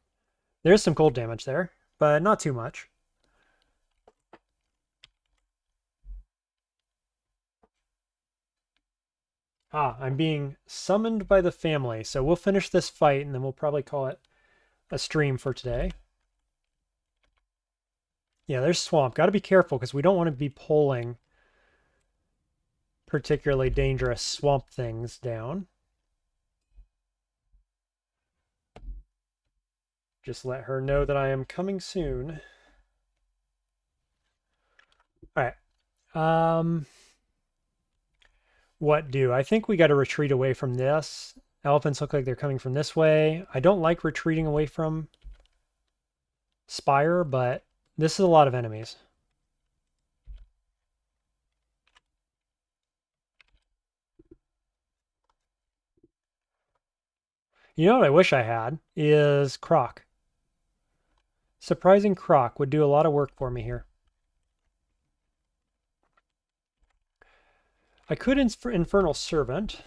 There's some cold damage there, but not too much. Ah, I'm being summoned by the family, so we'll finish this fight, and then we'll probably call it a stream for today. Yeah, there's Swamp. Got to be careful, because we don't want to be pulling particularly dangerous swamp things down. Just let her know that I am coming soon. All right. What do? I think we got to retreat away from this. Elephants look like they're coming from this way. I don't like retreating away from Spire, but this is a lot of enemies. You know what I wish I had is Croc. Surprising Croc would do a lot of work for me here. I could Infernal Servant.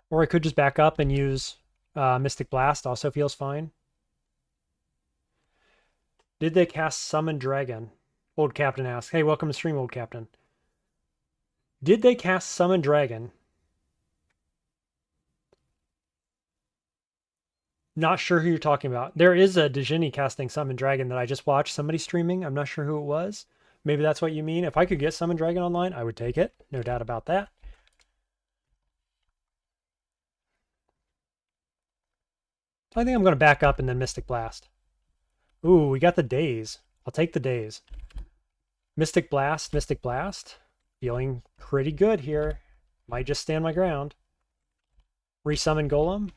Or I could just back up and use Mystic Blast, also feels fine. Did they cast Summon Dragon? Old Captain asks. Hey, welcome to stream, Old Captain. Did they cast Summon Dragon? Not sure who you're talking about. There is a Djinni casting Summon Dragon that I just watched somebody streaming. I'm not sure who it was. Maybe that's what you mean. If I could get Summon Dragon online, I would take it. No doubt about that. I think I'm going to back up and then Mystic Blast. Ooh, we got the daze. I'll take the daze. Mystic Blast, Mystic Blast. Feeling pretty good here. Might just stand my ground. Resummon Golem.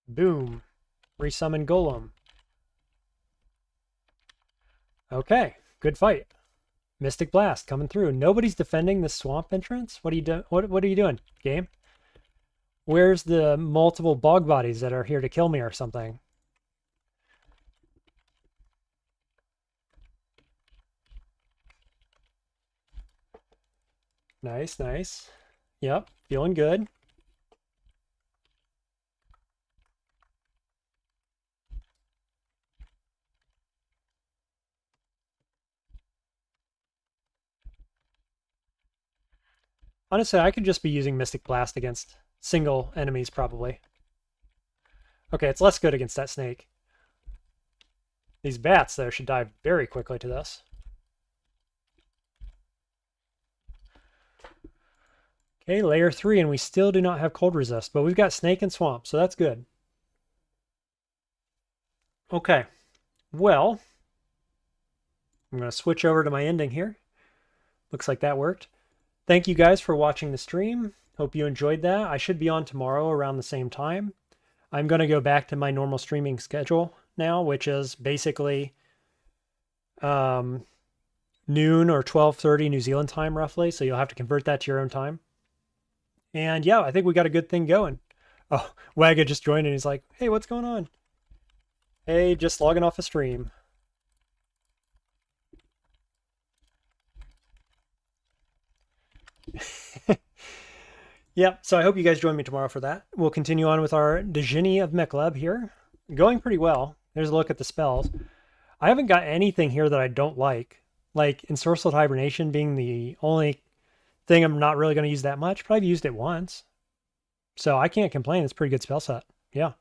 Boom. Resummon Golem. Okay, good fight. Mystic Blast coming through. Nobody's defending the swamp entrance? What are you doing? What are you doing, game? Where's the multiple bog bodies that are here to kill me or something? Nice, nice. Yep, feeling good. Honestly, I could just be using Mystic Blast against single enemies, probably. Okay, it's less good against that snake. These bats, though, should die very quickly to this. Okay, layer 3, and we still do not have cold resist, but we've got snake and swamp, so that's good. Okay, well, I'm going to switch over to my ending here. Looks like that worked. Thank you guys for watching the stream. Hope you enjoyed that. I should be on tomorrow around the same time. I'm going to go back to my normal streaming schedule now, which is basically noon or 12:30 New Zealand time, roughly. So you'll have to convert that to your own time. And yeah, I think we got a good thing going. Oh, Wagga just joined and he's like, hey, what's going on? Hey, just logging off a stream. Yep, so I hope you guys join me tomorrow for that. We'll continue on with our Djinni of Makhleb here. Going pretty well. There's a look at the spells. I haven't got anything here that I don't like Ensorcelled Hibernation being the only thing I'm not really going to use that much, but I've used it once. So I can't complain. It's a pretty good spell set. Yeah.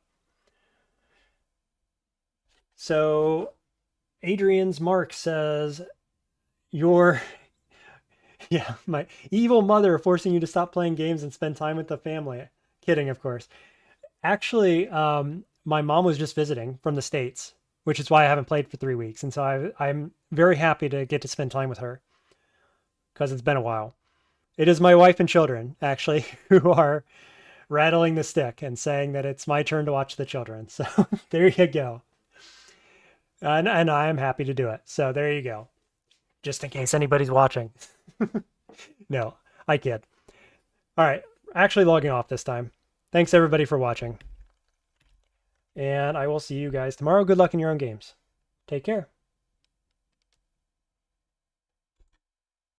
So Adrian's Mark says, yeah, my evil mother forcing you to stop playing games and spend time with the family. Kidding, of course. Actually, my mom was just visiting from the States, which is why I haven't played for 3 weeks. And so I'm very happy to get to spend time with her because it's been a while. It is my wife and children, actually, who are rattling the stick and saying that it's my turn to watch the children. So there you go. And I am happy to do it. So there you go. Just in case anybody's watching. No, I kid. All right, actually logging off this time. Thanks everybody for watching. And I will see you guys tomorrow. Good luck in your own games. Take care.